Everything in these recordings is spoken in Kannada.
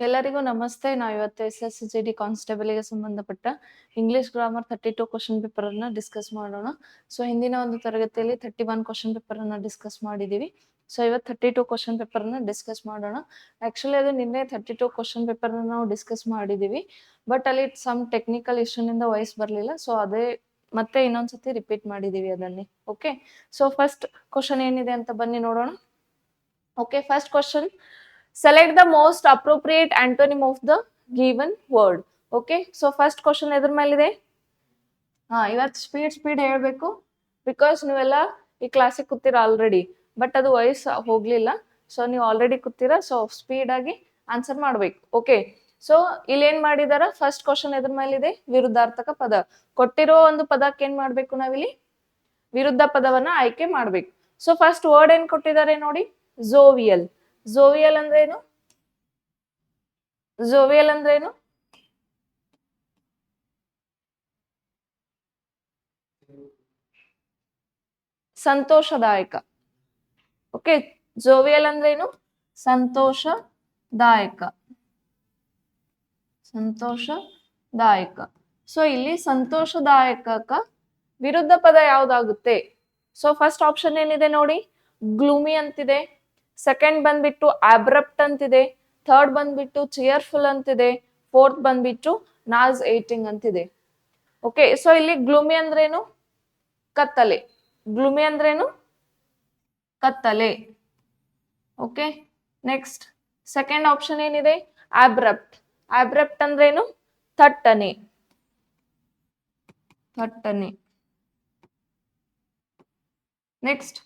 ಎಲ್ಲರಿಗೂ ನಮಸ್ತೆ. ನಾವು ಇವತ್ತು SSGD ಕಾನ್ಸ್ಟೇಬಲ್ಗೆ ಸಂಬಂಧಪಟ್ಟ ಇಂಗ್ಲಿಷ್ ಗ್ರಾಮರ್ 32 ಕ್ವಶನ್ ಪೇಪರ್ ಅನ್ನ ಡಿಸ್ಕಸ್ ಮಾಡೋಣ. ಸೊ ಹಿಂದಿನ ಒಂದು ತರಗತಿಯಲ್ಲಿ 31 ಕ್ವಶನ್ ಪೇಪರ್ ಅನ್ನ ಡಿಸ್ಕಸ್ ಮಾಡಿದೀವಿ. ಸೊ ಇವತ್ತು 32 ಕ್ವಶನ್ ಪೇಪರ್ ಅನ್ನ ಡಿಸ್ಕಸ್ ಮಾಡೋಣ. ಆಕ್ಚುಲಿ ಅದು ನಿನ್ನೆ 32 ಕ್ವಶನ್ ಪೇಪರ್ ನಾವು ಡಿಸ್ಕಸ್ ಮಾಡಿದೀವಿ, ಬಟ್ ಅಲ್ಲಿ ಸಮ್ ಟೆಕ್ನಿಕಲ್ ಇಶ್ಯೂನಿಂದ ವಾಯ್ಸ್ ಬರಲಿಲ್ಲ. ಸೊ ಅದೇ ಮತ್ತೆ ಇನ್ನೊಂದ್ಸತಿ ರಿಪೀಟ್ ಮಾಡಿದೀವಿ ಅದನ್ನೇ. ಓಕೆ, ಸೊ ಫಸ್ಟ್ ಕ್ವಶನ್ ಏನಿದೆ ಅಂತ ಬನ್ನಿ ನೋಡೋಣ. Okay, first question, select the most appropriate antonym of the given word. Okay, so first question ಎದ್ರ ಮೇಲಿದೆ? ಇವತ್ತು ಸ್ಪೀಡ್ ಹೇಳ್ಬೇಕು, ಬಿಕಾಸ್ ನೀವೆಲ್ಲ ಈ ಕ್ಲಾಸಿಗೆ ಕೂತೀರ ಆಲ್ರೆಡಿ, ಬಟ್ ಅದು ವಯಸ್ಸು ಹೋಗ್ಲಿಲ್ಲ. ಸೊ ನೀವು ಆಲ್ರೆಡಿ ಕೂತೀರಾ, ಸೊ ಸ್ಪೀಡ್ ಆಗಿ ಆನ್ಸರ್ ಮಾಡ್ಬೇಕು. ಓಕೆ, ಸೊ ಇಲ್ಲಿ ಏನ್ ಮಾಡಿದಾರ, ಫಸ್ಟ್ ಕ್ವಶನ್ ಎದ್ರ ಮೇಲಿದೆ? ವಿರುದ್ಧಾರ್ಥಕ ಪದ. ಕೊಟ್ಟಿರೋ ಒಂದು ಪದಕ್ಕೆ ಏನ್ ಮಾಡ್ಬೇಕು ನಾವಿಲ್ಲಿ? ವಿರುದ್ಧ ಪದವನ್ನ ಆಯ್ಕೆ ಮಾಡ್ಬೇಕು. ಸೊ ಫಸ್ಟ್ ವರ್ಡ್ ಏನ್ ಕೊಟ್ಟಿದ್ದಾರೆ ನೋಡಿ, ಝೋವಿಯಲ್. ಝೋವಿಯಲ್ ಅಂದ್ರೆ ಏನು? ಝೋವಿಯಲ್ ಅಂದ್ರೆ ಏನು? ಸಂತೋಷದಾಯಕ. ಓಕೆ, ಝೋವಿಯಲ್ ಅಂದ್ರೆ ಏನು? ಸಂತೋಷದಾಯಕ. ಸಂತೋಷದಾಯಕ. ಸೊ ಇಲ್ಲಿ ಸಂತೋಷದಾಯಕ ವಿರುದ್ಧ ಪದ ಯಾವ್ದಾಗುತ್ತೆ? ಸೊ ಫಸ್ಟ್ ಆಪ್ಷನ್ ಏನಿದೆ ನೋಡಿ, ಗ್ಲೂಮಿ ಅಂತಿದೆ. ಸೆಕೆಂಡ್ ಬಂದ್ಬಿಟ್ಟು ಅಬ್ರಪ್ಟ್ ಅಂತಿದೆ. ಥರ್ಡ್ ಬಂದ್ಬಿಟ್ಟು ಚಿಯರ್ಫುಲ್ ಅಂತಿದೆ. ಫೋರ್ತ್ ಬಂದ್ಬಿಟ್ಟು ನಾಸ್ ಏಟಿಂಗ್ ಅಂತಿದೆ. ಓಕೆ, ಸೊ ಇಲ್ಲಿ ಗ್ಲೂಮಿ ಅಂದ್ರೇನು? ಕತ್ತಲೆ. ಗ್ಲೂಮಿ ಅಂದ್ರೇನು? ಕತ್ತಲೆ. ಓಕೆ, ನೆಕ್ಸ್ಟ್ ಸೆಕೆಂಡ್ ಆಪ್ಷನ್ ಏನಿದೆ? ಅಬ್ರಪ್ಟ್. ಅಬ್ರಪ್ಟ್ ಅಂದ್ರೇನು? ಥಟ್ಟನೆ. ಥಟ್ಟನೆ. ನೆಕ್ಸ್ಟ್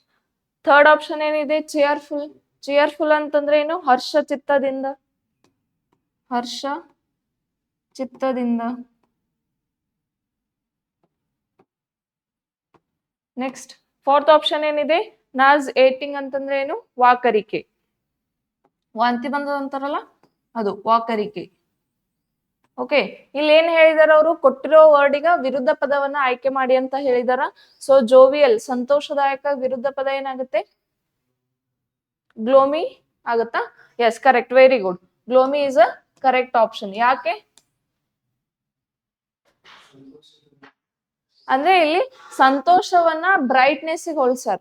ಥರ್ಡ್ ಆಪ್ಷನ್ ಏನಿದೆ? ಚಿಯರ್ಫುಲ್. ಚಿಯರ್ಫುಲ್ ಅಂತಂದ್ರೆ ಏನು? ಹರ್ಷ ಚಿತ್ತದಿಂದ. ಹರ್ಷ ಚಿತ್ತದಿಂದ. ನೆಕ್ಸ್ಟ್ ಫೋರ್ತ್ ಆಪ್ಷನ್ ಏನಿದೆ? ನಾಸ್ ಏಟಿಂಗ್ ಅಂತಂದ್ರೆ ಏನು? ವಾಕರಿಕೆ. ವಾಂತಿ ಬಂದದ ಅಂತಾರಲ್ಲ, ಅದು ವಾಕರಿಕೆ. ಓಕೆ, ಇಲ್ಲಿ ಏನ್ ಹೇಳಿದಾರ ಅವರು? ಕೊಟ್ಟಿರೋ ವರ್ಡಿಗ ವಿರುದ್ಧ ಪದವನ್ನ ಆಯ್ಕೆ ಮಾಡಿ ಅಂತ ಹೇಳಿದಾರ. ಸೊ ಜೋವಿಯಲ್ ಸಂತೋಷದಾಯಕ ವಿರುದ್ಧ ಪದ ಏನಾಗುತ್ತೆ? ಗ್ಲೋಮಿ ಆಗುತ್ತಾ? Yes, correct, very good. Gloomy is a correct option. ಯಾಕೆ ಅಂದ್ರೆ ಇಲ್ಲಿ ಸಂತೋಷವನ್ನ ಬ್ರೈಟ್ನೆಸ್ ಹೋಲ್ಸಾರ್.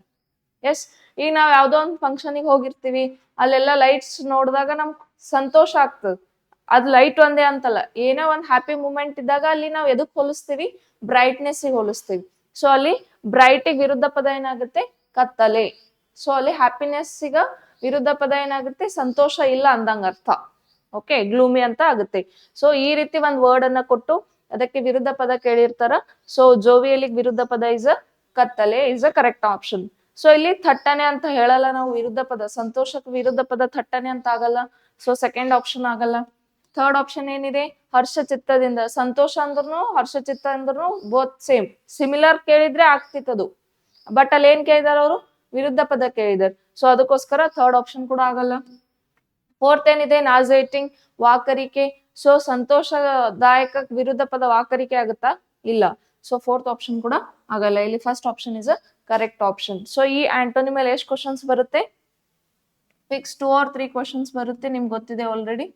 ಎಸ್, ಈಗ ನಾವ್ ಯಾವ್ದೋ ಒಂದು ಫಂಕ್ಷನ್ಗೆ ಹೋಗಿರ್ತೀವಿ, ಅಲ್ಲೆಲ್ಲ ಲೈಟ್ಸ್ ನೋಡಿದಾಗ ನಮ್ಗೆ ಸಂತೋಷ ಆಗ್ತದೆ. ಅದು ಲೈಟ್ ಒಂದೇ ಅಂತಲ್ಲ, ಏನೋ ಒಂದು ಹ್ಯಾಪಿ ಮೂಮೆಂಟ್ ಇದ್ದಾಗ ಅಲ್ಲಿ ನಾವು ಎದಕ್ ಹೋಲಿಸ್ತೀವಿ? ಬ್ರೈಟ್ನೆಸ್ ಹೋಲಿಸ್ತೀವಿ. ಸೊ ಅಲ್ಲಿ ಬ್ರೈಟ್ ವಿರುದ್ಧ ಪದ ಏನಾಗುತ್ತೆ? ಕತ್ತಲೆ. ಸೊ ಅಲ್ಲಿ ಹ್ಯಾಪಿನೆಸ್ ವಿರುದ್ಧ ಪದ ಏನಾಗುತ್ತೆ? ಸಂತೋಷ ಇಲ್ಲ ಅಂದಂಗ ಅರ್ಥ. ಓಕೆ, ಗ್ಲೂಮಿ ಅಂತ ಆಗುತ್ತೆ. ಸೊ ಈ ರೀತಿ ಒಂದು ವರ್ಡ್ ಅನ್ನ ಕೊಟ್ಟು ಅದಕ್ಕೆ ವಿರುದ್ಧ ಪದ ಕೇಳಿರ್ತಾರ. ಸೊ ಜೋವಿಯಲಿಗೆ ವಿರುದ್ಧ ಪದ ಇಸ್ ಅ ಕತ್ತಲೆ, is a correct option. So ಇಲ್ಲಿ ಥಟ್ಟನೆ ಅಂತ ಹೇಳಲ್ಲ ನಾವು ವಿರುದ್ಧ ಪದ. ಸಂತೋಷಕ್ಕೆ ವಿರುದ್ಧ ಪದ ಥಟ್ಟನೆ ಅಂತ ಆಗಲ್ಲ. ಸೊ ಸೆಕೆಂಡ್ ಆಪ್ಷನ್ ಆಗಲ್ಲ. ಥರ್ಡ್ ಆಪ್ಷನ್ ಏನಿದೆ? ಹರ್ಷ ಚಿತ್ತದಿಂದ. ಸಂತೋಷ ಅಂದ್ರೂ ಹರ್ಷ ಚಿತ್ತ ಅಂದ್ರೂ ಬೋತ್ ಸೇಮ್, ಸಿಮಿಲರ್ ಕೇಳಿದ್ರೆ ಆಗ್ತಿತ್ತದು. ಬಟ್ ಅಲ್ಲಿ ಏನ್ ಕೇಳಿದಾರ ಅವರು? ವಿರುದ್ಧ ಪದ ಕೇಳಿದಾರೆ. ಸೊ ಅದಕ್ಕೋಸ್ಕರ ಥರ್ಡ್ ಆಪ್ಷನ್ ಕೂಡ ಆಗಲ್ಲ. ಫೋರ್ತ್ ಏನಿದೆ? ನಾಸೇಟಿಂಗ್, ವಾಕರಿಕೆ. ಸೊ ಸಂತೋಷದಾಯಕ ವಿರುದ್ಧ ಪದ ವಾಕರಿಕೆ ಆಗುತ್ತಾ? ಇಲ್ಲ. ಸೊ ಫೋರ್ತ್ ಆಪ್ಷನ್ ಕೂಡ ಆಗಲ್ಲ. ಇಲ್ಲಿ first option is a correct option. So ಈ ಆಂಟೋನಿ ಮೇಲೆ ಎಷ್ಟು ಕ್ವಶನ್ಸ್ ಬರುತ್ತೆ? ಫಿಕ್ಸ್ 2 or 3 ಕ್ವಶನ್ಸ್ ಬರುತ್ತೆ, ನಿಮ್ಗೆ ಗೊತ್ತಿದೆ ಆಲ್ರೆಡಿ.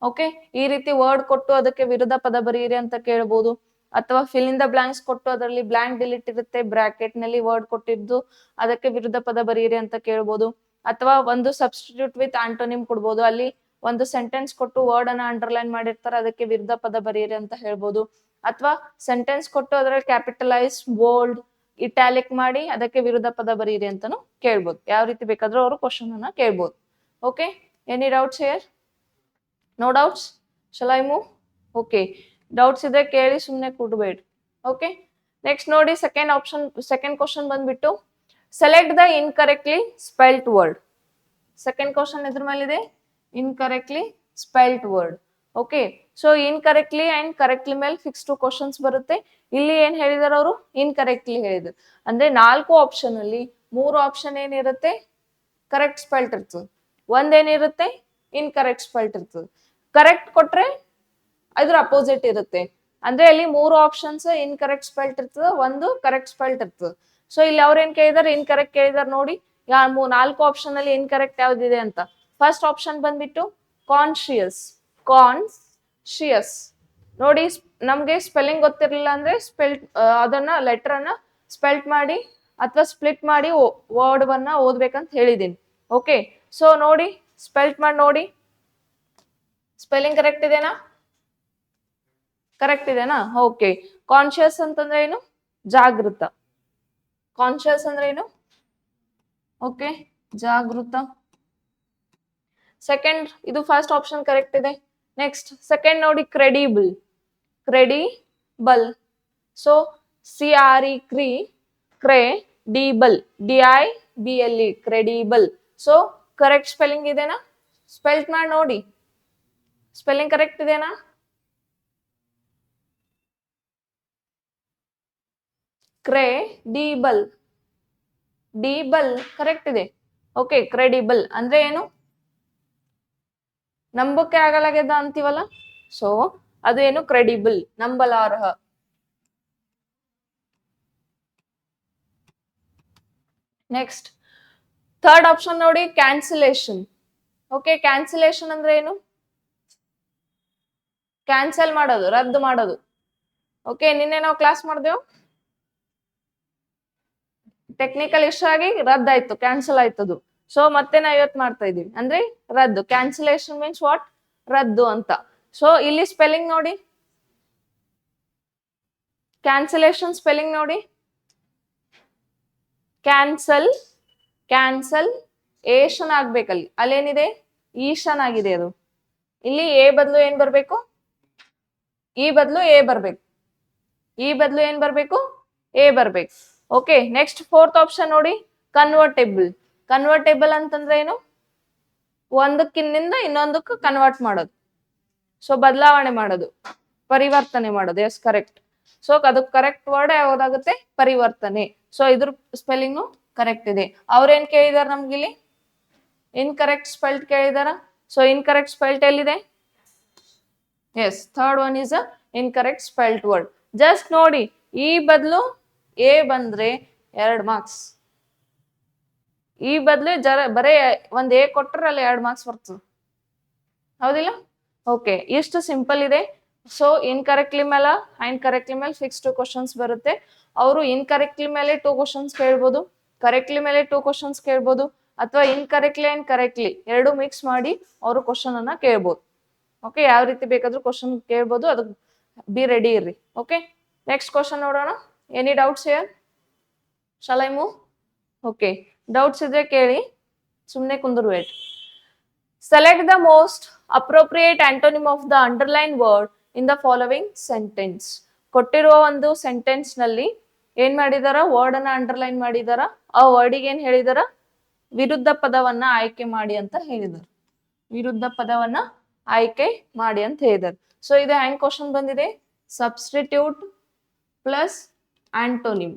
ಓಕೆ, ಈ ರೀತಿ ವರ್ಡ್ ಕೊಟ್ಟು ಅದಕ್ಕೆ ವಿರುದ್ಧ ಪದ ಬರೀರಿ ಅಂತ ಕೇಳ್ಬೋದು, ಅಥವಾ ಫಿಲ್ ಇನ್ ದ ಬ್ಲಾಂಕ್ಸ್ ಕೊಟ್ಟು ಅದರಲ್ಲಿ ಬ್ಲಾಂಕ್ ಡಿಲೀಟ್ ಇರುತ್ತೆ, ಬ್ರಾಕೆಟ್ ನಲ್ಲಿ ವರ್ಡ್ ಕೊಟ್ಟಿದ್ದು ಅದಕ್ಕೆ ವಿರುದ್ಧ ಪದ ಬರೀರಿ ಅಂತ ಕೇಳ್ಬೋದು. ಅಥವಾ ಒಂದು ಸಬ್ಸ್ಟಿಟ್ಯೂಟ್ ವಿತ್ ಆಂಟೋನಿಮ್ ಕೊಡ್ಬೋದು, ಅಲ್ಲಿ ಒಂದು ಸೆಂಟೆನ್ಸ್ ಕೊಟ್ಟು ವರ್ಡ್ ಅನ್ನ ಅಂಡರ್ಲೈನ್ ಮಾಡಿರ್ತಾರೆ, ಅದಕ್ಕೆ ವಿರುದ್ಧ ಪದ ಬರೀರಿ ಅಂತ ಹೇಳ್ಬೋದು. ಅಥವಾ ಸೆಂಟೆನ್ಸ್ ಕೊಟ್ಟು ಅದರಲ್ಲಿ ಕ್ಯಾಪಿಟಲೈಸ್, ಬೋಲ್ಡ್, ಇಟ್ಯಾಲಿಕ್ ಮಾಡಿ ಅದಕ್ಕೆ ವಿರುದ್ಧ ಪದ ಬರೀರಿ ಅಂತಾನು ಕೇಳ್ಬೋದು. ಯಾವ ರೀತಿ ಬೇಕಾದ್ರೂ ಅವರು ಕ್ವಶನ್ ಅನ್ನ ಕೇಳ್ಬೋದು. Okay, any doubts here? No doubts? Shall I move? Okay, doubts ಇದ್ರೆ ಕೇಳಿ, ಸುಮ್ಮನೆ ಕೂಡಬೇಡಿ. ಓಕೆ, ನೆಕ್ಸ್ಟ್ ನೋಡಿ, ಸೆಕೆಂಡ್ ಆಪ್ಷನ್, ಸೆಕೆಂಡ್ ಕ್ವಶನ್ ಬಂದ್ಬಿಟ್ಟು select the incorrectly spelt word. Second question ಎದ್ರ ಮೇಲಿದೆ? Incorrectly spelt word. Okay, so incorrectly and correctly ಮೇಲೆ ಫಿಕ್ಸ್ 2 ಕ್ವಶನ್ಸ್ ಬರುತ್ತೆ. ಇಲ್ಲಿ ಏನ್ ಹೇಳಿದಾರೆ ಅವರು? ಇನ್ಕರೆಕ್ಟ್ಲಿ ಹೇಳಿದ್ರು. ಅಂದ್ರೆ 4 ಆಪ್ಷನ್ ಅಲ್ಲಿ 3 ಆಪ್ಷನ್ ಏನಿರುತ್ತೆ? ಕರೆಕ್ಟ್ ಸ್ಪೆಲ್ಟ್ ಇರ್ತದೆ, ಒಂದೇನಿರುತ್ತೆ? ಇನ್ಕರೆಕ್ಟ್ ಸ್ಪೆಲ್ಟ್ ಇರ್ತದೆ. ಕರೆಕ್ಟ್ ಕೊಟ್ರೆ ಅದ್ರ ಅಪೋಸಿಟ್ ಇರುತ್ತೆ. ಅಂದ್ರೆ ಅಲ್ಲಿ 3 ಆಪ್ಷನ್ಸ್ ಇನ್ಕರೆಕ್ಟ್ ಸ್ಪೆಲ್ಟ್ ಇರ್ತದೆ, ಒಂದು ಕರೆಕ್ಟ್ ಸ್ಪೆಲ್ಟ್ ಇರ್ತದೆ. ಸೊ ಇಲ್ಲಿ ಅವ್ರೇನ್ ಕೇಳಿದಾರೆ? ಇನ್ಕರೆಕ್ಟ್ ಕೇಳಿದಾರೆ. ನೋಡಿ 4 ಆಪ್ಷನ್ ಅಲ್ಲಿ ಇನ್ಕರೆಕ್ಟ್ ಯಾವ್ದಿದೆ ಅಂತ. ಫಸ್ಟ್ ಆಪ್ಷನ್ ಬಂದ್ಬಿಟ್ಟು ಕಾನ್ಶಿಯಸ್. ಕಾನ್ಶಿಯಸ್. ನೋಡಿ, ನಮ್ಗೆ ಸ್ಪೆಲ್ಲಿಂಗ್ ಗೊತ್ತಿರಲಿಲ್ಲ ಅಂದ್ರೆ ಅದನ್ನ ಲೆಟರ್ ಅನ್ನ ಸ್ಪೆಲ್ಟ್ ಮಾಡಿ ಅಥವಾ ಸ್ಪ್ಲಿಟ್ ಮಾಡಿ ವರ್ಡ್ ಅನ್ನ ಓದ್ಬೇಕಂತ ಹೇಳಿದೀನಿ. ಓಕೆ, ಸೊ ನೋಡಿ, ಸ್ಪೆಲ್ಟ್ ಮಾಡಿ ನೋಡಿ. ಸ್ಪೆಲ್ಲಿಂಗ್ ಕರೆಕ್ಟ್ ಇದೆನಾ? ಕರೆಕ್ಟ್ ಇದೆನಾ? ಓಕೆ. ಕಾನ್ಶಿಯಸ್ ಅಂತಂದ್ರೆ ಏನು? ಜಾಗೃತ. ಕಾನ್ಶಿಯಸ್ ಅಂದ್ರೆ ಏನು? ಓಕೆ, ಜಾಗೃತ. ಸೆಕೆಂಡ್, ಇದು ಫಸ್ಟ್ ಆಪ್ಷನ್ ಕರೆಕ್ಟ್ ಇದೆ. ನೆಕ್ಸ್ಟ್ ಸೆಕೆಂಡ್ ನೋಡಿ, credible. Credible. So CRE credible, DIBLE credible. So correct spelling ಇದೆನಾ? ಸ್ಪೆಲ್ಟ್ ಮಾಡಿ ನೋಡಿ. ಸ್ಪೆಲ್ಲಿಂಗ್ ಕರೆಕ್ಟ್ ಇದೆನಾ? ಕ್ರೆಡಿಬಲ್, ಡಿಬಲ್ ಕರೆಕ್ಟ್ ಇದೆ. ಓಕೆ, ಕ್ರೆಡಿಬಲ್ ಅಂದ್ರೆ ಏನು? ನಂಬಕ್ಕೆ ಆಗಲಾಗ್ಯದ ಅಂತೀವಲ್ಲ, ಸೊ ಅದು ಏನು? ಕ್ರೆಡಿಬಲ್, ನಂಬಲಾರ್ಹ. ನೆಕ್ಸ್ಟ್ ಥರ್ಡ್ ಆಪ್ಷನ್ ನೋಡಿ, ಕ್ಯಾನ್ಸಲೇಷನ್. ಓಕೆ, ಕ್ಯಾನ್ಸಲೇಷನ್ ಅಂದ್ರೆ ಏನು? ಕ್ಯಾನ್ಸಲ್ ಮಾಡೋದು, ರದ್ದು ಮಾಡೋದು. ಓಕೆ, ನಿನ್ನೆ ನಾವು ಕ್ಲಾಸ್ ಮಾಡಿದೆವು, ಟೆಕ್ನಿಕಲ್ ಇಶ್ಯೂ ಆಗಿ ರದ್ದಾಯ್ತು, ಕ್ಯಾನ್ಸಲ್ ಆಯ್ತದು. ಸೊ ಮತ್ತೆ ನಾವು ಇವತ್ತು ಮಾಡ್ತಾ ಇದೀವಿ ಅಂದ್ರೆ ರದ್ದು. Cancellation means what? ರದ್ದು ಅಂತ. ಸೊ ಇಲ್ಲಿ ಸ್ಪೆಲ್ಲಿಂಗ್ ನೋಡಿ, ಕ್ಯಾನ್ಸಲೇಷನ್ ಸ್ಪೆಲ್ಲಿಂಗ್ ನೋಡಿ. ಕ್ಯಾನ್ಸಲ್, ಕ್ಯಾನ್ಸಲ್ ಏಷನ್ ಆಗ್ಬೇಕಲ್ಲಿ, ಅಲ್ಲೇನಿದೆ? ಈಶನ್ ಆಗಿದೆ ಅದು. ಇಲ್ಲಿ ಎ ಬದಲು ಏನ್ ಬರ್ಬೇಕು? ಈ ಬದಲು ಎ ಬರ್ಬೇಕು. ಈ ಬದಲು ಏನ್ ಬರ್ಬೇಕು? ಎ ಬರ್ಬೇಕು. ಓಕೆ, ನೆಕ್ಸ್ಟ್ ಫೋರ್ತ್ ಆಪ್ಷನ್ ನೋಡಿ, ಕನ್ವರ್ಟೇಬಲ್. ಕನ್ವರ್ಟೇಬಲ್ ಅಂತಂದ್ರೆ ಏನು? ಒಂದಕ್ಕಿಂತ ಇನ್ನೊಂದಕ್ಕೆ ಕನ್ವರ್ಟ್ ಮಾಡೋದು. ಸೊ ಬದಲಾವಣೆ ಮಾಡೋದು, ಪರಿವರ್ತನೆ ಮಾಡೋದು. Yes, correct. ಸೊ ಅದಕ್ಕೆ ಕರೆಕ್ಟ್ ವರ್ಡ್ ಯಾವ್ದಾಗುತ್ತೆ? ಪರಿವರ್ತನೆ. ಸೊ ಇದ್ರ ಸ್ಪೆಲ್ಲಿಂಗು ಕರೆಕ್ಟ್ ಇದೆ. ಅವ್ರೇನ್ ಕೇಳಿದಾರ ನಮ್ಗಿಲ್ಲಿ? ಇನ್ಕರೆಕ್ಟ್ ಸ್ಪೆಲ್ಟ್ ಕೇಳಿದಾರ. ಸೊ ಇನ್ಕರೆಕ್ಟ್ ಸ್ಪೆಲ್ಟ್ ಎಲ್ಲಿದೆ? Yes, third one is a incorrect spelt word. Just ನೋಡಿ, ಈ ಬದಲು ಎ ಬಂದ್ರೆ 2 ಮಾರ್ಕ್ಸ್. ಈ ಬದಲು ಬರೇ ಒಂದ್ ಎ ಕೊಟ್ರೆ ಅಲ್ಲಿ 2 ಮಾರ್ಕ್ಸ್ ಬರ್ತದೆ, ಹೌದಿಲ್ಲ? ಓಕೆ, ಇಷ್ಟು ಸಿಂಪಲ್ ಇದೆ. ಸೊ ಇನ್ಕರೆಕ್ಟ್ಲಿ ಮೇಲೆ ಅಂಡ್ ಕರೆಕ್ಟ್ಲಿ ಮೇಲೆ ಫಿಕ್ಸ್ 2 ಕ್ವಶನ್ಸ್ ಬರುತ್ತೆ. ಅವರು ಇನ್ಕರೆಕ್ಟ್ಲಿ ಮೇಲೆ 2 ಕ್ವಶನ್ಸ್ ಕೇಳ್ಬೋದು, ಕರೆಕ್ಟ್ಲಿ ಮೇಲೆ 2 ಕ್ವಶನ್ಸ್ ಕೇಳ್ಬೋದು, ಅಥವಾ ಇನ್ಕರೆಕ್ಟ್ಲಿ ಅಂಡ್ ಕರೆಕ್ಟ್ಲಿ ಎರಡು ಮಿಕ್ಸ್ ಮಾಡಿ ಅವರು ಕ್ವಶನ್ ಅನ್ನ ಕೇಳ್ಬೋದು. ಓಕೆ, ಯಾವ ರೀತಿ ಬೇಕಾದ್ರೂ ಕ್ವಶನ್ ಕೇಳ್ಬೋದು, ಅದಕ್ಕೆ ಬಿ ರೆಡಿ ಇರ್ರಿ. ಓಕೆ, ನೆಕ್ಸ್ಟ್ ಕ್ವಶನ್ ನೋಡೋಣ. Any doubts here? Shall I move? Okay, doubts ಇದ್ರೆ ಕೇಳಿ, ಸುಮ್ಮನೆ ಕುಂದ್ರು wait. Select the most appropriate antonym of the underlined word in the following sentence. ಕೊಟ್ಟಿರುವ ಒಂದು ಸೆಂಟೆನ್ಸ್ ನಲ್ಲಿ ಏನ್ ಮಾಡಿದಾರ? ವರ್ಡ್ ಅನ್ನ ಅಂಡರ್ಲೈನ್ ಮಾಡಿದಾರ. ಆ ವರ್ಡಿಗೆ ಏನ್ ಹೇಳಿದಾರ? ವಿರುದ್ಧ ಪದವನ್ನ ಆಯ್ಕೆ ಮಾಡಿ ಅಂತ ಹೇಳಿದಾರೆ. ವಿರುದ್ಧ ಪದವನ್ನ ಆಯ್ಕೆ ಮಾಡಿ ಅಂತ ಹೇಳಿದಾರೆ. ಸೊ ಇದು ಹ್ಯಾಂಗ್ ಕ್ವಶನ್ ಬಂದಿದೆ? Substitute plus antonym.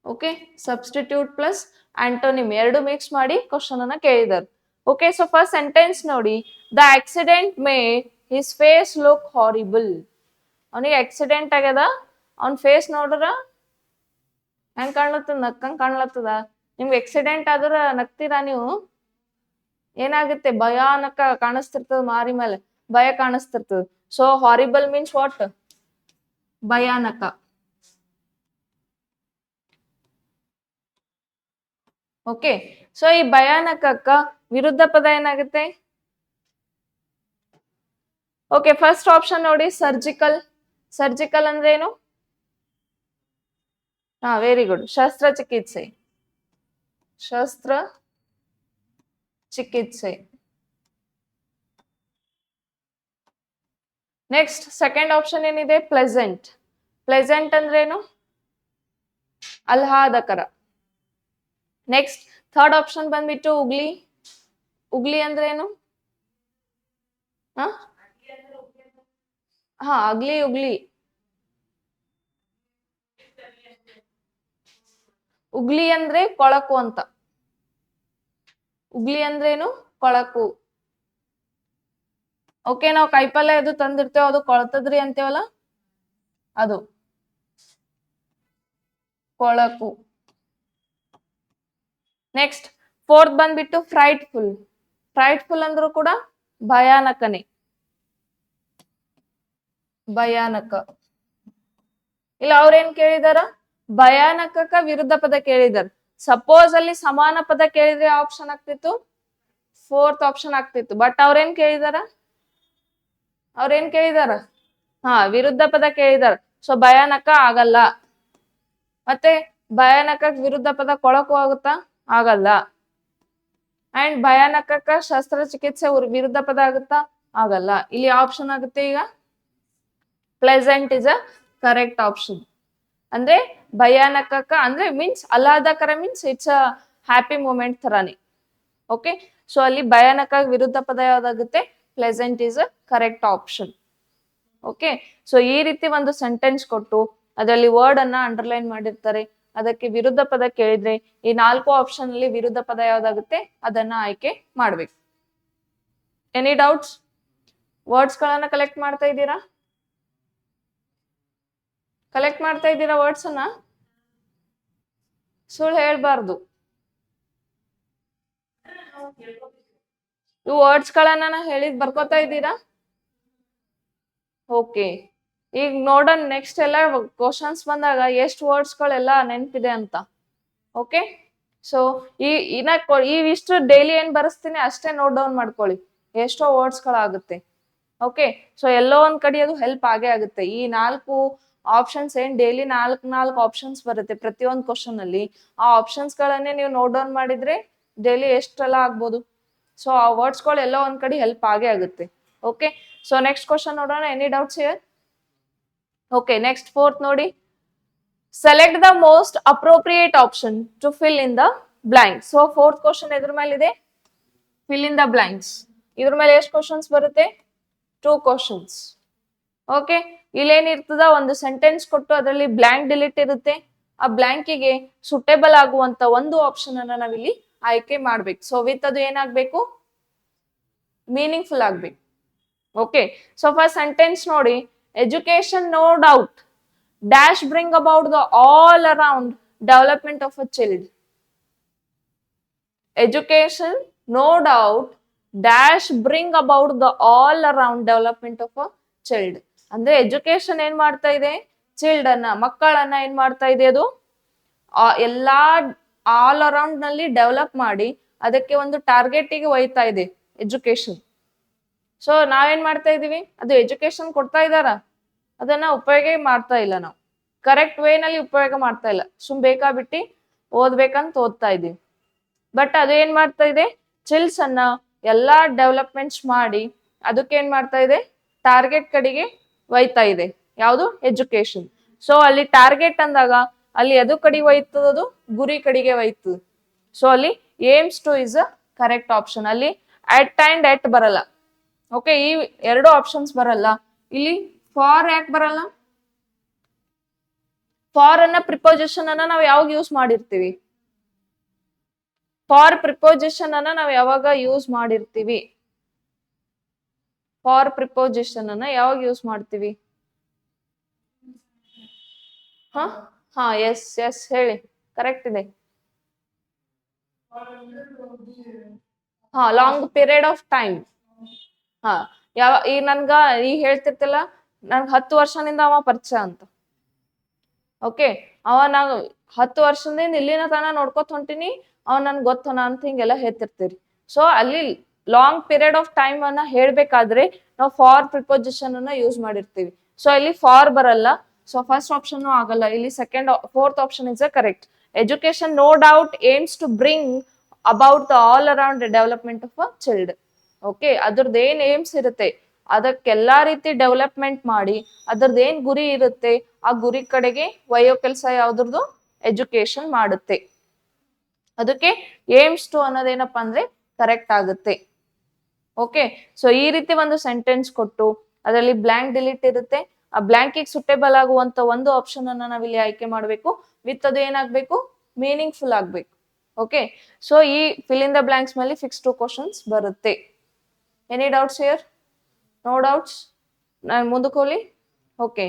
Okay, substitute plus antonym ಎರಡು ಮಿಕ್ಸ್ ಮಾಡಿ ಕ್ವಶನ್ ಅನ್ನ ಕೇಳಿದಾರೆ. ಓಕೆ, ಸೊ ಫಸ್ಟ್ ಸೆಂಟೆನ್ಸ್ ನೋಡಿ, the accident made his face look horrible. ಅವನಿಗೆ ಆಕ್ಸಿಡೆಂಟ್ ಆಗ್ಯದ, ಅವನ್ ಫೇಸ್ ನೋಡ್ರ ಹೆಂಗ್ ಕಾಣ್ಲತ್ತದ? ನಕ್ಕಂಗ್ ಕಾಣ್ಲತ್ತದ. ನಿಮ್ಗೆ ಆಕ್ಸಿಡೆಂಟ್ ಆದ್ರ ನಗ್ತೀರಾ ನೀವು? ಏನಾಗುತ್ತೆ? ಭಯಾನಕ ಕಾಣಿಸ್ತಿರ್ತದ, ಮಾರಿ ಮೇಲೆ ಭಯ ಕಾಣಿಸ್ತಿರ್ತದ. So horrible means what? ಭಯಾನಕ. ಓಕೆ, ಸೊ ಈ ಭಯಾನಕಕ್ಕ ವಿರುದ್ಧ ಪದ ಏನಾಗುತ್ತೆ? ಓಕೆ, ಫಸ್ಟ್ ಆಪ್ಷನ್ ನೋಡಿ, ಸರ್ಜಿಕಲ್. ಸರ್ಜಿಕಲ್ ಅಂದ್ರೆ ಏನು? ಹಾ, ವೆರಿ ಗುಡ್, ಶಸ್ತ್ರಚಿಕಿತ್ಸೆ. ಶಸ್ತ್ರ ಚಿಕಿತ್ಸೆ. ನೆಕ್ಸ್ಟ್ ಸೆಕೆಂಡ್ ಆಪ್ಷನ್ ಏನಿದೆ? ಪ್ಲೆಸೆಂಟ್. ಪ್ಲೆಸೆಂಟ್ ಅಂದ್ರೆ ಏನು? ಆಹ್ಲಾದಕರ. ನೆಕ್ಸ್ಟ್ ಥರ್ಡ್ ಆಪ್ಷನ್ ಬಂದ್ಬಿಟ್ಟು ಉಗ್ಲಿ. ಉಗ್ಲಿ ಅಂದ್ರೆ ಏನು? ಹಾ, ಅಗ್ಲಿ, ಉಗ್ಲಿ. ಉಗ್ಲಿ ಅಂದ್ರೆ ಕೊಳಕು ಅಂತ. ಉಗ್ಲಿ ಅಂದ್ರೆ ಏನು? ಕೊಳಕು. ಓಕೆ, ನಾವು ಕಾಯಿಪಲ್ಯ ಅದು ತಂದಿರ್ತೇವೆ, ಅದು ಕೊಳತದ್ರಿ ಅಂತೇವಲ್ಲ, ಅದು ಕೊಳಕು. ನೆಕ್ಸ್ಟ್ ಫೋರ್ತ್ ಬಂದ್ಬಿಟ್ಟು ಫ್ರೈಟ್ಫುಲ್. ಫ್ರೈಟ್ಫುಲ್ ಅಂದ್ರೂ ಕೂಡ ಭಯಾನಕನೇ, ಭಯಾನಕ. ಇಲ್ಲ ಅವ್ರೇನ್ ಕೇಳಿದಾರ, ಭಯಾನಕಕ್ಕ ವಿರುದ್ಧ ಪದ ಕೇಳಿದಾರ. ಸಪೋಸ್ ಅಲ್ಲಿ ಸಮಾನ ಪದ ಕೇಳಿದ್ರೆ ಆಪ್ಷನ್ ಆಗ್ತಿತ್ತು, ಫೋರ್ತ್ ಆಪ್ಷನ್ ಆಗ್ತಿತ್ತು. ಬಟ್ ಅವ್ರೇನ್ ಕೇಳಿದಾರ, ವಿರುದ್ಧ ಪದ ಕೇಳಿದಾರ. ಸೊ ಭಯಾನಕ ಆಗಲ್ಲ. ಮತ್ತೆ ಭಯಾನಕಕ್ ವಿರುದ್ಧ ಪದ ಕೊಳಕು ಆಗುತ್ತಾ, ಆಗಲ್ಲ. ಅಂಡ್ ಭಯಾನಕಕ್ಕ ಶಸ್ತ್ರಚಿಕಿತ್ಸೆ ವಿರುದ್ಧ ಪದ ಆಗುತ್ತಾ, ಆಗಲ್ಲ. ಇಲ್ಲಿ ಆಪ್ಷನ್ ಆಗುತ್ತೆ ಈಗ pleasant is a correct option. ಅಂದ್ರೆ ಭಯಾನಕಕ್ಕ ಅಂದ್ರೆ ಮೀನ್ಸ್ ಆಹ್ಲಾದಕರ means it's a happy moment ತರಾನೇ. ಓಕೆ, ಸೊ ಅಲ್ಲಿ ಭಯಾನಕ ವಿರುದ್ಧ ಪದ ಯಾವ್ದಾಗುತ್ತೆ, pleasant is a correct option. Okay, so ಈ ರೀತಿ ಒಂದು ಸೆಂಟೆನ್ಸ್ ಕೊಟ್ಟು ಅದರಲ್ಲಿ ವರ್ಡ್ ಅನ್ನ ಅಂಡರ್ಲೈನ್ ಮಾಡಿರ್ತಾರೆ. ಅದಕ್ಕೆ ವಿರುದ್ಧ ಪದ ಕೇಳಿದ್ರೆ ಈ 4 ಆಪ್ಷನ್ ಅಲ್ಲಿ ವಿರುದ್ಧ ಪದ ಯಾವ್ದಾಗುತ್ತೆ ಅದನ್ನ ಆಯ್ಕೆ ಮಾಡ್ಬೇಕು. Any doubts? ವರ್ಡ್ಸ್ ಗಳನ್ನ ಕಲೆಕ್ಟ್ ಮಾಡ್ತಾ ಇದ್ದೀರಾ ವರ್ಡ್ಸ್ ಅನ್ನ? ಸುಳ್ಳು ಹೇಳ್ಬಾರ್ದು. ಇವು ವರ್ಡ್ಸ್ ಗಳನ್ನ ಹೇಳಿದ್ ಬರ್ಕೋತಾ ಇದ್ದೀರಾ? ಓಕೆ, ಈಗ ನೋಡೋಣ ನೆಕ್ಸ್ಟ್ ಎಲ್ಲ ಕ್ವಶನ್ಸ್ ಬಂದಾಗ ಎಷ್ಟು ವರ್ಡ್ಸ್ ಗಳೆಲ್ಲ ನೆನಪಿದೆ ಅಂತ. ಓಕೆ, ಸೊ ಇವಿಷ್ಟು ಡೈಲಿ ಏನ್ ಬರೆಸ್ತೀನಿ ಅಷ್ಟೇ ನೋಟ್ ಡೌನ್ ಮಾಡ್ಕೊಳ್ಳಿ, ಎಷ್ಟೋ ವರ್ಡ್ಸ್ ಗಳಾಗುತ್ತೆ. ಓಕೆ, ಸೊ ಎಲ್ಲೋ ಒಂದ್ ಕಡೆ ಅದು ಹೆಲ್ಪ್ ಆಗೇ ಆಗುತ್ತೆ. ಈ 4 ಆಪ್ಷನ್ಸ್ ಏನ್ ಡೈಲಿ 4 ಆಪ್ಷನ್ಸ್ ಬರುತ್ತೆ ಪ್ರತಿಯೊಂದು ಕ್ವಶನ್ ಅಲ್ಲಿ. ಆ ಆಪ್ಷನ್ಸ್ ಗಳನ್ನೇ ನೀವು ನೋಟ್ ಡೌನ್ ಮಾಡಿದ್ರೆ ಡೈಲಿ ಎಷ್ಟೆಲ್ಲ ಆಗ್ಬೋದು. ಸೊ ಆ ವರ್ಡ್ಸ್ ಗಳು ಎಲ್ಲೋ ಒಂದ್ ಕಡೆ ಹೆಲ್ಪ್ ಆಗೇ ಆಗುತ್ತೆ. ಓಕೆ, ಸೊ ನೆಕ್ಸ್ಟ್ ಕ್ವಶನ್ ನೋಡೋಣ. Any doubts here? Okay, next 4th ನೋಡಿ. Select the most appropriate option to fill in the blank. So 4th question ಎದ್ರ ಮೇಲೆ ಇದೆ, ಫಿಲ್ ಇನ್ ದ ಬ್ಲಾಂಕ್ಸ್. ಇದ್ರ ಮೇಲೆ ಎಷ್ಟು ಕ್ವಶನ್ಸ್ ಬರುತ್ತೆ, 2 ಕ್ವಶನ್ಸ್. ಓಕೆ, ಇಲ್ಲೇನಿರ್ತದ, ಒಂದು ಸೆಂಟೆನ್ಸ್ ಕೊಟ್ಟು ಅದರಲ್ಲಿ ಬ್ಲಾಂಕ್ ಡಿಲೀಟ್ ಇರುತ್ತೆ. ಆ ಬ್ಲಾಂಕಿಗೆ ಸುಟೇಬಲ್ ಆಗುವಂತ ಒಂದು ಆಪ್ಷನ್ ಅನ್ನ ನಾವಿಲ್ಲಿ ಆಯ್ಕೆ ಮಾಡ್ಬೇಕು. ಸೊ ವಿತ್ ಅದು ಏನಾಗ್ಬೇಕು, ಮೀನಿಂಗ್ಫುಲ್ ಆಗ್ಬೇಕು. ಓಕೆ, ಸೊ ಫಸ್ಟ್ ಸೆಂಟೆನ್ಸ್ ನೋಡಿ. Education no doubt dash bring about the all around development of a child. Education no doubt dash bring about the all around development of a child. ಅಂದ್ರೆ ಎಜುಕೇಶನ್ ಏನ್ ಮಾಡ್ತಾ ಇದೆ, ಚೈಲ್ಡ್ ಅನ್ನ, ಮಕ್ಕಳನ್ನ ಏನ್ ಮಾಡ್ತಾ ಇದೆ, ಅದು ಎಲ್ಲಾ ಆಲ್ ಅರೌಂಡ್ ನಲ್ಲಿ ಡೆವಲಪ್ ಮಾಡಿ ಅದಕ್ಕೆ ಒಂದು ಟಾರ್ಗೆಟ್ ಗೆ ಒಯ್ತಾ ಇದೆ ಎಜುಕೇಶನ್. ಸೊ ನಾವೇನ್ ಮಾಡ್ತಾ ಇದೀವಿ, ಅದು ಎಜುಕೇಶನ್ ಕೊಡ್ತಾ ಇದಾರ, ಅದನ್ನ ಉಪಯೋಗ ಮಾಡ್ತಾ ಇಲ್ಲ, ನಾವು ಕರೆಕ್ಟ್ ವೇ ನಲ್ಲಿ ಉಪಯೋಗ ಮಾಡ್ತಾ ಇಲ್ಲ, ಬೇಕಾಬಿಟ್ಟಿ ಓದ್ಬೇಕಂತ ಓದ್ತಾ ಇದೀವಿ. ಬಟ್ ಅದು ಏನ್ ಮಾಡ್ತಾ ಇದೆ, ಚಿಲ್ಸ್ ಅನ್ನ ಎಲ್ಲಾ ಡೆವಲಪ್ಮೆಂಟ್ಸ್ ಮಾಡಿ ಅದಕ್ಕೆ ಏನ್ ಮಾಡ್ತಾ ಇದೆ, ಟಾರ್ಗೆಟ್ ಕಡೆಗೆ ಒಯ್ತಾ ಇದೆ. ಯಾವುದು, ಎಜುಕೇಶನ್. ಸೊ ಅಲ್ಲಿ ಟಾರ್ಗೆಟ್ ಅಂದಾಗ ಅಲ್ಲಿ ಎದು ಕಡೆ ಒಯ್ತದ, ಅದು ಗುರಿ ಕಡೆಗೆ ಒಯ್ತದ. ಸೊ ಅಲ್ಲಿ aims two is a correct option. ಅಲ್ಲಿ ಅಟ್ ಅಂಡ್ ಎಟ್ ಬರಲ್ಲ. ಓಕೆ, ಈ 2 ಆಪ್ಷನ್ಸ್ ಬರಲ್ಲ. ಇಲ್ಲಿ ಫಾರ್ ಯಾಕೆ ಬರಲ್ಲ, ಫಾರ್ ಅನ್ನ ಪ್ರಿಪೋಸಿಷನ್ ಅನ್ನ ನಾವು ಯಾವಾಗ ಯೂಸ್ ಮಾಡಿರ್ತೀವಿ, ಫಾರ್ ಪ್ರಿಪೋಸಿಷನ್ ಅನ್ನ ನಾವು ಯಾವಾಗ ಯೂಸ್ ಮಾಡಿರ್ತೀವಿ, ಫಾರ್ ಪ್ರಿಪೋಸಿಷನ್ ಅನ್ನ ಯಾವಾಗ ಯೂಸ್ ಮಾಡ್ತೀವಿ? ಎಸ್ ಹೇಳಿ, ಕರೆಕ್ಟ್ ಇದೆ. Long period of time. ಈಗ ನನ್ಗ ಈಗ ಹೇಳ್ತಿರ್ತಿಲ್ಲ, ನನ್ಗೆ 10 ವರ್ಷದಿಂದ ಅವ ಪರಿಚಯ ಅಂತ. ಓಕೆ, ಅವ ನಾವು 10 ವರ್ಷದಿಂದ ಇಲ್ಲಿನ ತನ ನೋಡ್ಕೊತ ಹೊಂಟಿನಿ, ಅವ ನನ್ಗೆ ಗೊತ್ತನ ಅಂತ ಹಿಂಗೆಲ್ಲ ಹೇಳ್ತಿರ್ತೀರಿ. ಸೊ ಅಲ್ಲಿ ಲಾಂಗ್ ಪೀರಿಯಡ್ ಆಫ್ ಟೈಮ್ ಅನ್ನ ಹೇಳ್ಬೇಕಾದ್ರೆ ನಾವು ಫಾರ್ ಪ್ರಿಪೋಸಿಷನ್ ಅನ್ನ ಯೂಸ್ ಮಾಡಿರ್ತೀವಿ. ಸೊ ಇಲ್ಲಿ ಫಾರ್ ಬರಲ್ಲ. ಸೊ ಫಸ್ಟ್ ಆಪ್ಷನ್ ಆಗಲ್ಲ. ಇಲ್ಲಿ fourth option is a correct. Education no doubt aims to bring about the all around development of a child. Okay, ಅದ್ರದ್ದು ಏನ್ ಏಮ್ಸ್ ಇರುತ್ತೆ ಅದಕ್ಕೆಲ್ಲಾ ರೀತಿ ಡೆವಲಪ್ಮೆಂಟ್ ಮಾಡಿ ಅದ್ರದ್ದು ಏನ್ ಗುರಿ ಇರುತ್ತೆ ಆ ಗುರಿ ಕಡೆಗೆ ಒಯ್ಯೋ ಕೆಲಸ ಯಾವ್ದ್ರದ್ದು, ಎಜುಕೇಶನ್ ಮಾಡುತ್ತೆ. ಅದಕ್ಕೆ ಏಮ್ಸ್ ಟು ಅನ್ನೋದೇನಪ್ಪಾ ಅಂದ್ರೆ ಕರೆಕ್ಟ್ ಆಗುತ್ತೆ. ಓಕೆ, ಸೊ ಈ ರೀತಿ ಒಂದು ಸೆಂಟೆನ್ಸ್ ಕೊಟ್ಟು ಅದರಲ್ಲಿ ಬ್ಲಾಂಕ್ ಡಿಲೀಟ್ ಇರುತ್ತೆ. ಆ ಬ್ಲಾಂಕಿಗೆ ಸುಟೇಬಲ್ ಆಗುವಂತ ಒಂದು ಆಪ್ಷನ್ ಅನ್ನ ನಾವಿಲ್ಲಿ ಆಯ್ಕೆ ಮಾಡಬೇಕು. ವಿತ್ ಅದು ಏನಾಗ್ಬೇಕು, ಮೀನಿಂಗ್ಫುಲ್ ಆಗ್ಬೇಕು. ಓಕೆ, ಸೊ ಈ ಫಿಲ್ ಇನ್ ದ ಬ್ಲಾಂಕ್ಸ್ ಮೇಲೆ ಫಿಕ್ಸ್ 2 ಕ್ವಶನ್ಸ್ ಬರುತ್ತೆ. Any doubts here? No doubts? ನಾನು ಮುಂದಕ್ಕೆ ಹೋಗ್ಲಿ. Okay,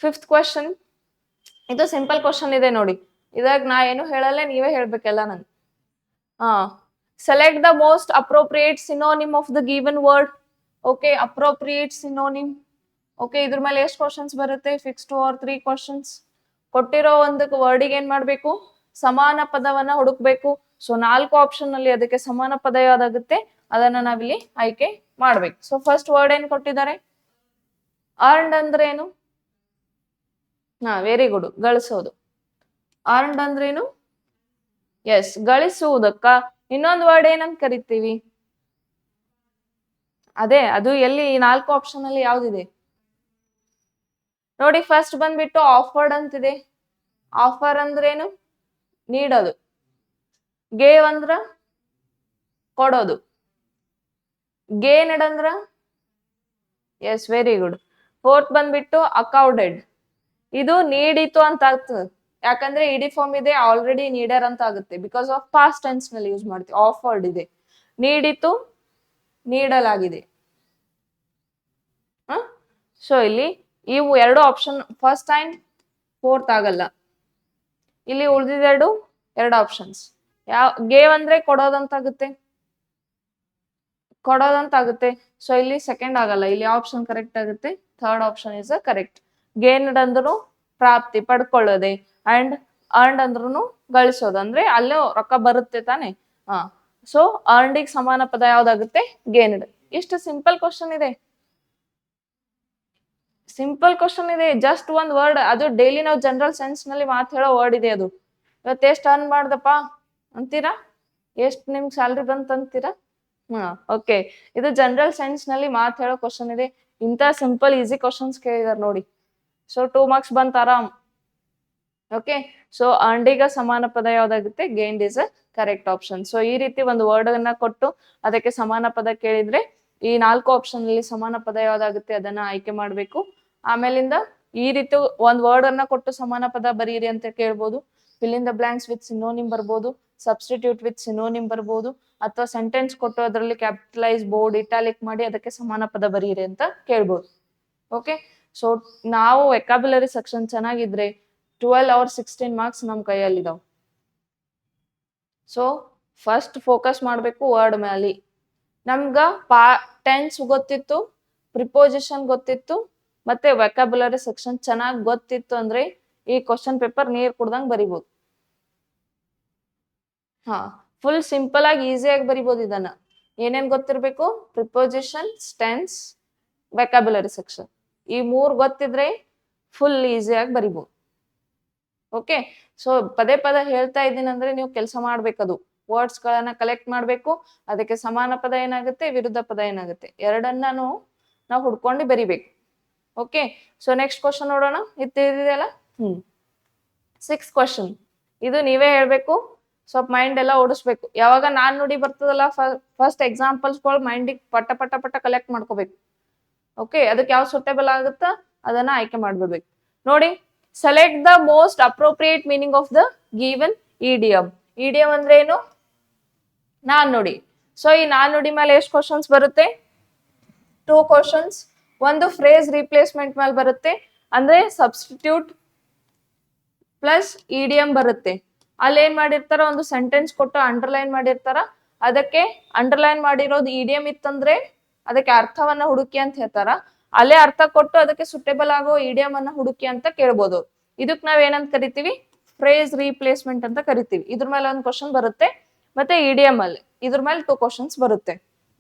5th question. ಇದು ಸಿಂಪಲ್ ಕ್ವಶನ್ ಇದೆ ನೋಡಿ. ಇದಾಗ ನಾ ಏನು ಹೇಳಲ್ಲ, ನೀವೇ ಹೇಳ್ಬೇಕೆಲ್ಲ. ನನ್ Select the most appropriate synonym of the given word. Okay, appropriate synonym. Okay, ಇದ್ರ ಮೇಲೆ ಎಷ್ಟು ಕ್ವಶನ್ಸ್ ಬರುತ್ತೆ? 6 or 3 ಕ್ವಶನ್ಸ್. ಕೊಟ್ಟಿರೋ ಒಂದು ವರ್ಡಿಗೆ ಏನ್ ಮಾಡ್ಬೇಕು? ಸಮಾನ ಪದವನ್ನ ಹುಡುಕ್ಬೇಕು. ಸೊ 4 ಆಪ್ಷನ್ ಅಲ್ಲಿ ಅದಕ್ಕೆ ಸಮಾನ ಪದ ಯಾವ್ದಾಗುತ್ತೆ ಅದನ್ನ ನಾವಿಲ್ಲಿ ಆಯ್ಕೆ ಮಾಡ್ಬೇಕು. ಸೊ ಫಸ್ಟ್ ವರ್ಡ್ ಏನ್ ಕೊಟ್ಟಿದ್ದಾರೆ? ಅರ್ನ್ಡ್ ಅಂದ್ರೆ ಏನು? ವೆರಿ ಗುಡ್, ಗಳಿಸೋದು. ಅರ್ನ್ಡ್ ಅಂದ್ರೇನು? ಎಸ್, ಗಳಿಸುವುದಕ್ಕ ಇನ್ನೊಂದು ವರ್ಡ್ ಏನಂತ ಕರಿತೀವಿ? ಅದೇ, ಅದು ಎಲ್ಲಿ 4 ಆಪ್ಷನ್ ಅಲ್ಲಿ ಯಾವ್ದಿದೆ ನೋಡಿ? ಫಸ್ಟ್ ಬಂದ್ಬಿಟ್ಟು ಆಫರ್ಡ್ ಅಂತಿದೆ. ಆಫರ್ ಅಂದ್ರೇನು? ನೀಡೋದು. ಗೇವ್ ಅಂದ್ರ ಕೊಡೋದು. ಗೇನ್ಡ್ ಅಂದ್ರ? Yes, very good. ಫೋರ್ತ್ ಬಂದ್ಬಿಟ್ಟು ಅಕೌಂಟೆಡ್. ಇದು ನೀಡಿತು ಅಂತ ಆಗ್ತದೆ, ಯಾಕಂದ್ರೆ ಇಡಿ ಫಾರ್ಮ್ ಇದೆ, ಆಲ್ರೆಡಿ ನೀಡರ್ ಅಂತ ಆಗುತ್ತೆ. ಬಿಕಾಸ್ ಆಫ್ ಪಾಸ್ಟ್ ಟೆನ್ಸ್ ನಲ್ಲಿ ಯೂಸ್ ಮಾಡ್ತೀವಿ. ಆಫರ್ಡ್ ಇದೆ, ನೀಡಿತು, ನೀಡಲಾಗಿದೆ. ಸೊ ಇಲ್ಲಿ ಇವು 2 ಆಪ್ಷನ್, ಫಸ್ಟ್ ಅಂಡ್ ಫೋರ್ತ್ ಆಗಲ್ಲ. ಇಲ್ಲಿ ಉಳಿದಿದೆರಡು 2 ಆಪ್ಷನ್ಸ್. ಗೇವ್ ಅಂದ್ರೆ ಕೊಡೋದಂತಾಗುತ್ತೆ, ಕೊಡೋದಂತಾಗುತ್ತೆ. ಸೊ ಇಲ್ಲಿ ಸೆಕೆಂಡ್ ಆಗಲ್ಲ, ಇಲ್ಲಿ ಆಪ್ಷನ್ ಕರೆಕ್ಟ್ ಆಗುತ್ತೆ. Third option is a correct. Gained ಅಂದ್ರೂ ಪ್ರಾಪ್ತಿ, ಪಡ್ಕೊಳ್ಳೋದೆ. ಅಂಡ್ ಅರ್ನ್ಡ್ ಅಂದ್ರೂ ಗಳಿಸೋದು, ಅಂದ್ರೆ ಅಲ್ಲೇ ರೊಕ್ಕ ಬರುತ್ತೆ ತಾನೆ. ಸೊ ಅರ್ನ್ಡಿಗೆ ಸಮಾನ ಪದ ಯಾವ್ದಾಗುತ್ತೆ? ಗೇನ್ಡ್. ಇಷ್ಟು ಸಿಂಪಲ್ ಕ್ವಶನ್ ಇದೆ. ಸಿಂಪಲ್ ಕ್ವಶನ್ ಇದೆ, ಜಸ್ಟ್ ಒಂದ್ ವರ್ಡ್. ಅದು ಡೈಲಿ ನಾವು ಜನರಲ್ ಸೆನ್ಸ್ ನಲ್ಲಿ ಮಾತು ಹೇಳೋ ವರ್ಡ್ ಇದೆ ಅದು. ಇವತ್ತು ಎಷ್ಟು ಅರ್ನ್ ಮಾಡ್ದಪ್ಪ ಅಂತೀರಾ? ಎಷ್ಟು ನಿಮ್ಗೆ ಸ್ಯಾಲ್ರಿ ಬಂತ ಅಂತೀರಾ? ಓಕೆ, ಇದು ಜನರಲ್ ಸೆನ್ಸ್ ನಲ್ಲಿ ಮಾತು ಹೇಳೋ ಕ್ವಶನ್ ಇದೆ. ಇಂಥ ಸಿಂಪಲ್ ಈಸಿ ಕ್ವಶನ್ಸ್ ಕೇಳಿದಾರೆ ನೋಡಿ. ಸೊ 2 ಮಾರ್ಕ್ಸ್ ಬಂತ ಆರಾಮ್. ಓಕೆ, ಸೊ ಅರ್ನ್ಡಿಗ ಸಮಾನ ಪದ ಯಾವ್ದಾಗುತ್ತೆ? Gained is a correct option. So ಈ ರೀತಿ ಒಂದು ವರ್ಡ್ ಅನ್ನ ಕೊಟ್ಟು ಅದಕ್ಕೆ ಸಮಾನ ಪದ ಕೇಳಿದ್ರೆ ಈ 4 ಆಪ್ಷನ್ ಅಲ್ಲಿ ಸಮಾನ ಪದ ಯಾವ್ದಾಗುತ್ತೆ ಅದನ್ನ ಆಯ್ಕೆ ಮಾಡ್ಬೇಕು. ಆಮೇಲಿಂದ ಈ ರೀತಿ ಒಂದ್ ವರ್ಡ್ ಅನ್ನ ಕೊಟ್ಟು ಸಮಾನ ಪದ ಬರೀರಿ ಅಂತ ಕೇಳ್ಬೋದು. Fill in the blanks with synonym ಬರ್ಬೋದು, ಸಬ್ಸ್ಟಿಟ್ಯೂಟ್ ವಿತ್ ಸಿನೋನಿಮ್ ಬರ್ಬೋದು, ಅಥವಾ ಸೆಂಟೆನ್ಸ್ ಕೊಟ್ಟು ಅದರಲ್ಲಿ ಕ್ಯಾಪಿಟಲೈಸ್, ಬೋರ್ಡ್, ಇಟಾಲಿಕ್ ಮಾಡಿ ಅದಕ್ಕೆ ಸಮಾನ ಪದ ಬರೀರಿ ಅಂತ ಕೇಳ್ಬೋದು. ಓಕೆ, ಸೊ ನಾವು ವೆಕಾಬ್ಯುಲರಿ ಸೆಕ್ಷನ್ ಚೆನ್ನಾಗಿದ್ರೆ 12 or 16 ಮಾರ್ಕ್ಸ್ ನಮ್ ಕೈಯಲ್ಲಿದಾವ್. ಸೊ ಫಸ್ಟ್ ಫೋಕಸ್ ಮಾಡ್ಬೇಕು ವರ್ಡ್ ಮೇಲೆ. ನಮ್ಗ ಟೆನ್ಸ್ ಗೊತ್ತಿತ್ತು, ಪ್ರಿಪೋಸಿಷನ್ ಗೊತ್ತಿತ್ತು, ಮತ್ತೆ ವೆಕಾಬ್ಯುಲರಿ ಸೆಕ್ಷನ್ ಚೆನ್ನಾಗಿ ಗೊತ್ತಿತ್ತು ಅಂದ್ರೆ ಈ ಕ್ವಶನ್ ಪೇಪರ್ ನೀರ್ ಕುಡ್ದಂಗ್ ಬರಿಬಹುದು. ಫುಲ್ ಸಿಂಪಲ್ ಆಗಿ ಈಸಿಯಾಗಿ ಬರಿಬಹುದು ಇದನ್ನ. ಏನೇನ್ ಗೊತ್ತಿರ್ಬೇಕು? Preposition, tense, vocabulary section. ಈ 3 ಗೊತ್ತಿದ್ರೆ ಫುಲ್ ಈಸಿಯಾಗಿ ಬರಿಬಹುದು. ಓಕೆ, ಸೊ ಪದೇ ಪದ ಹೇಳ್ತಾ ಇದ್ದೀನಿ ಅಂದ್ರೆ ನೀವು ಕೆಲಸ ಮಾಡ್ಬೇಕದು. ವರ್ಡ್ಸ್ ಗಳನ್ನ ಕಲೆಕ್ಟ್ ಮಾಡ್ಬೇಕು. ಅದಕ್ಕೆ ಸಮಾನ ಪದ ಏನಾಗುತ್ತೆ, ವಿರುದ್ಧ ಪದ ಏನಾಗುತ್ತೆ, ಎರಡನ್ನೂ ನಾವು ಹುಡ್ಕೊಂಡು ಬರಿಬೇಕು. ಓಕೆ, ಸೊ ನೆಕ್ಸ್ಟ್ ಕ್ವಶನ್ ನೋಡೋಣ. ಇದ್ದಿದೆಯಲ್ಲ 6th ಕ್ವಶನ್. ಇದು ನೀವೇ ಹೇಳ್ಬೇಕು, ಸ್ವಲ್ಪ ಮೈಂಡ್ ಎಲ್ಲ ಓಡಿಸ್ಬೇಕು. ಯಾವಾಗ ನಾನ್ ನುಡಿ ಬರ್ತದಲ್ಲ, ಫಸ್ಟ್ ಎಕ್ಸಾಂಪಲ್ಸ್ಗಳು ಮೈಂಡಿಗೆ ಪಟ ಪಟ ಪಟ ಕಲೆಕ್ಟ್ ಮಾಡ್ಕೋಬೇಕು. ಓಕೆ, ಅದಕ್ಕೆ ಯಾವ ಸೂಟೇಬಲ್ ಆಗುತ್ತಾ ಅದನ್ನ ಆಯ್ಕೆ ಮಾಡ್ಬಿಡ್ಬೇಕು. ನೋಡಿ, select the most appropriate meaning of the given idiom. Idiom ಅಂದ್ರೆ ಏನು? ನಾನ್ ನುಡಿ. ಸೊ ಈ ನಾನ್ ನುಡಿ ಮೇಲೆ ಎಷ್ಟು ಕ್ವಶನ್ಸ್ ಬರುತ್ತೆ? 2 ಕ್ವಶನ್ಸ್. ಒಂದು ಫ್ರೇಸ್ ರಿಪ್ಲೇಸ್ಮೆಂಟ್ ಮೇಲೆ ಬರುತ್ತೆ, ಅಂದ್ರೆ ಸಬ್ಸ್ಟಿಟ್ಯೂಟ್ ಪ್ಲಸ್ ಇಡಿಯಮ್ ಬರುತ್ತೆ. ಅಲ್ಲಿ ಏನ್ ಮಾಡಿರ್ತಾರ, ಒಂದು ಸೆಂಟೆನ್ಸ್ ಕೊಟ್ಟು ಅಂಡರ್ಲೈನ್ ಮಾಡಿರ್ತಾರ. ಅದಕ್ಕೆ ಅಂಡರ್ಲೈನ್ ಮಾಡಿರೋದು ಇಡಿಯಮ್ ಇತ್ತಂದ್ರೆ ಅದಕ್ಕೆ ಅರ್ಥವನ್ನ ಹುಡುಕಿ ಅಂತ ಹೇಳ್ತಾರ. ಅಲ್ಲೇ ಅರ್ಥ ಕೊಟ್ಟು ಅದಕ್ಕೆ ಸುಟೇಬಲ್ ಆಗೋ ಇಡಿಯಮ್ ಅನ್ನ ಹುಡುಕಿ ಅಂತ ಕೇಳ್ಬೋದು. ಇದಕ್ ನಾವ್ ಏನಂತ ಕರಿತೀವಿ? ಫ್ರೇಸ್ ರೀಪ್ಲೇಸ್ಮೆಂಟ್ ಅಂತ ಕರಿತೀವಿ. ಇದ್ರ ಮೇಲೆ ಒಂದು ಕ್ವಶನ್ ಬರುತ್ತೆ, ಮತ್ತೆ ಇಡಿಯಮ್ ಅಲ್ಲಿ ಇದ್ರ ಮೇಲೆ 2 ಕ್ವಶನ್ಸ್ ಬರುತ್ತೆ.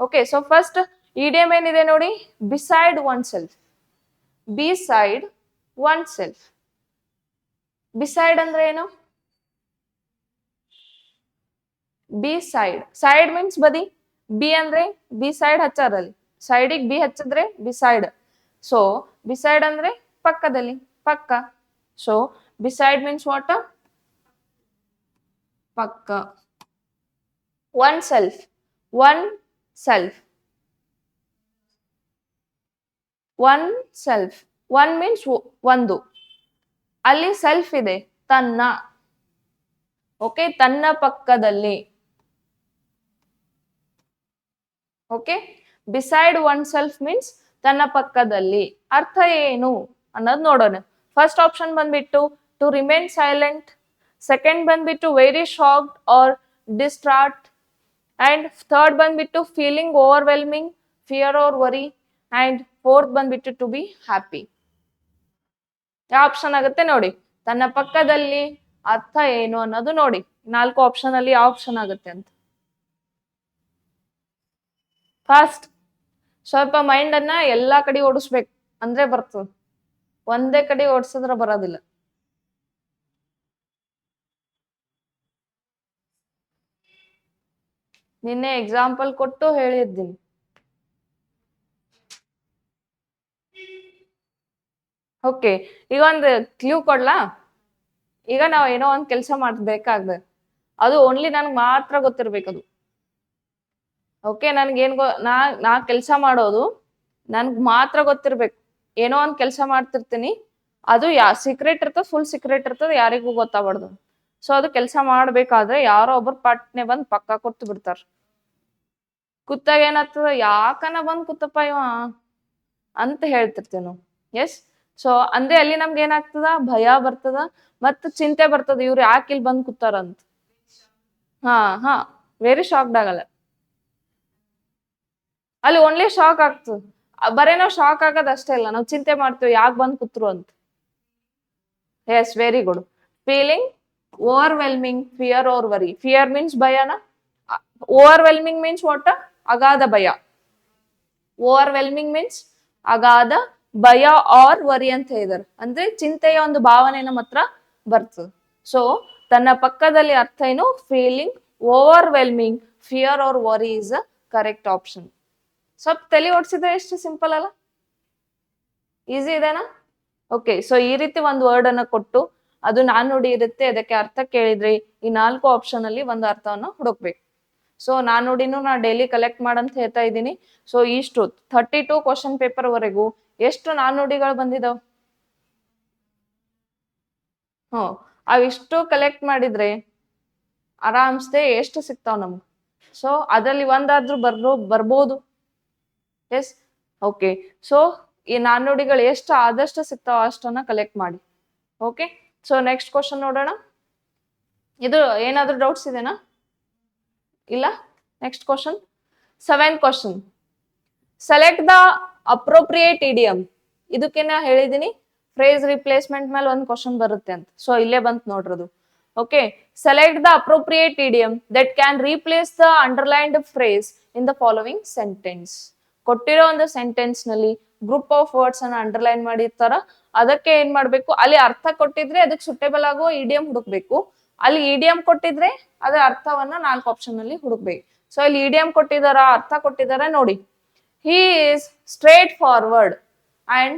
ಓಕೆ, ಸೊ ಫಸ್ಟ್ ಇಡಿಯಮ್ ಏನಿದೆ ನೋಡಿ, beside oneself. Beside oneself. Beside ಅಂದ್ರೆ ಏನು? Be side. ಸೈಡ್ ಮೀನ್ಸ್ ಬದಿ. ಬಿ ಅಂದ್ರೆ ಬಿ ಸೈಡ್ ಹಚ್ಚಾರಲ್ಲಿ, ಸೈಡಿಗೆ ಬಿ ಹಚ್ಚಿದ್ರೆ ಬಿಸೈಡ್. ಸೊ ಬಿಸೈಡ್ ಅಂದ್ರೆ ಪಕ್ಕದಲ್ಲಿ, ಪಕ್ಕ. So beside means what? ಪಕ್ಕ. Oneself. Oneself. Oneself. One means ಒಂದು. ಅಲ್ಲಿ ಸೆಲ್ಫ್ ಇದೆ, ತನ್ನ. ಓಕೆ, ತನ್ನ ಪಕ್ಕದಲ್ಲಿ. Okay, beside oneself means ತನ್ನ ಪಕ್ಕದಲ್ಲಿ. ಅರ್ಥ ಏನು ಅನ್ನೋದು ನೋಡೋಣ. ಫಸ್ಟ್ ಆಪ್ಷನ್ ಬಂದ್ಬಿಟ್ಟು ಟು ರಿಮೇನ್ ಸೈಲೆಂಟ್. ಸೆಕೆಂಡ್ ಬಂದ್ಬಿಟ್ಟು very shocked or distraught. And third ಬಂದ್ಬಿಟ್ಟು feeling overwhelming, fear or worry, and fourth ಬಂದ್ಬಿಟ್ಟು ಟು ಬಿ ಹ್ಯಾಪಿ. ಯಾವ ಆಪ್ಷನ್ ಆಗುತ್ತೆ ನೋಡಿ. ತನ್ನ ಪಕ್ಕದಲ್ಲಿ ಅರ್ಥ ಏನು ಅನ್ನೋದು ನೋಡಿ. 4 ಆಪ್ಷನ್ ಅಲ್ಲಿ ಯಾವ ಆಪ್ಷನ್ ಆಗುತ್ತೆ ಅಂತ. ಫಾಸ್ಟ್, ಸ್ವಲ್ಪ ಮೈಂಡ್ ಅನ್ನ ಎಲ್ಲಾ ಕಡೆ ಓಡಿಸ್ಬೇಕು ಅಂದ್ರೆ ಬರ್ತದೆ. ಒಂದೇ ಕಡೆ ಓಡಿಸಿದ್ರೆ ಬರೋದಿಲ್ಲ. ನಿನ್ನೆ ಎಕ್ಸಾಂಪಲ್ ಕೊಟ್ಟು ಹೇಳಿದ್ದೀನಿ. ಓಕೆ, ಈಗ ಒಂದು ಕ್ಲೂ ಕೊಡ್ಲಾ? ಈಗ ನಾವು ಏನೋ ಒಂದ್ ಕೆಲಸ ಮಾಡ್ಬೇಕಾಗ್ದೆ, ಅದು ಓನ್ಲಿ ನನ್ಗೆ ಮಾತ್ರ ಗೊತ್ತಿರ್ಬೇಕು ಅದು. ಓಕೆ, ನನ್ಗೇನ್ ನಾ ಕೆಲಸ ಮಾಡೋದು ನನ್ಗ್ ಮಾತ್ರ ಗೊತ್ತಿರ್ಬೇಕು. ಏನೋ ಒಂದ್ ಕೆಲಸ ಮಾಡ್ತಿರ್ತೀನಿ, ಅದು ಸೀಕ್ರೆಟ್ ಇರ್ತದ, ಫುಲ್ ಸೀಕ್ರೆಟ್ ಇರ್ತದ, ಯಾರಿಗೂ ಗೊತ್ತಾಗ್ಬಾರ್ದು. ಸೊ ಅದು ಕೆಲಸ ಮಾಡ್ಬೇಕಾದ್ರೆ ಯಾರೋ ಒಬ್ರು ಪಟ್ನೆ ಬಂದ್ ಪಕ್ಕ ಕೊಟ್ಟು ಬಿಡ್ತಾರ. ಕುತ್ತಾಗ ಏನಾಗ್ತದ, ಯಾಕನ ಬಂದ್ ಕುತ್ತಪ್ಪ ಇವ ಅಂತ ಹೇಳ್ತಿರ್ತೇವೆ ನಾವು. ಎಸ್, ಸೊ ಅಂದ್ರೆ ಅಲ್ಲಿ ನಮ್ಗೆ ಏನಾಗ್ತದ, ಭಯ ಬರ್ತದ, ಮತ್ ಚಿಂತೆ ಬರ್ತದ, ಇವ್ರು ಯಾಕೆ ಇಲ್ಲಿ ಬಂದ್ ಕೂತಾರ ಅಂತ. ಹಾ ವೆರಿ ಶಾಕ್ಡ್ ಆಗಲ್ಲ, ಅಲ್ಲಿ ಓನ್ಲಿ ಶಾಕ್ ಆಗ್ತದ. ಬರೇ ನಾವು ಶಾಕ್ ಆಗೋದ್ ಅಷ್ಟೇ ಇಲ್ಲ, ನಾವು ಚಿಂತೆ ಮಾಡ್ತೀವಿ ಯಾಕೆ ಬಂದ್ ಕೂತ್ರು ಅಂತ. Yes, very good. Feeling overwhelming, fear or worry. Fear means ಭಯನ, ಓವರ್ವೆಲ್ಮಿಂಗ್ ಮೀನ್ಸ್ ವಾಟ್, ಅಗಾಧ ಭಯ. ಓವರ್ವೆಲ್ಮಿಂಗ್ ಮೀನ್ಸ್ ಅಗಾಧ ಭಯ ಆರ್ ವರಿ ಅಂತ ಹೇಳಿದಾರೆ, ಅಂದ್ರೆ ಚಿಂತೆಯ ಒಂದು ಭಾವನೆ ನಮ್ಮ ಹತ್ರ ಬರ್ತದೆ. ಸೊ ತನ್ನ ಪಕ್ಕದಲ್ಲಿ ಅರ್ಥ ಏನು, feeling overwhelming, fear or worry is a correct option. ಸ್ವಲ್ಪ ತಲೆ ಓಡಿಸಿದ್ರೆ ಎಷ್ಟು ಸಿಂಪಲ್ ಅಲ್ಲ, ಈಸಿ ಇದೆನಾ? ಓಕೆ, ಸೊ ಈ ರೀತಿ ಒಂದು ವರ್ಡ್ ಅನ್ನ ಕೊಟ್ಟು ಅದು ನಾನುಡಿ ಇರುತ್ತೆ, ಅದಕ್ಕೆ ಅರ್ಥ ಕೇಳಿದ್ರಿ ಈ 4 ಆಪ್ಷನ್ ಅಲ್ಲಿ ಒಂದು ಅರ್ಥವನ್ನ ಹುಡುಕ್ಬೇಕು. ಸೊ ನಾನುಡಿನೂ ನಾ ಡೈಲಿ ಕಲೆಕ್ಟ್ ಮಾಡಂತ ಹೇಳ್ತಾ ಇದ್ದೀನಿ. ಸೊ ಇಷ್ಟು 32 ಕ್ವಶನ್ ಪೇಪರ್ ವರೆಗೂ ಎಷ್ಟು ನಾನುಡಿಗಳು ಬಂದಿದಾವ್? ಅವಿಷ್ಟು ಕಲೆಕ್ಟ್ ಮಾಡಿದ್ರೆ ಆರಾಮ್ಸೆ ಎಷ್ಟು ಸಿಗ್ತಾವ್ ನಮ್ಗೆ. ಸೊ ಅದ್ರಲ್ಲಿ ಒಂದಾದ್ರೂ ಬರ್ಬೋದು. S, okay. ಸೊ ಈ ನಾನುಡಿಗಳು ಎಷ್ಟು ಆದಷ್ಟು ಸಿಗ್ತಾವ ಅಷ್ಟನ್ನ ಕಲೆಕ್ಟ್ ಮಾಡಿ. ಓಕೆ, ಸೊ ನೆಕ್ಸ್ಟ್ ಕ್ವಶನ್ ನೋಡೋಣ. ಇದು ಏನಾದ್ರೂ ಡೌಟ್ಸ್ ಇದೆನಾ? ಇಲ್ಲ. Next question, 7th question. Select the appropriate idiom. ಇದಕ್ಕೆ ನಾ ಹೇಳಿದೀನಿ ಫ್ರೇಸ್ ರಿಪ್ಲೇಸ್ಮೆಂಟ್ ಮೇಲೆ ಒಂದು ಕ್ವಶನ್ ಬರುತ್ತೆ ಅಂತ. ಸೊ ಇಲ್ಲೇ ಬಂತು ನೋಡ್ರದು. Okay, select the appropriate idiom that can replace the underlined phrase in the following sentence. ಕೊಟ್ಟಿರೋ ಒಂದು ಸೆಂಟೆನ್ಸ್ ನಲ್ಲಿ ಗ್ರೂಪ್ ಆಫ್ ವರ್ಡ್ಸ್ ಅನ್ನ ಅಂಡರ್ಲೈನ್ ಮಾಡಿರ್ತಾರ. ಅದಕ್ಕೆ ಏನ್ ಮಾಡ್ಬೇಕು, ಅಲ್ಲಿ ಅರ್ಥ ಕೊಟ್ಟಿದ್ರೆ ಅದಕ್ಕೆ ಸುಟೇಬಲ್ ಆಗೋ ಇಡಿಯಂ ಹುಡುಕ್ಬೇಕು. ಅಲ್ಲಿ ಇಡಿಯಂ ಕೊಟ್ಟಿದ್ರೆ ಅದರ ಅರ್ಥವನ್ನ 4 ಆಪ್ಷನ್ ಅಲ್ಲಿ ಹುಡುಕ್ಬೇಕು. ಸೊ ಇಲ್ಲಿ ಇಡಿಯಂ ಕೊಟ್ಟಿದಾರ, ಅರ್ಥ ಕೊಟ್ಟಿದಾರ ನೋಡಿ. He is straightforward and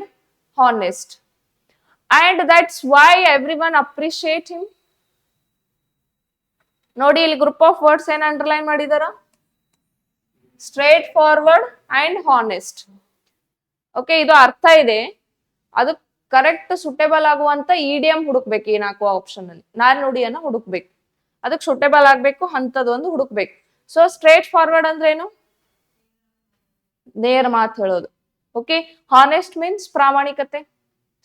honest, and that's why everyone appreciate him. ನೋಡಿ ಇಲ್ಲಿ ಗ್ರೂಪ್ ಆಫ್ ವರ್ಡ್ಸ್ ಏನ್ ಅಂಡರ್ಲೈನ್ ಮಾಡಿದಾರ, straight forward and honest. Okay, ಇದು ಅರ್ಥ ಇದೆ, ಅದು ಕರೆಕ್ಟ್ ಸುಟೇಬಲ್ ಆಗುವಂತ ಇಡಿಯಂ ಹುಡುಕ್ಬೇಕು. ಈ 4 ಆಪ್ಷನ್ ಅಲ್ಲಿ ನಾನುಡಿಯನ್ನ ಹುಡುಕ್ಬೇಕು, ಅದಕ್ಕೆ ಸುಟೇಬಲ್ ಆಗ್ಬೇಕು ಅಂತದ್ದು ಒಂದು ಹುಡುಕ್ಬೇಕು. ಸೊ ಸ್ಟ್ರೇಟ್ ಫಾರ್ವರ್ಡ್ ಅಂದ್ರೆ ಏನು, ನೇರ ಮಾತು ಹೇಳೋದು. ಓಕೆ, ಹಾನೆಸ್ಟ್ ಮೀನ್ಸ್ ಪ್ರಾಮಾಣಿಕತೆ.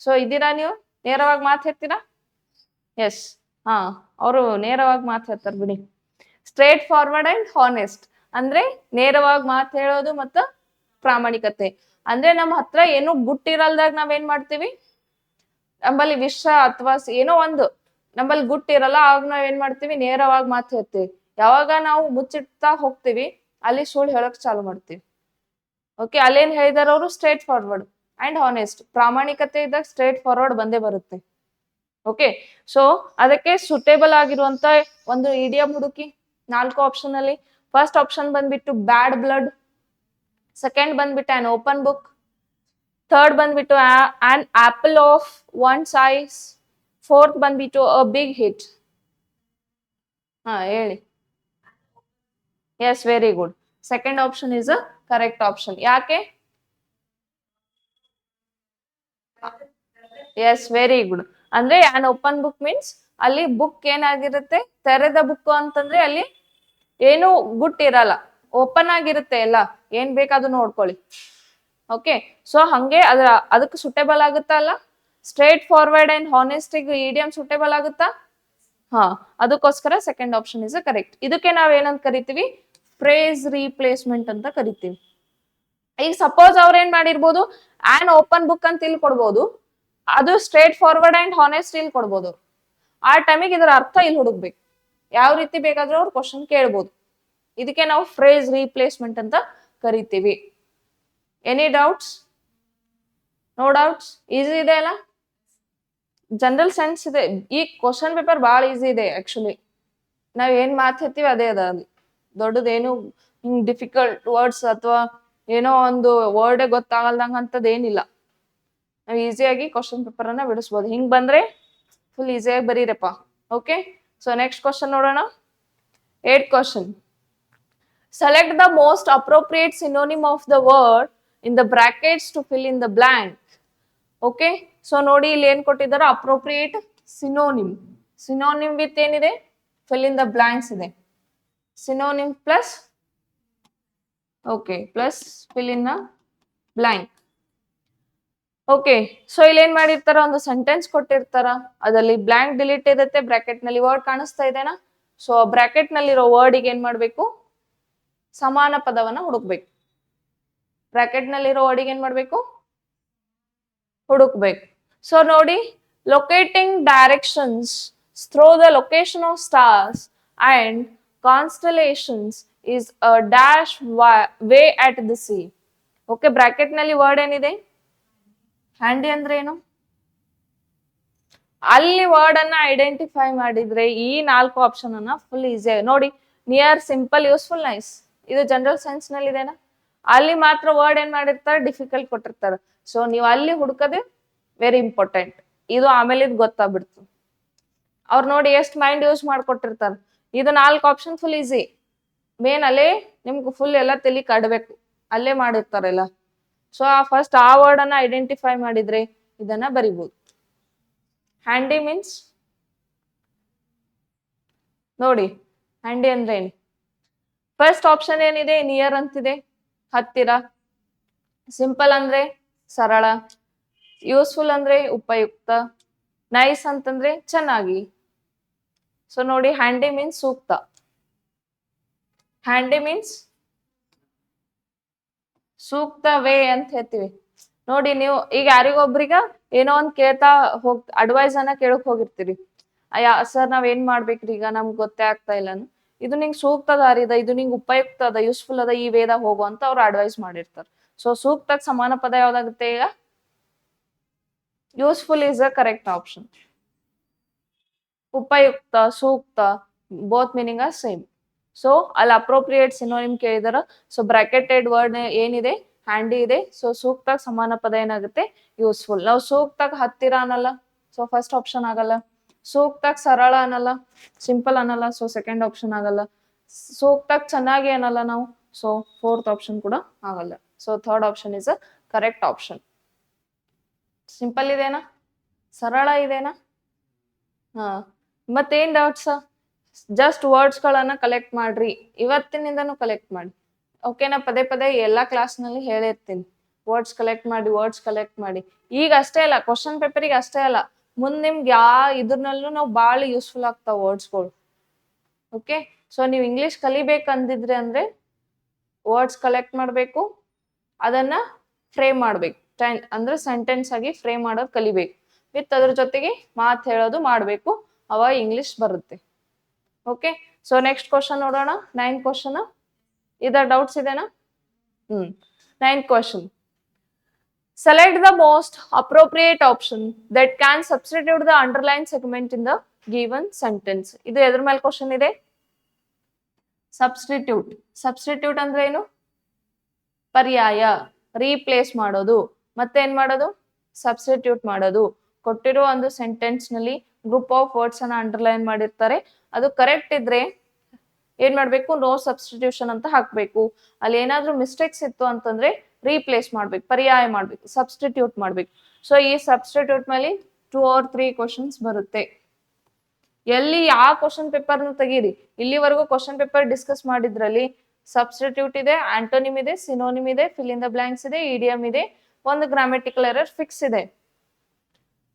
ಸೊ ಇದೀರಾ ನೀವು, ನೇರವಾಗಿ ಮಾತು ಹೇಳ್ತೀರಾ? ಎಸ್, ಅವರು ನೇರವಾಗಿ ಮಾತು ಹೇಳ್ತಾರೆ ಬಿಡಿ. ಸ್ಟ್ರೇಟ್ ಫಾರ್ವರ್ಡ್ ಅಂಡ್ ಹಾನೆಸ್ಟ್ ಅಂದ್ರೆ ನೇರವಾಗಿ ಮಾತು ಹೇಳೋದು ಮತ್ತು ಪ್ರಾಮಾಣಿಕತೆ. ಅಂದ್ರೆ ನಮ್ಮ ಹತ್ರ ಏನು ಗುಟ್ಟಿರಲ್ದಾಗ ನಾವೇನ್ ಮಾಡ್ತೀವಿ, ನಮ್ಮಲ್ಲಿ ವಿಷ ಅಥವಾ ಏನೋ ಒಂದು ನಮ್ಮಲ್ಲಿ ಗುಟ್ಟಿರಲ್ಲ, ಆಗ ನಾವ್ ಏನ್ ಮಾಡ್ತೀವಿ, ನೇರವಾಗಿ ಮಾತು ಹೇಳ್ತೀವಿ. ಯಾವಾಗ ನಾವು ಮುಚ್ಚಿಡ್ತಾ ಹೋಗ್ತೀವಿ ಅಲ್ಲಿ ಸುಳ್ಳು ಹೇಳಕ್ ಚಾಲು ಮಾಡ್ತೀವಿ. ಓಕೆ, ಅಲ್ಲೇನ್ ಹೇಳಿದಾರ ಅವರು, ಸ್ಟ್ರೇಟ್ ಫಾರ್ವರ್ಡ್ ಅಂಡ್ ಹಾನೆಸ್ಟ್. ಪ್ರಾಮಾಣಿಕತೆ ಇದ್ದಾಗ ಸ್ಟ್ರೇಟ್ ಫಾರ್ವರ್ಡ್ ಬಂದೇ ಬರುತ್ತೆ. ಓಕೆ, ಸೊ ಅದಕ್ಕೆ ಸುಟೇಬಲ್ ಆಗಿರುವಂತ ಒಂದು ಇಡಿಯಂ ಹುಡುಕಿ 4 ಆಪ್ಷನ್ ಅಲ್ಲಿ. ಫಸ್ಟ್ ಆಪ್ಷನ್ ಬಂದ್ಬಿಟ್ಟು ಬ್ಯಾಡ್ ಬ್ಲಡ್, ಸೆಕೆಂಡ್ ಬಂದ್ಬಿಟ್ಟು ಆನ್ ಓಪನ್ ಬುಕ್, ಥರ್ಡ್ ಬಂದ್ಬಿಟ್ಟು an apple of one's eyes, fourth ಬಂದ್ಬಿಟ್ಟು ಅ ಬಿಗ್ ಹಿಟ್. ಹೇಳಿ. Yes, very good. Second option is a correct option. ಯಾಕೆ? Yes, very good. ಅಂದ್ರೆ ಆನ್ ಓಪನ್ ಬುಕ್ ಮೀನ್ಸ್ ಅಲ್ಲಿ ಬುಕ್ ಏನಾಗಿರುತ್ತೆ, ತೆರೆದ ಬುಕ್ ಅಂತಂದ್ರೆ ಅಲ್ಲಿ ಏನು ಗುಟ್ಟಿರಲ್ಲ, ಓಪನ್ ಆಗಿರುತ್ತೆ, ಎಲ್ಲ ಏನ್ ಬೇಕಾದ್ರೂ ನೋಡ್ಕೊಳ್ಳಿ. ಓಕೆ, ಸೊ ಹಂಗೆ ಅದಕ್ಕೆ ಸುಟೇಬಲ್ ಆಗುತ್ತಾ ಅಲ್ಲ, ಸ್ಟ್ರೇಟ್ ಫಾರ್ವರ್ಡ್ ಅಂಡ್ ಹಾನೆಸ್ಟಿಗೆ ಇಡಿಯಂ ಸುಟೇಬಲ್ ಆಗುತ್ತಾ? ಅದಕ್ಕೋಸ್ಕರ ಸೆಕೆಂಡ್ ಆಪ್ಷನ್ ಇಸ್ ಕರೆಕ್ಟ್. ಇದಕ್ಕೆ ನಾವ್ ಏನಂತ ಕರಿತೀವಿ, ಫ್ರೇಸ್ ರೀಪ್ಲೇಸ್ಮೆಂಟ್ ಅಂತ ಕರಿತೀವಿ. ಈಗ ಸಪೋಸ್ ಅವ್ರ ಏನ್ ಮಾಡಿರ್ಬೋದು, ಆನ್ ಓಪನ್ ಬುಕ್ ಅಂತ ಇಲ್ಲಿ ಕೊಡ್ಬೋದು, ಅದು ಸ್ಟ್ರೇಟ್ ಫಾರ್ವರ್ಡ್ ಅಂಡ್ ಹಾನೆಸ್ಟ್ ಇಲ್ಲಿ ಕೊಡ್ಬೋದು. ಆ ಟೈಮಿಗೆ ಇದರ ಅರ್ಥ ಇಲ್ಲಿ ಹುಡುಕ್ಬೇಕು. ಯಾವ ರೀತಿ ಬೇಕಾದ್ರೂ ಅವ್ರು ಕ್ವಶನ್ ಕೇಳ್ಬೋದು. ಇದಕ್ಕೆ ನಾವು ಫ್ರೇಸ್ ರೀಪ್ಲೇಸ್ಮೆಂಟ್ ಅಂತ ಕರಿತೀವಿ. Any doubts? No doubts? Easy ಇದೆ ಅಲ್ಲ? ಜನರಲ್ ಸೈನ್ಸ್ ಇದೆ. ಈ ಕ್ವಶನ್ ಪೇಪರ್ ಬಹಳ ಈಸಿ ಇದೆ ಆಕ್ಚುಲಿ. ನಾವ್ ಏನ್ ಮಾತಾಡ್ತೀವಿ ಅದೇ ಅದ, ಅಲ್ಲಿ ದೊಡ್ಡದೇನು ಹಿಂಗ್ ಡಿಫಿಕಲ್ಟ್ ವರ್ಡ್ಸ್ ಅಥವಾ ಏನೋ ಒಂದು ವರ್ಡೇ ಗೊತ್ತಾಗಲ್ದಂಗ ಅಂತದ್ ಏನಿಲ್ಲ. ನಾವ್ ಈಸಿಯಾಗಿ ಕ್ವಶನ್ ಪೇಪರ್ ಅನ್ನ ಬಿಡಿಸ್ಬೋದು. ಹಿಂಗ್ ಬಂದ್ರೆ ಫುಲ್ ಈಸಿಯಾಗಿ ಬರೀರಪ್ಪ. ಓಕೆ, ಸೊ ನೆಕ್ಸ್ಟ್ ಕ್ವಶನ್ ನೋಡೋಣ. 8th question. Select the most appropriate synonym of the word in the brackets to fill in the blank. Okay, so ನೋಡಿ ಇಲ್ಲಿ ಏನ್ ಕೊಟ್ಟಿದ್ದಾರೆ, ಅಪ್ರೋಪ್ರಿಯೇಟ್ ಸಿನೋನಿಮ್. ಸಿನೋನಿಮ್ ವಿತ್ ಏನಿದೆ, ಫಿಲ್ ಇನ್ ದ ಬ್ಲಾಂಕ್ಸ್ ಇದೆ. Synonym plus okay plus fill in the blank. Okay, so ಇಲ್ಲಿ ಏನ್ ಮಾಡಿರ್ತಾರ, ಒಂದು ಸೆಂಟೆನ್ಸ್ ಕೊಟ್ಟಿರ್ತಾರ, ಅದರಲ್ಲಿ ಬ್ಲಾಂಕ್ ಡಿಲೀಟ್ ಇರುತ್ತೆ, ಬ್ರಾಕೆಟ್ ನಲ್ಲಿ ವರ್ಡ್ ಕಾಣಿಸ್ತಾ ಇದೆನಾ. ಸೊ ಬ್ರಾಕೆಟ್ ನಲ್ಲಿರೋ ವರ್ಡಿಗೆ ಏನ್ ಮಾಡ್ಬೇಕು, ಸಮಾನ ಪದವನ್ನ ಹುಡುಕ್ಬೇಕು. ಬ್ರಾಕೆಟ್ ನಲ್ಲಿರೋ ವರ್ಡಿಗೆ ಏನ್ ಮಾಡ್ಬೇಕು, ಹುಡುಕ್ಬೇಕು. ಸೊ ನೋಡಿ, locating directions through the location of stars and constellations is a dash way at the sea. Okay, bracket ನಲ್ಲಿ ವರ್ಡ್ ಏನಿದೆ, ಹ್ಯಾಂಡಿ ಅಂದ್ರೆ ಏನು, ಅಲ್ಲಿ ವರ್ಡ್ ಅನ್ನ ಐಡೆಂಟಿಫೈ ಮಾಡಿದ್ರೆ ಈ 4 ಆಪ್ಷನ್ ಅನ್ನ ಫುಲ್ ಈಸಿ ನೋಡಿ. ನಿಯರ್, ಸಿಂಪಲ್, ಯೂಸ್ಫುಲ್, ನೈಸ್, ಇದು ಜನರಲ್ ಸೈನ್ಸ್ ನಲ್ಲಿ ಇದೆನಾ. ಅಲ್ಲಿ ಮಾತ್ರ ವರ್ಡ್ ಏನ್ ಮಾಡಿರ್ತಾರೆ, ಡಿಫಿಕಲ್ಟ್ ಕೊಟ್ಟಿರ್ತಾರೆ. ಸೊ ನೀವು ಅಲ್ಲಿ ಹುಡುಕದೆ ವೆರಿ ಇಂಪಾರ್ಟೆಂಟ್. ಇದು ಆಮೇಲೆ ಇದು ಗೊತ್ತಾಗ್ಬಿಡ್ತು. ಅವ್ರು ನೋಡಿ ಎಷ್ಟು ಮೈಂಡ್ ಯೂಸ್ ಮಾಡ್ಕೊಟ್ಟಿರ್ತಾರೆ. ಇದು 4 ಆಪ್ಷನ್ ಫುಲ್ ಈಸಿ. ಮೇನ್ ಅಲ್ಲೇ ನಿಮ್ಗೆ ಫುಲ್ ಎಲ್ಲ ತಲೆ ಕಡ್ಬೇಕು, ಅಲ್ಲೇ ಮಾಡಿರ್ತಾರೆಲ್ಲ. ಸೊ ಫಸ್ಟ್ ಆ ವರ್ಡ್ ಅನ್ನ ಐಡೆಂಟಿಫೈ ಮಾಡಿದ್ರೆ ಇದನ್ನ ಬರಿಬಹುದು. ಹ್ಯಾಂಡಿ ಮೀನ್ಸ್ ನೋಡಿ, ಹ್ಯಾಂಡಿ ಅಂದ್ರೆ ಏನು. ಫಸ್ಟ್ ಆಪ್ಷನ್ ಏನಿದೆ, ನಿಯರ್ ಅಂತಿದೆ, ಹತ್ತಿರ. ಸಿಂಪಲ್ ಅಂದ್ರೆ ಸರಳ. ಯೂಸ್ಫುಲ್ ಅಂದ್ರೆ ಉಪಯುಕ್ತ. ನೈಸ್ ಅಂತಂದ್ರೆ ಚೆನ್ನಾಗಿ. ಸೊ ನೋಡಿ, ಹ್ಯಾಂಡಿ ಮೀನ್ಸ್ ಸೂಕ್ತ. ಹ್ಯಾಂಡಿ ಮೀನ್ಸ್ ಸೂಕ್ತ ವೇ ಅಂತ ಹೇಳ್ತೀವಿ. ನೋಡಿ, ನೀವು ಈಗ ಯಾರಿಗೊಬ್ರಿಗ ಏನೋ ಒಂದ್ ಕೇಳ್ತಾ ಅಡ್ವೈಸ್ ಅನ್ನ ಕೇಳಕ್ ಹೋಗಿರ್ತೀರಿ. ಸರ್ ನಾವ್ ಏನ್ ಮಾಡ್ಬೇಕ್ರಿ, ಈಗ ನಮ್ಗೆ ಗೊತ್ತೇ ಆಗ್ತಾ ಇಲ್ಲ. ಇದು ನಿಂಗೆ ಸೂಕ್ತ ದಾರಿ ಅದ, ಇದು ನಿಂಗೆ ಉಪಯುಕ್ತ ಅದ, ಯೂಸ್ಫುಲ್ ಅದ, ಈ ವೇದ ಹೋಗು ಅಂತ ಅವ್ರು ಅಡ್ವೈಸ್ ಮಾಡಿರ್ತಾರೆ. ಸೊ ಸೂಕ್ತ ಸಮಾನ ಪದ ಯಾವ್ದಾಗುತ್ತೆ, ಈಗ useful is a correct option. ಉಪಯುಕ್ತ, ಸೂಕ್ತ, both meaning are same. So ಅಲ್ಲಿ ಅಪ್ರೋಪ್ರಿಯೇಟ್ ಸಿನೋನಿಮ್ ಕೇಳಿದಾರ. ಸೊ ಬ್ರಾಕೆಟೆಡ್ ವರ್ಡ್ ಏನಿದೆ, ಹ್ಯಾಂಡಿ ಇದೆ. ಸೊ ಸೂಕ್ತ ಸಮಾನ ಪದ ಏನಾಗುತ್ತೆ, ಯೂಸ್ಫುಲ್. ನಾವು ಸೂಕ್ತ ಹತ್ತಿರ ಅನ್ನಲ್ಲ, ಸೊ ಫಸ್ಟ್ ಆಪ್ಷನ್ ಆಗಲ್ಲ. ಸೂಕ್ತ ಸರಳ ಅನ್ನಲ್ಲ, ಸಿಂಪಲ್ ಅನ್ನಲ್ಲ, ಸೊ ಸೆಕೆಂಡ್ ಆಪ್ಷನ್ ಆಗಲ್ಲ. ಸೂಕ್ತ ಚೆನ್ನಾಗಿ ಅನ್ನಲ್ಲ ನಾವು, ಸೊ 4th ಆಪ್ಷನ್ ಕೂಡ ಆಗಲ್ಲ. So 3rd option is a correct option. Simple ಇದೆನಾ, ಸರಳ ಇದೆನಾ. ಹಾ, ಮತ್ತೇನ್ ಡೌಟ್ಸ್? ಜಸ್ಟ್ ವರ್ಡ್ಸ್ ಗಳನ್ನ ಕಲೆಕ್ಟ್ ಮಾಡ್ರಿ, ಇವತ್ತಿನಿಂದನೂ ಕಲೆಕ್ಟ್ ಮಾಡಿ. ಓಕೆನಾ, ಪದೇ ಪದೇ ಎಲ್ಲಾ ಕ್ಲಾಸ್ ನಲ್ಲಿ ಹೇಳಿರ್ತೀನಿ, ವರ್ಡ್ಸ್ ಕಲೆಕ್ಟ್ ಮಾಡಿ, ವರ್ಡ್ಸ್ ಕಲೆಕ್ಟ್ ಮಾಡಿ. ಈಗ ಅಷ್ಟೇ ಅಲ್ಲ, ಕ್ವಶನ್ ಪೇಪರಿಗೆ ಅಷ್ಟೇ ಅಲ್ಲ, ಮುಂದ್ ನಿಮ್ಗೆ ಇದ್ರನಲ್ಲೂ ನಾವು ಬಾಳ ಯೂಸ್ಫುಲ್ ಆಗ್ತಾವ ವರ್ಡ್ಸ್ಗಳು. ಓಕೆ, ಸೊ ನೀವು ಇಂಗ್ಲಿಷ್ ಕಲಿಬೇಕಂದಿದ್ರೆ ಅಂದ್ರೆ ವರ್ಡ್ಸ್ ಕಲೆಕ್ಟ್ ಮಾಡ್ಬೇಕು, ಅದನ್ನ ಫ್ರೇಮ್ ಮಾಡ್ಬೇಕು. ಅಂದ್ರೆ ಸೆಂಟೆನ್ಸ್ ಆಗಿ ಫ್ರೇಮ್ ಮಾಡೋದು ಕಲಿಬೇಕು. ವಿತ್ ಅದ್ರ ಜೊತೆಗೆ ಮಾತು ಹೇಳೋದು ಮಾಡ್ಬೇಕು, ಅವಾಗ ಇಂಗ್ಲಿಷ್ ಬರುತ್ತೆ. ಓಕೆ, ಸೊ ನೆಕ್ಸ್ಟ್ ಕ್ವಶನ್ ನೋಡೋಣ. 9th question. ಇದರ ಡೌಟ್ಸ್ ಇದೆನಾ? 9th question. Select the most appropriate option that can substitute the underlined segment in the given sentence. ಇದು ಎದ್ರ ಮೇಲೆ ಕ್ವಶನ್ ಇದೆ? ಸಬ್ಸ್ಟಿಟ್ಯೂಟ್. ಸಬ್ಸ್ಟಿಟ್ಯೂಟ್ ಅಂದ್ರೆ ಏನು? ಪರ್ಯಾಯ, ರೀಪ್ಲೇಸ್ ಮಾಡೋದು. ಮತ್ತೆ ಏನ್ ಮಾಡೋದು? ಸಬ್ಸ್ಟಿಟ್ಯೂಟ್ ಮಾಡೋದು. ಕೊಟ್ಟಿರೋ ಒಂದು ಸೆಂಟೆನ್ಸ್ ನಲ್ಲಿ ಗ್ರೂಪ್ ಆಫ್ ವರ್ಡ್ಸ್ ಅನ್ನ ಅಂಡರ್ಲೈನ್ ಮಾಡಿರ್ತಾರೆ, ಅದು ಕರೆಕ್ಟ್ ಇದ್ರೆ ಏನ್ ಮಾಡ್ಬೇಕು, ನೋ ಸಬ್ಸ್ಟಿಟ್ಯೂಷನ್ ಅಂತ ಹಾಕ್ಬೇಕು. ಅಲ್ಲಿ ಏನಾದ್ರೂ ಮಿಸ್ಟೇಕ್ಸ್ ಇತ್ತು ಅಂತಂದ್ರೆ ರೀಪ್ಲೇಸ್ ಮಾಡ್ಬೇಕು, ಪರ್ಯಾಯ ಮಾಡ್ಬೇಕು, ಸಬ್ಸ್ಟಿಟ್ಯೂಟ್ ಮಾಡ್ಬೇಕು. ಸೊ ಈ ಸಬ್ಸ್ಟಿಟ್ಯೂಟ್ ಮೇಲೆ 2 or 3 ಕ್ವಶನ್ಸ್ ಬರುತ್ತೆ. ಎಲ್ಲಿ ಯಾವ ಕ್ವಶನ್ ಪೇಪರ್ ತೆಗೀರಿ, ಇಲ್ಲಿವರೆಗೂ ಕ್ವಶನ್ ಪೇಪರ್ ಡಿಸ್ಕಸ್ ಮಾಡಿದ್ರಲ್ಲಿ ಸಬ್ಸ್ಟಿಟ್ಯೂಟ್ ಇದೆ, ಆಂಟೋನಿಮ್ ಇದೆ, ಸಿನೋನಿಮ್ ಇದೆ, ಫಿಲ್ ಇನ್ ದ ಬ್ಲಾಂಕ್ಸ್ ಇದೆ, ಇಡಿಯಂ ಇದೆ, ಒಂದು ಗ್ರಾಮೆಟಿಕಲ್ ಎರರ್ ಫಿಕ್ಸ್ ಇದೆ.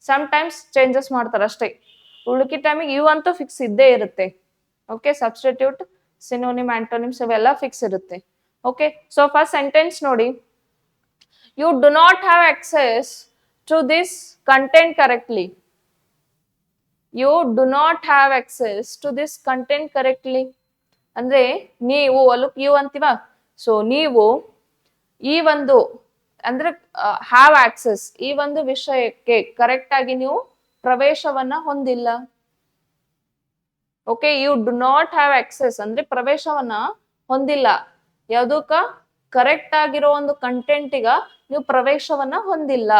ಸಮ್ ಟೈಮ್ಸ್ ಚೇಂಜಸ್ ಮಾಡ್ತಾರೆ ಅಷ್ಟೇ. ಉಳುಕಿ ಟೈಮಿಗೆ ಇವಂತೂ ಫಿಕ್ಸ್ ಇದ್ದೇ ಇರುತ್ತೆ. ಓಕೆ, ಸಬ್ಸ್ಟಿಟ್ಯೂಟ್, ಸಿನೋನಿಮ್ ಆಂಟೋನಿಮ್ಸ್ ಇವೆಲ್ಲ ಫಿಕ್ಸ್ ಇರುತ್ತೆ. ಓಕೆ, ಸೊ ಫಸ್ಟ್ ಸೆಂಟೆನ್ಸ್ ನೋಡಿ, you do not have access to this content correctly. You do not have access to this content correctly ಅಂದ್ರೆ ನೀವು ಅಲ್ಲೂ ಯು ಅಂತೀವ. ಸೊ ನೀವು ಈ ಒಂದು ಅಂದ್ರೆ ಹ್ಯಾವ್ ಆಕ್ಸೆಸ್ ಈ ಒಂದು ವಿಷಯಕ್ಕೆ ಕರೆಕ್ಟ್ ಆಗಿ ನೀವು ಪ್ರವೇಶವನ್ನ ಹೊಂದಿಲ್ಲ. Okay, you do not have access ಅಂದ್ರೆ ಪ್ರವೇಶವನ್ನ ಹೊಂದಿಲ್ಲ. ಯಾವುದಕ್ಕ? ಕರೆಕ್ಟ್ ಆಗಿರೋ ಒಂದು ಕಂಟೆಂಟಿಗ ನೀವು ಪ್ರವೇಶವನ್ನ ಹೊಂದಿಲ್ಲ.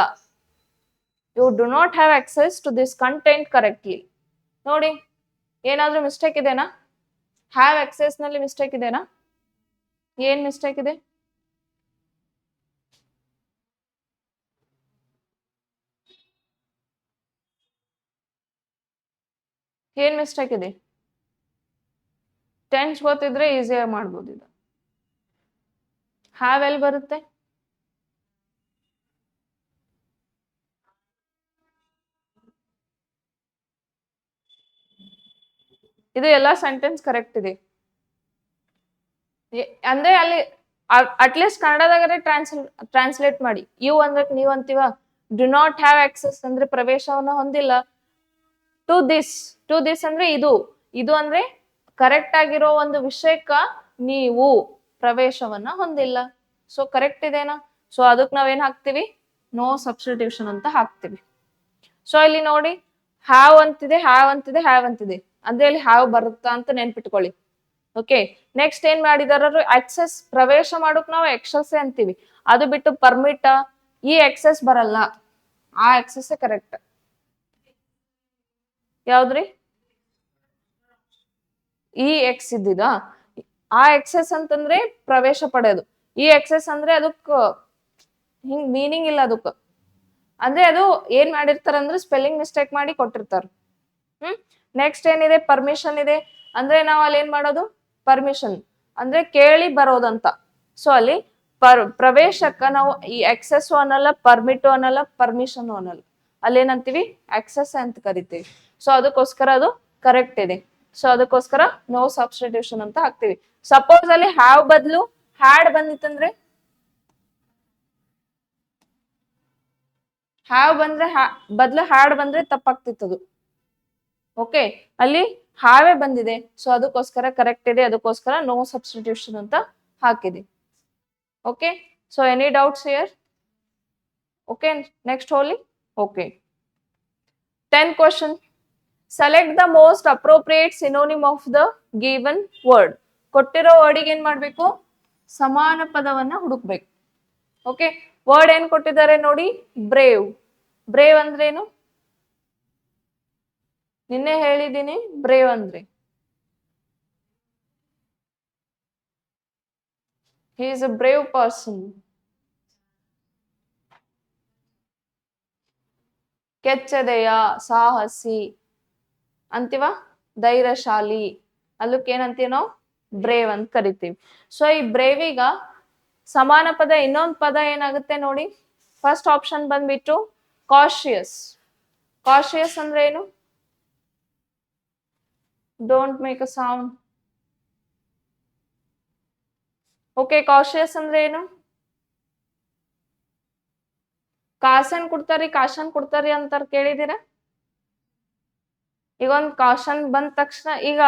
You do not have access to this content correctly. ನೋಡಿ, ಏನಾದ್ರೂ ಮಿಸ್ಟೇಕ್ ಇದೆನಾ? ಹ್ಯಾವ್ ಆಕ್ಸೆಸ್ ನಲ್ಲಿ ಮಿಸ್ಟೇಕ್ ಇದೆನಾ? ಏನ್ ಮಿಸ್ಟೇಕ್ ಇದೆ? ಏನ್ ಮಿಸ್ಟೇಕ್ ಇದೆ? ಟೆನ್ಸ್ ಗೊತ್ತಿದ್ರೆ ಈಸಿಯಾಗಿ ಮಾಡ್ಬೋದು. ಇದು ಹ್ಯಾವ್ ಎಲ್ಲಿ ಬರುತ್ತೆ? ಇದು ಎಲ್ಲಾ ಸೆಂಟೆನ್ಸ್ ಕರೆಕ್ಟ್ ಇದೆ ಅಂದ್ರೆ ಅಲ್ಲಿ ಅಟ್ಲೀಸ್ಟ್ ಕನ್ನಡದಾಗರೆ ಟ್ರಾನ್ಸ್ಲೇಟ್ ಮಾಡಿ. ಯು ಅಂದ್ರೆ ನೀವ್ ಅಂತೀವ, ಡು ನಾಟ್ ಹ್ಯಾವ್ ಆಕ್ಸೆಸ್ ಅಂದ್ರೆ ಪ್ರವೇಶವನ್ನ ಹೊಂದಿಲ್ಲ. ಟು ದಿಸ್ ಅಂದ್ರೆ ಇದು ಅಂದ್ರೆ ಕರೆಕ್ಟ್ ಆಗಿರೋ ಒಂದು ವಿಷಯಕ್ಕ ನೀವು ಪ್ರವೇಶವನ್ನ ಹೊಂದಿಲ್ಲ. ಸೊ ಕರೆಕ್ಟ್ ಇದೆನಾ? ಸೊ ಅದಕ್ಕೆ ನಾವೇನ್ ಹಾಕ್ತಿವಿ? ನೋ ಸಬ್ಸ್ಟಿಟ್ಯೂಷನ್ ಅಂತ ಹಾಕ್ತಿವಿ. ಸೊ ಇಲ್ಲಿ ನೋಡಿ, ಹ್ಯಾವ್ ಅಂತಿದೆ, ಅಂದ್ರೆ ಇಲ್ಲಿ ಹ್ಯಾವ್ ಬರುತ್ತಾ ಅಂತ ನೆನ್ಪಿಟ್ಕೊಳ್ಳಿ. ಓಕೆ, ನೆಕ್ಸ್ಟ್ ಏನ್ ಮಾಡಿದಾರ? ಆಕ್ಸೆಸ್ ಪ್ರವೇಶ ಮಾಡೋಕ್ ನಾವು ಎಕ್ಸೆಸ್ ಅಂತೀವಿ. ಅದು ಬಿಟ್ಟು ಪರ್ಮಿಟ್ ಈ ಎಕ್ಸೆಸ್ ಬರಲ್ಲ. ಆ ಎಕ್ಸೆಸ್ ಕರೆಕ್ಟ್. ಯಾವ್ದ್ರಿ? ಈ ಎಕ್ಸ್ ಇದ್ದಿದ ಆ ಎಕ್ಸೆಸ್ ಅಂತಂದ್ರೆ ಪ್ರವೇಶ ಪಡೆಯೋದು. ಈ ಎಕ್ಸೆಸ್ ಅಂದ್ರೆ ಅದಕ್ ಹಿಂಗ್ ಮೀನಿಂಗ್ ಇಲ್ಲ. ಅದಕ್ಕ ಅಂದ್ರೆ ಅದು ಏನ್ ಮಾಡಿರ್ತಾರ ಅಂದ್ರೆ ಸ್ಪೆಲ್ಲಿಂಗ್ ಮಿಸ್ಟೇಕ್ ಮಾಡಿ ಕೊಟ್ಟಿರ್ತಾರ. ನೆಕ್ಸ್ಟ್ ಏನಿದೆ? ಪರ್ಮಿಷನ್ ಇದೆ. ಅಂದ್ರೆ ನಾವ್ ಅಲ್ಲಿ ಏನ್ ಮಾಡೋದು? ಪರ್ಮಿಷನ್ ಅಂದ್ರೆ ಕೇಳಿ ಬರೋದಂತ. ಸೊ ಅಲ್ಲಿ ಪ್ರವೇಶಕ್ಕ ನಾವು ಈ ಎಕ್ಸೆಸ್ ಅನ್ನಲ್ಲ, ಪರ್ಮಿಟ್ ಅನ್ನಲ್ಲ, ಪರ್ಮಿಷನ್ ಅನ್ನಲ್ಲ. ಅಲ್ಲಿ ಏನಂತೀವಿ? ಆಕ್ಸೆಸ್ ಅಂತ ಕರಿತೀವಿ. ಸೊ ಅದಕ್ಕೋಸ್ಕರ ಅದು ಕರೆಕ್ಟ್ ಇದೆ. ಸೊ ಅದಕ್ಕೋಸ್ಕರ ನೋ ಸಬ್ಸ್ಟಿಟ್ಯೂಷನ್ ಅಂತ ಹಾಕ್ತಿವಿ. ಸಪೋಸ್ ಅಲ್ಲಿ ಹ್ಯಾವ್ ಬದಲು ಹ್ಯಾಡ್ ಬಂದಿತ್ತಂದ್ರೆ, ಹ್ಯಾವ್ ಬಂದ್ರೆ ಬದಲು ಹ್ಯಾಡ್ ಬಂದ್ರೆ ತಪ್ಪಾಗ್ತಿತ್ತದು. ಓಕೆ, ಅಲ್ಲಿ ಹಾವೇ ಬಂದಿದೆ. ಸೊ ಅದಕ್ಕೋಸ್ಕರ ಕರೆಕ್ಟ್ ಇದೆ. ಅದಕ್ಕೋಸ್ಕರ ನೋ ಸಬ್ಸ್ಟಿಟ್ಯೂಷನ್ ಅಂತ ಹಾಕಿದೆ. Okay, so any doubts here? Okay, next ಹೋಲಿ. Okay, 10th question. Select the most appropriate synonym of the given word. ಕೊಟ್ಟಿರೋ ವರ್ಡಿಗೆ ಏನ್ ಮಾಡ್ಬೇಕು? ಸಮಾನ ಪದವನ್ನ ಹುಡುಕ್ಬೇಕು. ಓಕೆ, ವರ್ಡ್ ಏನ್ ಕೊಟ್ಟಿದ್ದಾರೆ ನೋಡಿ? ಬ್ರೇವ್. ಬ್ರೇವ್ ಅಂದ್ರೇನು? ನಿನ್ನೆ ಹೇಳಿದೀನಿ. ಬ್ರೇವ್ ಅಂದ್ರೆ he is a brave person. ಕೆಚ್ಚದೆಯ, ಸಾಹಸಿ ಅಂತೀವ, ಧೈರ್ಯಶಾಲಿ. ಅಲ್ಲಕ್ಕೆ ಏನಂತೀವಿ ನಾವು? ಬ್ರೇವ್ ಅಂತ ಕರಿತೀವಿ. ಸೊ ಈ ಬ್ರೇವಿಗ ಸಮಾನ ಪದ ಇನ್ನೊಂದು ಪದ ಏನಾಗುತ್ತೆ ನೋಡಿ. ಫಸ್ಟ್ ಆಪ್ಷನ್ ಬಂದ್ಬಿಟ್ಟು ಕಾಶಿಯಸ್. ಕಾಶಿಯಸ್ ಅಂದ್ರೆ ಏನು? Don't make a sound. Okay, cautious ಅಂದ್ರೆ ಏನು? ಕಾಸನ್ ಕೊಡ್ತಾರಿ ಅಂತಾರ, ಕೇಳಿದಿರ? ಈಗ ಒಂದ್ ಕಾಶನ್ ಬಂದ ತಕ್ಷಣ ಈಗ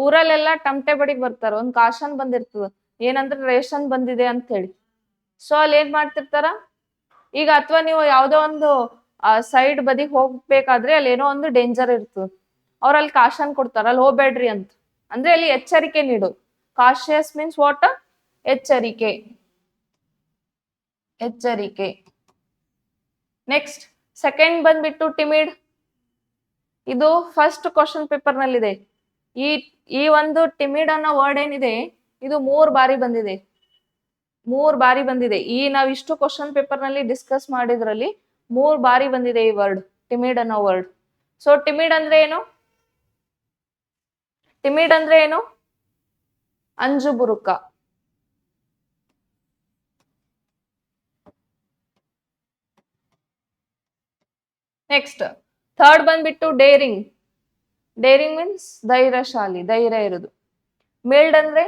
ಊರಲ್ಲೆಲ್ಲ ಟಮಟೆ ಬಡಿಗ್ ಬರ್ತಾರ. ಒಂದ್ ಕಾಶನ್ ಬಂದಿರ್ತದ, ಏನಂದ್ರೆ ರೇಷನ್ ಬಂದಿದೆ ಅಂತ ಹೇಳಿ. ಸೊ ಅಲ್ಲಿ ಏನ್ ಮಾಡ್ತಿರ್ತಾರ ಈಗ, ಅಥವಾ ನೀವು ಯಾವ್ದೋ ಒಂದು ಸೈಡ್ ಬದಿಗೆ ಹೋಗ್ಬೇಕಾದ್ರೆ ಅಲ್ಲಿ ಏನೋ ಒಂದು ಡೇಂಜರ್ ಇರ್ತದ, ಅವ್ರ ಅಲ್ಲಿ ಕಾಶನ್ ಕೊಡ್ತಾರ, ಅಲ್ಲಿ ಹೋಗ್ಬೇಡ್ರಿ ಅಂತ. ಅಂದ್ರೆ ಅಲ್ಲಿ ಎಚ್ಚರಿಕೆ ನೀಡೋದು. Cautious means what? ಎಚ್ಚರಿಕೆ. ನೆಕ್ಸ್ಟ್ ಸೆಕೆಂಡ್ ಬಂದ್ಬಿಟ್ಟು ಟಿಮಿಡ್. ಇದು ಫಸ್ಟ್ ಕ್ವಶನ್ ಪೇಪರ್ ನಲ್ಲಿದೆ. ಈ ಒಂದು ಟಿಮಿಡ್ ಅನ್ನೋ ವರ್ಡ್ ಏನಿದೆ, ಇದು 3 ಬಾರಿ ಬಂದಿದೆ. ಈ ನಾವ್ ಇಷ್ಟು ಕ್ವಶನ್ ಪೇಪರ್ ನಲ್ಲಿ ಡಿಸ್ಕಸ್ ಮಾಡಿದ್ರಲ್ಲಿ 3 ಬಾರಿ ಬಂದಿದೆ ಈ ವರ್ಡ್, ಟಿಮಿಡ್ ಅನ್ನೋ ವರ್ಡ್. ಸೊ ಟಿಮಿಡ್ ಅಂದ್ರೆ ಏನು? ಅಂಜುಬುರುಕ. ನೆಕ್ಸ್ಟ್ ಥರ್ಡ್ ಬಂದ್ಬಿಟ್ಟು ಡೇರಿಂಗ್. ಡೇರಿಂಗ್ ಮೀನ್ಸ್ ಧೈರ್ಯಶಾಲಿ, ಧೈರ್ಯ ಇರೋದು. ಮಿಲ್ಡ್ ಅಂದ್ರೆ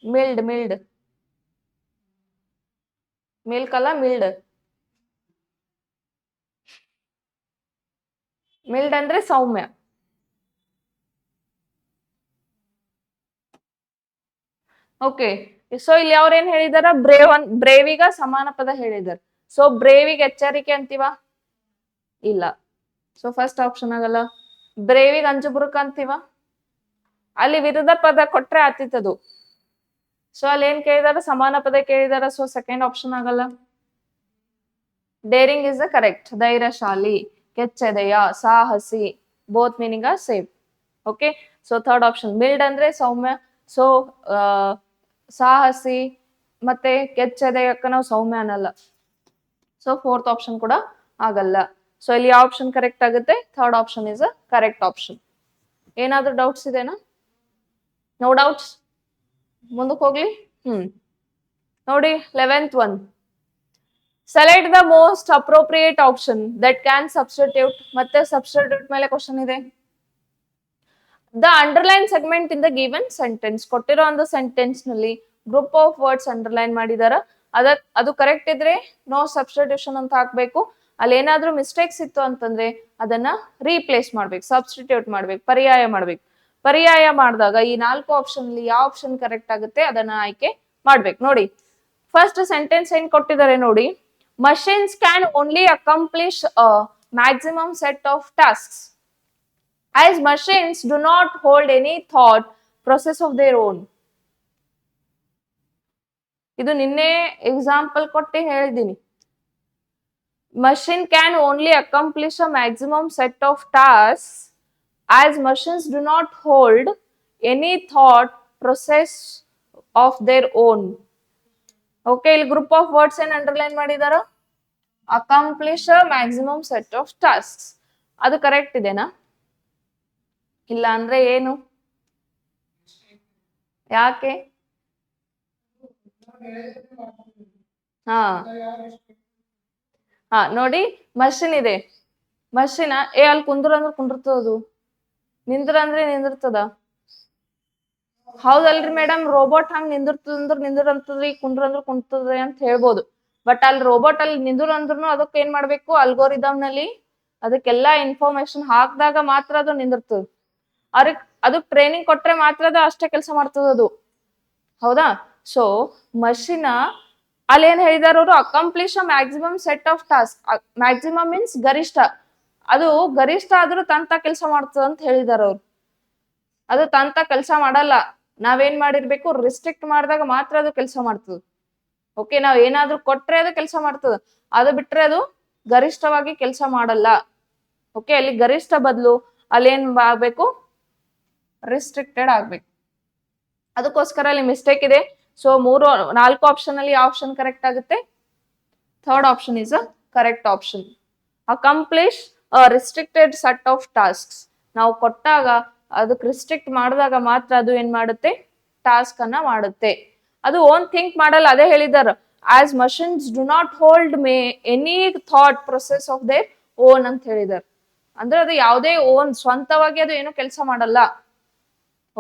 ಮಿಲ್ಡ್ ಮಿಲ್ಕ್ ಅಲ್ಲ ಮಿಲ್ಡ್. ಮಿಲ್ಡ್ ಅಂದ್ರೆ ಸೌಮ್ಯ. ಓಕೆ, ಸೊ ಇಲ್ಲಿ ಅವ್ರೇನ್ ಹೇಳಿದಾರ, ಬ್ರೇವಿಗ ಸಮಾನ ಪದ ಹೇಳಿದಾರ. ಸೊ ಬ್ರೇವಿಗೆ ಎಚ್ಚರಿಕೆ ಅಂತೀವ? ಇಲ್ಲ. ಸೊ ಫಸ್ಟ್ ಆಪ್ಷನ್ ಆಗಲ್ಲ. ಬ್ರೇವಿಗೆ ಅಂಜುಬುರುಕ ಅಂತೀವ? ಅಲ್ಲಿ ವಿರುದ್ಧ ಪದ ಕೊಟ್ರೆ ಆತಿತ್ತದು. ಸೊ ಅಲ್ಲಿ ಏನ್ ಕೇಳಿದಾರ, ಸಮಾನ ಪದ ಕೇಳಿದಾರ. ಸೊ ಸೆಕೆಂಡ್ ಆಪ್ಷನ್ ಆಗಲ್ಲ. Daring is the correct. ಧೈರ್ಯಶಾಲಿ, ಕೆಚ್ಚೆದೆಯ, ಸಾಹಸಿ, both meaning are same. Okay, so third option. Mild ಅಂದ್ರೆ ಸೌಮ್ಯ. ಸೊ ಸಾಹಸಿ ಮತ್ತೆ ಕೆಚ್ಚೆದೆಯಕ್ಕ ನಾವು ಸೌಮ್ಯ ಅನ್ನಲ್ಲ. ಸೊ ಫೋರ್ತ್ ಆಪ್ಷನ್ ಕೂಡ ಆಗಲ್ಲ. ಸೊ ಇಲ್ಲಿ ಯಾವ ಆಪ್ಷನ್ ಕರೆಕ್ಟ್ ಆಗುತ್ತೆ? Third option is a correct option. ಏನಾದ್ರೂ ಡೌಟ್ಸ್ ಇದೆನಾ? No doubts? ಮುಂದಕ್ಕೆ ಹೋಗ್ಲಿ. ನೋಡಿ 11th one. Select the most appropriate option that can substitute. ಮತ್ತೆ ಸಬ್ಸ್ಟಿಟ್ಯೂಟ್ ಮೇಲೆ ಕ್ವಶನ್ ಇದೆ. The underline segment in the given sentence. ಕೊಟ್ಟಿರೋ ಒಂದು ಸೆಂಟೆನ್ಸ್ ನಲ್ಲಿ ಗ್ರೂಪ್ ಆಫ್ ವರ್ಡ್ಸ್ ಅಂಡರ್ಲೈನ್ ಮಾಡಿದಾರ. ಅದು ಕರೆಕ್ಟ್ ಇದ್ರೆ ನೋ ಸಬ್ಸ್ಟಿಟ್ಯೂಷನ್ ಅಂತ ಹಾಕ್ಬೇಕು. ಅಲ್ಲಿ ಏನಾದ್ರೂ ಮಿಸ್ಟೇಕ್ಸ್ ಇತ್ತು ಅಂತಂದ್ರೆ ಅದನ್ನ ರೀಪ್ಲೇಸ್ ಮಾಡ್ಬೇಕು, ಸಬ್ಸ್ಟಿಟ್ಯೂಟ್ ಮಾಡ್ಬೇಕು, ಪರ್ಯಾಯ ಮಾಡ್ಬೇಕು. ಪರ್ಯಾಯ ಮಾಡಿದಾಗ ಈ 4 ಆಪ್ಷನ್ ಅಲ್ಲಿ ಯಾವ ಆಪ್ಷನ್ ಕರೆಕ್ಟ್ ಆಗುತ್ತೆ ಅದನ್ನ ಆಯ್ಕೆ ಮಾಡ್ಬೇಕು. ನೋಡಿ ಫಸ್ಟ್ ಸೆಂಟೆನ್ಸ್ ಏನ್ ಕೊಟ್ಟಿದ್ದಾರೆ ನೋಡಿ. Machines can only accomplish maximum set of tasks as machines do not hold any thought process of their own. ಇದು ನಿನ್ನೆ ಎಕ್ಸಾಂಪಲ್ ಕೊಟ್ಟು ಹೇಳಿದ್ದೀನಿ. machine can only accomplish a maximum set of tasks as machines do not hold any thought process of their own. Okay, ಇಲ್ಲಿ ಗ್ರೂಪ್ ಆಫ್ ವರ್ಡ್ಸ್ ಏನ್ ಅಂಡರ್ಲೈನ್ ಮಾಡಿದಾರ? accomplish a maximum set of tasks. ಅದು ಕರೆಕ್ಟ್ ಇದೆನಾ? ಇಲ್ಲ ಅಂದ್ರೆ ಏನು? ಯಾಕೆ? ನೋಡಿ ಮಷಿನ್ ಇದೆ. ಮಷಿನ ಅಲ್ಲಿ ಕುಂದ್ರ ಅಂದ್ರೆ ಕುಂದಿರ್ತದ, ನಿಂದ್ರ ಅಂದ್ರೆ ನಿಂದಿರ್ತದ. ಹೌದಲ್ರಿ ಮೇಡಮ್, ರೋಬೋಟ್ ಹಂಗ್ ನಿಂದ್ರ ಅಂತದ್ರಿ, ಕುಂದ್ರ ಅಂದ್ರ ಕುಂತದ್ರಿ ಅಂತ ಹೇಳ್ಬೋದು. ಬಟ್ ಅಲ್ಲಿ ರೋಬೋಟ್ ಅಲ್ಲಿ ನಿಂದ್ರ ಅಂದ್ರೂ ಅದಕ್ಕೆ ಏನ್ ಮಾಡ್ಬೇಕು, ಅಲ್ಗೋರಿದಮ್ ನಲ್ಲಿ ಅದಕ್ಕೆಲ್ಲಾ ಇನ್ಫಾರ್ಮೇಶನ್ ಹಾಕಿದಾಗ ಮಾತ್ರ ಅದು ನಿಂದಿರ್ತದ. ಅದಕ್ಕೆ ಟ್ರೈನಿಂಗ್ ಕೊಟ್ರೆ ಮಾತ್ರ ಅದು ಅಷ್ಟೇ ಕೆಲಸ ಮಾಡ್ತದ ಅದು. ಹೌದಾ? ಸೊ ಮಷಿನ ಅಲ್ಲಿ ಏನ್ ಹೇಳಿದಾರ ಅವರು, accomplish maximum set of task. Maximum means ಗರಿಷ್ಠ. ಅದು ಗರಿಷ್ಠ ಆದ್ರೂ ತಂತ ಕೆಲಸ ಮಾಡ್ತದ ಅಂತ ಹೇಳಿದಾರ ಅವ್ರು. ಅದು ತಂತ ಕೆಲಸ ಮಾಡಲ್ಲ. ನಾವೇನ್ ಮಾಡಿರ್ಬೇಕು, ರಿಸ್ಟ್ರಿಕ್ಟ್ ಮಾಡಿದಾಗ ಮಾತ್ರ ಅದು ಕೆಲಸ ಮಾಡ್ತದ. ಓಕೆ, ನಾವ್ ಏನಾದ್ರೂ ಕೊಟ್ರೆ ಅದು ಕೆಲಸ ಮಾಡ್ತದ, ಅದು ಬಿಟ್ರೆ ಅದು ಗರಿಷ್ಠವಾಗಿ ಕೆಲಸ ಮಾಡಲ್ಲ. ಓಕೆ, ಅಲ್ಲಿ ಗರಿಷ್ಠ ಬದಲು ಅಲ್ಲಿ ಏನ್ ಆಗ್ಬೇಕು, ರಿಸ್ಟ್ರಿಕ್ಟೆಡ್ ಆಗ್ಬೇಕು. ಅದಕ್ಕೋಸ್ಕರ ಅಲ್ಲಿ ಮಿಸ್ಟೇಕ್ ಇದೆ. ಸೊ 4 ಆಪ್ಷನ್ ಅಲ್ಲಿ ಯಾವ ಆಪ್ಷನ್ ಕರೆಕ್ಟ್ ಆಗುತ್ತೆ? Third option is a correct option. Accomplish a restricted set of tasks. ನಾವು ಕೊಟ್ಟಾಗ ಅದಕ್ಕೆ ರಿಸ್ಟ್ರಿಕ್ಟ್ ಮಾಡಿದಾಗ ಮಾತ್ರ ಅದು ಏನ್ ಮಾಡುತ್ತೆ, ಟಾಸ್ಕ್ ಅನ್ನ ಮಾಡುತ್ತೆ. ಅದು ಓನ್ ಥಿಂಕ್ ಮಾಡಲ್ಲ. ಅದೇ ಹೇಳಿದಾರ, as machines do not hold any thought process of their own ಅಂತ ಹೇಳಿದಾರೆ. ಅಂದ್ರೆ ಅದು ಯಾವುದೇ ಓನ್ ಸ್ವಂತವಾಗಿ ಅದು ಏನು ಕೆಲಸ ಮಾಡಲ್ಲ.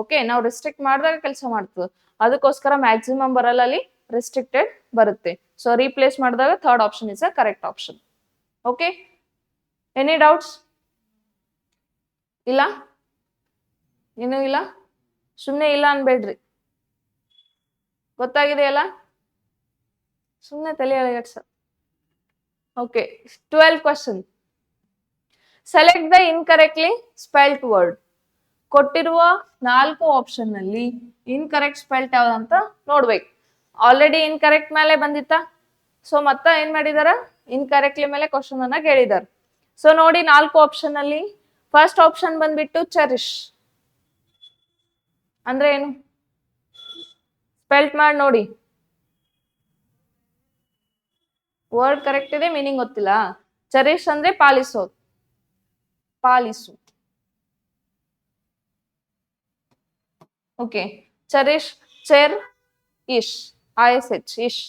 ಓಕೆ, ನಾವು ರಿಸ್ಟ್ರಿಕ್ಟ್ ಮಾಡಿದಾಗ ಕೆಲಸ ಮಾಡ್ತದೆ. ಅದಕ್ಕೋಸ್ಕರ ಮ್ಯಾಕ್ಸಿಮಮ್ ಬರಲ್ಲ, ಅಲ್ಲಿ ರಿಸ್ಟ್ರಿಕ್ಟೆಡ್ ಬರುತ್ತೆ. ಸೊ ರೀಪ್ಲೇಸ್ ಮಾಡಿದಾಗ third option is a correct option. Okay, any doubts? ಇಲ್ಲ? ಏನೂ ಇಲ್ಲ? ಸುಮ್ಮನೆ ಇಲ್ಲ ಅನ್ಬೇಡ್ರಿ. ಗೊತ್ತಾಗಿದೆಯಲ್ಲ? ಸುಮ್ಮನೆ ತಲೆ ಅಳಗಡ್ಸ. Okay, 12th question. Select the incorrectly spelt word. ಕೊಟ್ಟಿರುವ 4 ಆಪ್ಷನ್ ನಲ್ಲಿ ಇನ್ಕರೆಕ್ಟ್ ಸ್ಪೆಲ್ಟ್ ಯಾವ್ದಂತ ನೋಡ್ಬೇಕು. ಆಲ್ರೆಡಿ ಇನ್ಕರೆಕ್ಟ್ ಮೇಲೆ ಬಂದಿತ್ತ. ಸೊ ಮತ್ತ ಏನ್ ಮಾಡಿದಾರ, ಇನ್ಕರೆಕ್ಟ್ಲಿ ಮೇಲೆ ಕ್ವಶನ್ ಅನ್ನ ಕೇಳಿದಾರ. ಸೊ ನೋಡಿ 4 ಆಪ್ಷನ್ ಅಲ್ಲಿ ಫಸ್ಟ್ ಆಪ್ಷನ್ ಬಂದ್ಬಿಟ್ಟು ಚೆರಿಶ್ ಅಂದ್ರೆ ಏನು? ಸ್ಪೆಲ್ಟ್ ಮಾಡಿ ನೋಡಿ. ವರ್ಡ್ ಕರೆಕ್ಟ್ ಇದೆ, ಮೀನಿಂಗ್ ಗೊತ್ತಿಲ್ಲ. ಚೆರಿಶ್ ಅಂದ್ರೆ ಪಾಲಿಸೋದು, ಪಾಲಿಸು. Okay, cherish, cherish, ISH ish.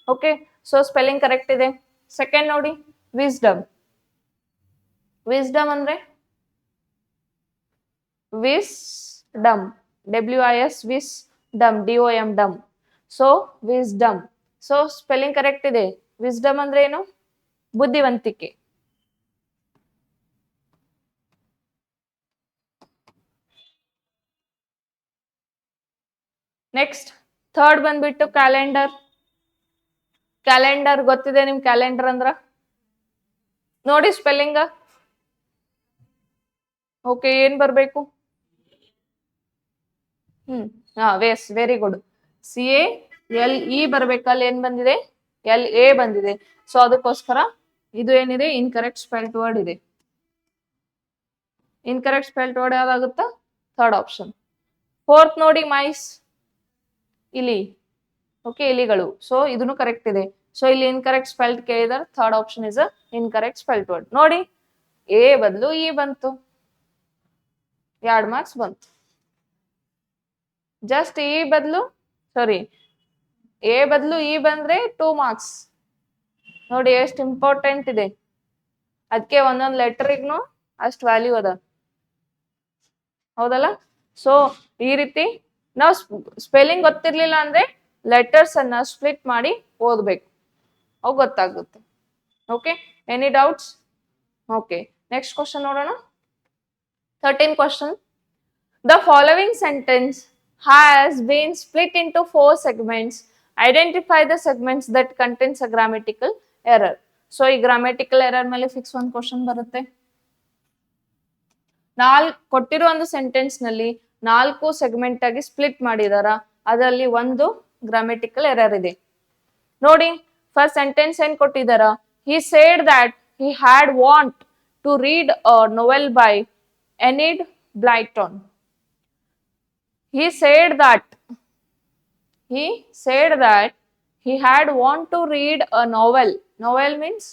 Okay, so spelling correct ಇದೆ. ಸೆಕೆಂಡ್ ನೋಡಿ, ವಿಸ್ಡಮ್. ವಿಸ್ಡಮ್ ಅಂದ್ರೆ wisdom, WIS wisdom, DOM dom. So wisdom. So spelling correct ಇದೆ. ವಿಸ್ಡಮ್ ಅಂದ್ರೆ ಏನು? ಬುದ್ಧಿವಂತಿಕೆ. ನೆಕ್ಸ್ಟ್ ಥರ್ಡ್ ಬಂದ್ಬಿಟ್ಟು ಕ್ಯಾಲೆಂಡರ್. ಕ್ಯಾಲೆಂಡರ್ ಗೊತ್ತಿದೆ ನಿಮ್ ಕ್ಯಾಲೆಂಡರ್ ಅಂದ್ರ ನೋಡಿ ಸ್ಪೆಲ್ಲಿಂಗ್. ಓಕೆ, ಏನ್ ಬರ್ಬೇಕು? ವೇಸ್, ವೆರಿ ಗುಡ್. CALE ಬರ್ಬೇಕಲ್ಲಿ ಏನ್ ಬಂದಿದೆ? LA ಬಂದಿದೆ. ಸೊ ಅದಕ್ಕೋಸ್ಕರ ಇದು ಏನಿದೆ ಇನ್ಕರೆಕ್ಟ್ ಸ್ಪೆಲ್ಟ್ ವರ್ಡ್ ಇದೆ. ಇನ್ಕರೆಕ್ಟ್ ಸ್ಪೆಲ್ಟ್ ವರ್ಡ್ ಯಾವ್ದಾಗುತ್ತಾ? Third option. ಫೋರ್ತ್ ನೋಡಿ ಮೈಸ್, ಇಲಿ. ಓಕೆ, ಇಲಿಗಳು. ಸೊ ಇದನ್ನು ಕರೆಕ್ಟ್ ಇದೆ. ಸೊ ಇಲ್ಲಿ ಇನ್ಕರೆಕ್ಟ್ ಸ್ಪೆಲ್ಟ್ ಕೇಳಿದಾರೆ, third option is incorrect spelt word. ನೋಡಿ A ಬದಲು E ಬಂತು, 2 ಮಾರ್ಕ್ಸ್ ಬಂತು. ಜಸ್ಟ್ E ಬದಲು A ಬದಲು E ಬಂದ್ರೆ 2 ಮಾರ್ಕ್ಸ್. ನೋಡಿ ಎಷ್ಟು ಇಂಪಾರ್ಟೆಂಟ್ ಇದೆ. ಅದಕ್ಕೆ ಒಂದೊಂದು ಲೆಟರ್ಗೂ ಅಷ್ಟು ವ್ಯಾಲ್ಯೂ ಅದ, ಹೌದಲ್ಲ? ಸೊ ಈ ರೀತಿ ನಾವು ಸ್ಪೆಲ್ಲಿಂಗ್ ಗೊತ್ತಿರ್ಲಿಲ್ಲ ಅಂದ್ರೆ ಲೆಟರ್ಸ್ ಅನ್ನ ಸ್ಪ್ಲಿಟ್ ಮಾಡಿ ಓದ್ಬೇಕು, ಅವು ಗೊತ್ತಾಗುತ್ತೆ. Okay, any doubts? Okay, next question ನೋಡೋಣ. 13 question. The following sentence has been split into 4 segments. Identify the segments that contains a grammatical error. So ಈ grammatical error ಮೇಲೆ ಫಿಕ್ಸ್ ಒಂದು ಕ್ವಶನ್ ಬರುತ್ತೆ. ಕೊಟ್ಟಿರೋ ಒಂದು ಸೆಂಟೆನ್ಸ್ ನಲ್ಲಿ 4 ಸೆಗ್ಮೆಂಟ್ ಆಗಿ ಸ್ಪ್ಲಿಟ್ ಮಾಡಿದಾರ, ಅದರಲ್ಲಿ ಒಂದು ಗ್ರಾಮೆಟಿಕಲ್ ಎರರ್ ಇದೆ. ನೋಡಿ, ಫಸ್ಟ್ ಸೆಂಟೆನ್ಸ್ ಏನ್ ಕೊಟ್ಟಿದಾರ? He said that he had want to read a novel by Enid Blyton. He said that he had want to read a novel. Novel means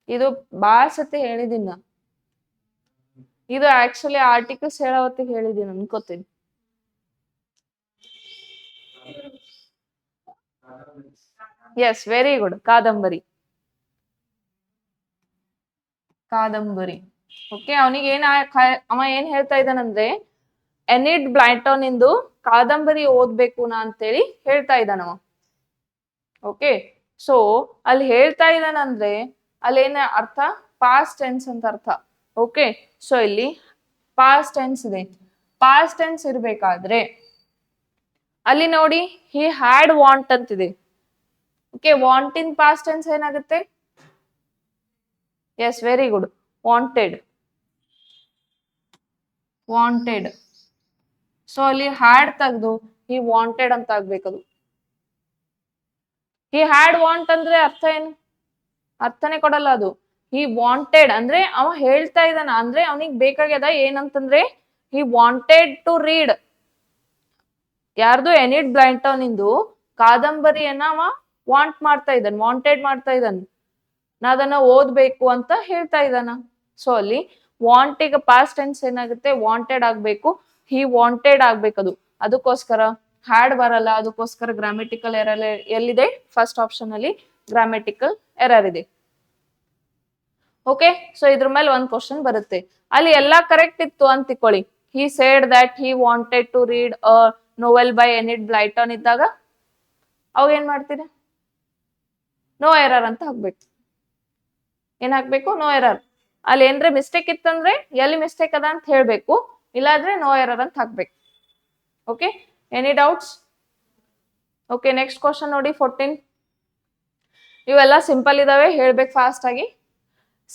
ಇದು ಬಾಳ ಸತಿ ಹೇಳಿದೀನಿ ನಾ. ಇದು ಆಕ್ಚುಲಿ ಆರ್ಟಿಕಲ್ಸ್ ಹೇಳೋ ಹೊತ್ತಿಗೆ ಹೇಳಿದೀನಿ ಅನ್ಕೋತೀನಿ. Yes, very good. ಕಾದಂಬರಿ. ಓಕೆ, ಅವನಿಗೆ ಅವ ಏನ್ ಹೇಳ್ತಾ ಇದ್ದಾನಂದ್ರೆ ಎನಿಡ್ ಬ್ಲೈಟನ್ ಇಂದು ಕಾದಂಬರಿ ಓದ್ಬೇಕು ನಾ ಅಂತೇಳಿ ಹೇಳ್ತಾ ಇದ್ದಾನವ. ಓಕೆ, ಸೊ ಅಲ್ಲಿ ಹೇಳ್ತಾ ಇದ್ದಾನಂದ್ರೆ ಅಲ್ಲೇನ ಅರ್ಥ? ಪಾಸ್ಟ್ ಟೆನ್ಸ್ ಅಂತ ಅರ್ಥ. ಓಕೆ, ಸೊ ಇಲ್ಲಿ ಪಾಸ್ಟ್ ಟೆನ್ಸ್ ಇದೆ. ಪಾಸ್ಟ್ ಟೆನ್ಸ್ ಇರ್ಬೇಕಾದ್ರೆ ಅಲ್ಲಿ ನೋಡಿ ಹಿ ಹ್ಯಾಡ್ ವಾಂಟ್ ಅಂತಿದೆ. Okay, want in past tense ಏನಾಗುತ್ತೆ? Yes, very good. Wanted. So ಅಲ್ಲಿ ಹ್ಯಾಡ್ ತೆಗೆದು ಹಿ ವಾಂಟೆಡ್ ಅಂತ ಆಗ್ಬೇಕದು. ಹಿ ಹ್ಯಾಡ್ ವಾಂಟ್ ಅಂದ್ರೆ ಅರ್ಥ ಏನು? ಅರ್ಥನೇ ಕೊಡಲ್ಲ ಅದು. ಹಿ ವಾಂಟೆಡ್ ಅಂದ್ರೆ ಅವ ಹೇಳ್ತಾ ಇದ್ದಾನ, ಅಂದ್ರೆ ಅವನಿಗೆ ಬೇಕಾಗ್ಯದ ಏನಂತಂದ್ರೆ ಹಿ ವಾಂಟೆಡ್ ಟು ರೀಡ್. ಯಾರ್ದು? ಎನಿಡ್ ಬ್ಲೈಟನ್ ಇಂದು ಕಾದಂಬರಿಯನ್ನ ಅವ ವಾಂಟೆಡ್ ಮಾಡ್ತಾ ಇದ್ದಾನ, ನಾ ಅದನ್ನ ಓದ್ಬೇಕು ಅಂತ ಹೇಳ್ತಾ ಇದ್ದಾನ. ಸೊ ಅಲ್ಲಿ ವಾಂಟಿಗೆ ಪಾಸ್ಟ್ ಟೆನ್ಸ್ ಏನಾಗುತ್ತೆ? ವಾಂಟೆಡ್ ಆಗ್ಬೇಕು, ಹಿ ವಾಂಟೆಡ್ ಆಗ್ಬೇಕದು. ಅದಕ್ಕೋಸ್ಕರ ಹ್ಯಾಡ್ ಬರಲ್ಲ. ಅದಕ್ಕೋಸ್ಕರ ಗ್ರಾಮೆಟಿಕಲ್ ಎರರ್ ಎಲ್ಲಿದೆ? ಫಸ್ಟ್ ಆಪ್ಷನ್ ಅಲ್ಲಿ ಗ್ರಾಮೆಟಿಕಲ್ ಎರರ್ ಇದೆ. ಓಕೆ, ಸೊ ಇದ್ರ ಮೇಲೆ ಒಂದ್ ಕ್ವಶನ್ ಬರುತ್ತೆ. ಅಲ್ಲಿ ಎಲ್ಲಾ ಕರೆಕ್ಟ್ ಇತ್ತು ಅಂತ ತಿಳ್ಕೊಳ್ಳಿ. He said that he wanted to read a novel by Enid Blyton ಇದ್ದಾಗ ಅವಾಗ ಏನ್ ಮಾಡ್ತೀರಾ? ನೋ ಎರರ್ ಅಂತ ಹಾಕ್ಬೇಕು. ಏನ್ ಹಾಕ್ಬೇಕು? No error. ಅಲ್ಲಿ ಏನ್ರೆ ಮಿಸ್ಟೇಕ್ ಇತ್ತಂದ್ರೆ ಎಲ್ಲಿ ಮಿಸ್ಟೇಕ್ ಅದ ಅಂತ ಹೇಳ್ಬೇಕು, ಇಲ್ಲಾಂದ್ರೆ ನೋ ಎರರ್ ಅಂತ ಹಾಕ್ಬೇಕು. Okay, any doubts? Okay, next question ನೋಡಿ 14. ಇವೆಲ್ಲ ಸಿಂಪಲ್ ಇದಾವೆ, ಹೇಳ್ಬೇಕು ಫಾಸ್ಟ್ ಆಗಿ.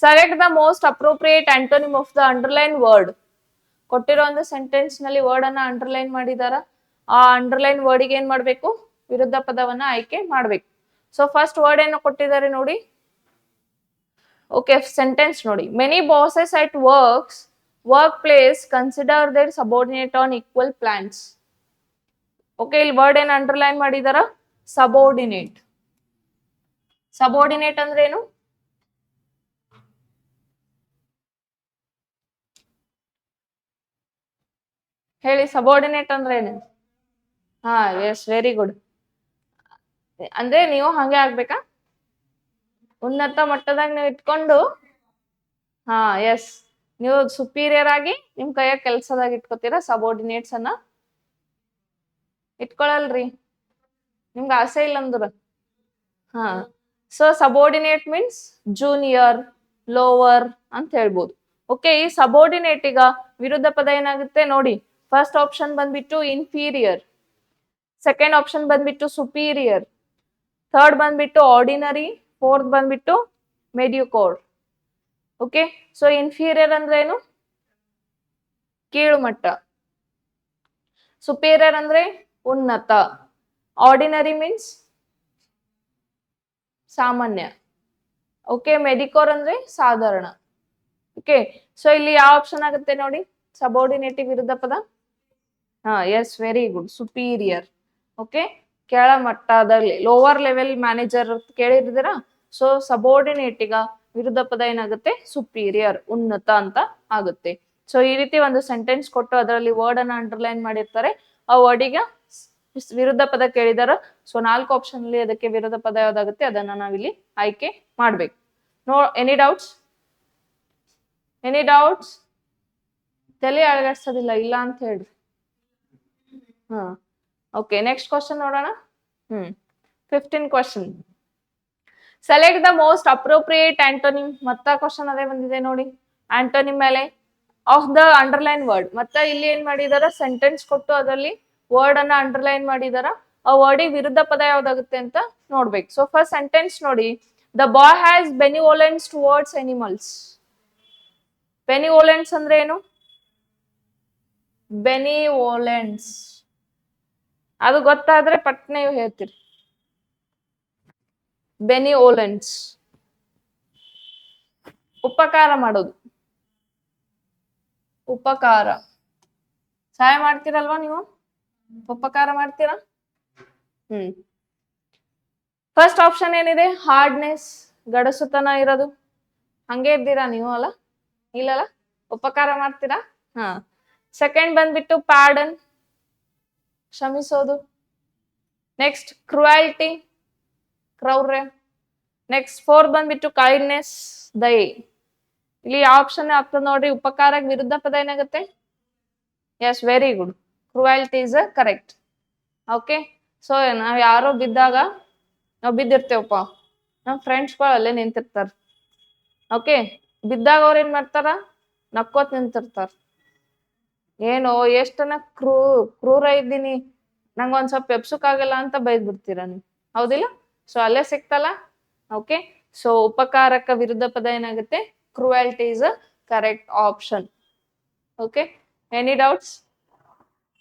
Select the most appropriate ಆಂಟೋನಿಮ್ of the underline word. ಕೊಟ್ಟಿರೋ ಒಂದು ಸೆಂಟೆನ್ಸ್ ನಲ್ಲಿ ವರ್ಡ್ ಅನ್ನ ಅಂಡರ್ಲೈನ್ ಮಾಡಿದಾರ. ಆ ಅಂಡರ್ಲೈನ್ ವರ್ಡಿಗೆ ಏನ್ ಮಾಡ್ಬೇಕು? ವಿರುದ್ಧ ಪದವನ್ನ ಆಯ್ಕೆ ಮಾಡ್ಬೇಕು. ಸೊ ಫಸ್ಟ್ ವರ್ಡ್ ಏನು ಕೊಟ್ಟಿದ್ದಾರೆ ನೋಡಿ. ಓಕೆ, ಸೆಂಟೆನ್ಸ್ ನೋಡಿ. Many bosses at workplace consider their subordinate on equal plans. Okay, ಇಲ್ಲಿ ವರ್ಡ್ ಏನ್ ಅಂಡರ್ಲೈನ್ ಮಾಡಿದಾರ? ಸಬಾರ್ಡಿನೇಟ್. ಸಬಾರ್ಡಿನೇಟ್ ಅಂದ್ರೆ ಏನು? ಹೇಳಿ, ಸಬಾರ್ಡಿನೇಟ್ ಅಂದ್ರೆ ಏನು? Yes, very good. ಅಂದ್ರೆ ನೀವು ಹಂಗೆ ಆಗ್ಬೇಕಾ? ಉನ್ನತ ಮಟ್ಟದಾಗ ನೀವು ಇಟ್ಕೊಂಡು ಎಸ್ ನೀವು ಸುಪೀರಿಯರ್ ಆಗಿ ನಿಮ್ ಕೈಯಾಗ ಕೆಲ್ಸದಾಗ ಇಟ್ಕೋತೀರಾ ಸಬಾರ್ಡಿನೇಟ್ಸ್ ಅನ್ನ ಇಟ್ಕೊಳಲ್ರಿ ನಿಮ್ಗೆ ಆಸೆ ಇಲ್ಲ ಅಂದ್ರ ಹಾ so subordinate means junior lower ಅಂತ ಹೇಳ್ಬೋದು ಓಕೆ ಈ ಸಬಾರ್ಡಿನೇಟ್ ಈಗ ವಿರುದ್ಧ ಪದ ಏನಾಗುತ್ತೆ ನೋಡಿ ಫಸ್ಟ್ ಆಪ್ಷನ್ ಬಂದ್ಬಿಟ್ಟು ಇನ್ಫೀರಿಯರ್ ಸೆಕೆಂಡ್ ಆಪ್ಷನ್ ಬಂದ್ಬಿಟ್ಟು ಸುಪೀರಿಯರ್ ಥರ್ಡ್ ಬಂದ್ಬಿಟ್ಟು ಆರ್ಡಿನರಿ ಫೋರ್ತ್ ಬಂದ್ಬಿಟ್ಟು ಮೆಡ್ಯೂಕೋರ್ ಓಕೆ ಸೊ ಇನ್ಫೀರಿಯರ್ ಅಂದ್ರೆ ಏನು ಕೀಳು ಮಟ್ಟ ಸುಪೀರಿಯರ್ ಅಂದ್ರೆ ಉನ್ನತ ಆರ್ಡಿನರಿ ಮೀನ್ಸ್ ಸಾಮಾನ್ಯ ಓಕೆ ಮೆಡಿಕೋರ್ ಅಂದ್ರೆ ಸಾಧಾರಣ ಓಕೆ ಸೊ ಇಲ್ಲಿ ಯಾವ ಆಪ್ಷನ್ ಆಗುತ್ತೆ ನೋಡಿ ಸಬಾರ್ಡಿನೇಟಿವ್ ವಿರುದ್ಧ ಪದ ಹಾ yes very good superior okay ಕೆಳಮಟ್ಟದಲ್ಲಿ ಲೋವರ್ ಲೆವೆಲ್ ಮ್ಯಾನೇಜರ್ ಕೇಳಿರ್ತೀರಾ ಸೊ ಸಬಾರ್ಡಿನೇಟ್ ಈಗ ವಿರುದ್ಧ ಪದ ಏನಾಗುತ್ತೆ ಸುಪೀರಿಯರ್ ಉನ್ನತ ಅಂತ ಆಗುತ್ತೆ ಸೊ ಈ ರೀತಿ ಒಂದು ಸೆಂಟೆನ್ಸ್ ಕೊಟ್ಟು ಅದರಲ್ಲಿ ವರ್ಡ್ ಅನ್ನ ಅಂಡರ್ಲೈನ್ ಮಾಡಿರ್ತಾರೆ ಆ ವರ್ಡಿಗೆ ವಿರುದ್ಧ ಪದ ಕೇಳಿದಾರ ಸೊ 4 ಆಪ್ಷನ್ ಅಲ್ಲಿ ಅದಕ್ಕೆ ವಿರುದ್ಧ ಪದ ಯಾವ್ದಾಗುತ್ತೆ ಅದನ್ನ ನಾವಿಲ್ಲಿ ಆಯ್ಕೆ ಮಾಡ್ಬೇಕು ನೋ ಎನಿ ಡೌಟ್ಸ್ ತಲೆ ಅಳಗಾಡ್ಸೋದಿಲ್ಲ ಇಲ್ಲ ಅಂತ ಹೇಳ್ರಿ ಹಾ ಓಕೆ ನೆಕ್ಸ್ಟ್ ಕ್ವಶನ್ ನೋಡೋಣ 15 question select the most appropriate ಆಂಟೋನಿಮ್ ಮತ್ತ ಕ್ವಶನ್ ಅದೇ ಬಂದಿದೆ ನೋಡಿ ಆಂಟೋನಿಮ್ ಮೇಲೆ ಆಫ್ ದ ಅಂಡರ್ಲೈನ್ ವರ್ಡ್ ಮತ್ತೆ ಇಲ್ಲಿ ಏನ್ ಮಾಡಿದಾರ ಸೆಂಟೆನ್ಸ್ ಕೊಟ್ಟು ಅದರಲ್ಲಿ ವರ್ಡ್ ಅನ್ನ ಅಂಡರ್ಲೈನ್ ಮಾಡಿದಾರ ಆ ವರ್ಡಿಗೆ ವಿರುದ್ಧ ಪದ ಯಾವ್ದಾಗುತ್ತೆ ಅಂತ ನೋಡ್ಬೇಕು ಸೊ ಫಸ್ಟ್ ಸೆಂಟೆನ್ಸ್ ನೋಡಿ the boy has benevolence towards animals benevolence ಅಂದ್ರೆ ಏನು ಬೆನಿವೋಲೆನ್ಸ್ ಅದು ಗೊತ್ತಾದ್ರೆ ಪಟ್ನೆ ನೀವು ಹೇಳ್ತೀರಿ ಬೆನಿವೋಲೆನ್ಸ್ ಉಪಕಾರ ಮಾಡೋದು ಉಪಕಾರ ಸಹಾಯ ಮಾಡ್ತೀರಲ್ವಾ ನೀವು ಉಪಕಾರ ಮಾಡ್ತೀರಾ ಫಸ್ಟ್ ಆಪ್ಷನ್ ಏನಿದೆ ಹಾರ್ಡ್ನೆಸ್ ಗಡಸುತನ ಇರೋದು ಹಂಗೆ ಇದ್ದೀರಾ ನೀವು ಅಲ್ಲ ಇಲ್ಲಲ್ಲ ಉಪಕಾರ ಮಾಡ್ತೀರಾ ಹಾ ಸೆಕೆಂಡ್ ಬಂದ್ಬಿಟ್ಟು ಪ್ಯಾಡನ್ ಕ್ಷಮಿಸೋದು ನೆಕ್ಸ್ಟ್ ಕ್ರುಯಾಲಿಟಿ ಕ್ರೌರ್ಯ ನೆಕ್ಸ್ಟ್ ಫೋರ್ತ್ ಬಂದ್ಬಿಟ್ಟು ಕೈಂಡ್ನೆಸ್ ದಯೆ ಇಲ್ಲಿ ಯಾವ ಆಪ್ಷನ್ ಆಗ್ತದೆ ನೋಡ್ರಿ ಉಪಕಾರಕ್ಕೆ ವಿರುದ್ಧ ಪದ ಏನಾಗುತ್ತೆ yes very good cruelty is correct okay so ನಾವ್ ಯಾರೋ ಬಿದ್ದಾಗ ನಾವ್ ಬಿದ್ದಿರ್ತೇವಪ್ಪ ನಮ್ ಫ್ರೆಂಡ್ಸ್ಗಳು ಅಲ್ಲೇ ನಿಂತಿರ್ತಾರ ಓಕೆ ಬಿದ್ದಾಗ ಅವ್ರ ಏನ್ ಮಾಡ್ತಾರ ನಕ್ಕೋತ್ ನಿಂತಿರ್ತಾರ ಏನೋ ಎಷ್ಟನ ಕ್ರೂರ ಇದ್ದೀನಿ ನಂಗ ಒಂದ್ ಸ್ವಲ್ಪ ಎಪ್ಸಕ್ಕಾಗಲ್ಲ ಅಂತ ಬೈದ್ ಬಿಡ್ತೀರ ನೀವು ಹೌದಿಲ್ಲ ಸೊ ಅಲ್ಲೇ ಸಿಕ್ತಲ್ಲ ಓಕೆ ಸೊ ಉಪಕಾರಕ ವಿರುದ್ಧ ಪದ ಏನಾಗುತ್ತೆ cruelty is a correct option okay any doubts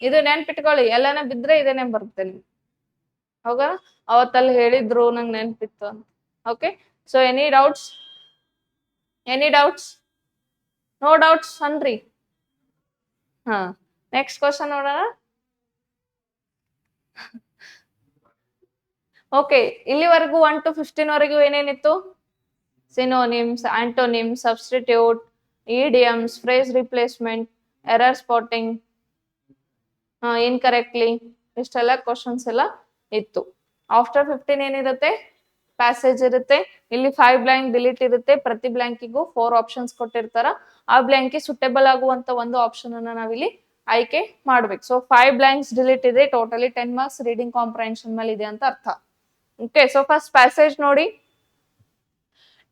ಇದು ನೆನ್ಪಿಟ್ಕೊಳ್ಳಿ ಎಲ್ಲಾನ ಬಿದ್ರೆ ಇದೇ ನೆನ್ಪ್ ಬರುತ್ತೆ ನಿಮ್ಗೆ ಹೌದಾ ಅವತ್ತಲ್ಲಿ ಹೇಳಿದ್ರು ನಂಗೆ ನೆನ್ಪಿತ್ತು ಅಂತ okay so any doubts no doubts ಅನ್ರಿ ಹಾ ನೆಕ್ಸ್ಟ್ ಕ್ವಶನ್ ನೋಡೋಣ ಓಕೆ ಇಲ್ಲಿವರೆಗೂ 1 to 15 ವರೆಗೂ ಏನೇನಿತ್ತು synonyms antonyms substitute idioms phrase replacement error spotting incorrectly ಇಷ್ಟೆಲ್ಲ ಕ್ವಶನ್ಸ್ ಎಲ್ಲ ಇತ್ತು ಆಫ್ಟರ್ 15 ಏನಿರುತ್ತೆ ಪ್ಯಾಸೇಜ್ ಇರುತ್ತೆ ಇಲ್ಲಿ 5 ಬ್ಲಾಂಕ್ ಡಿಲೀಟ್ ಇರುತ್ತೆ ಪ್ರತಿ ಬ್ಲಾಂಕಿಗೂ 4 ಆಪ್ಷನ್ಸ್ ಕೊಟ್ಟಿರ್ತಾರ ಆ ಬ್ಲಾಂಕಿಗೆ ಸುಟೇಬಲ್ ಆಗುವಂತ ಒಂದು ಆಪ್ಷನ್ ಅನ್ನ ನಾವಿಲ್ಲಿ ಆಯ್ಕೆ ಮಾಡ್ಬೇಕು ಸೊ 5 ಬ್ಲಾಂಕ್ಸ್ ಡಿಲೀಟ್ ಇದೆ ಟೋಟಲಿ 10 ಮಾರ್ಕ್ಸ್ ರೀಡಿಂಗ್ ಕಾಂಪ್ರಹೆನ್ಷನ್ ಮೇಲೆ ಇದೆ ಅಂತ ಅರ್ಥ ಓಕೆ ಸೊ ಫಸ್ಟ್ ಪ್ಯಾಸೇಜ್ ನೋಡಿ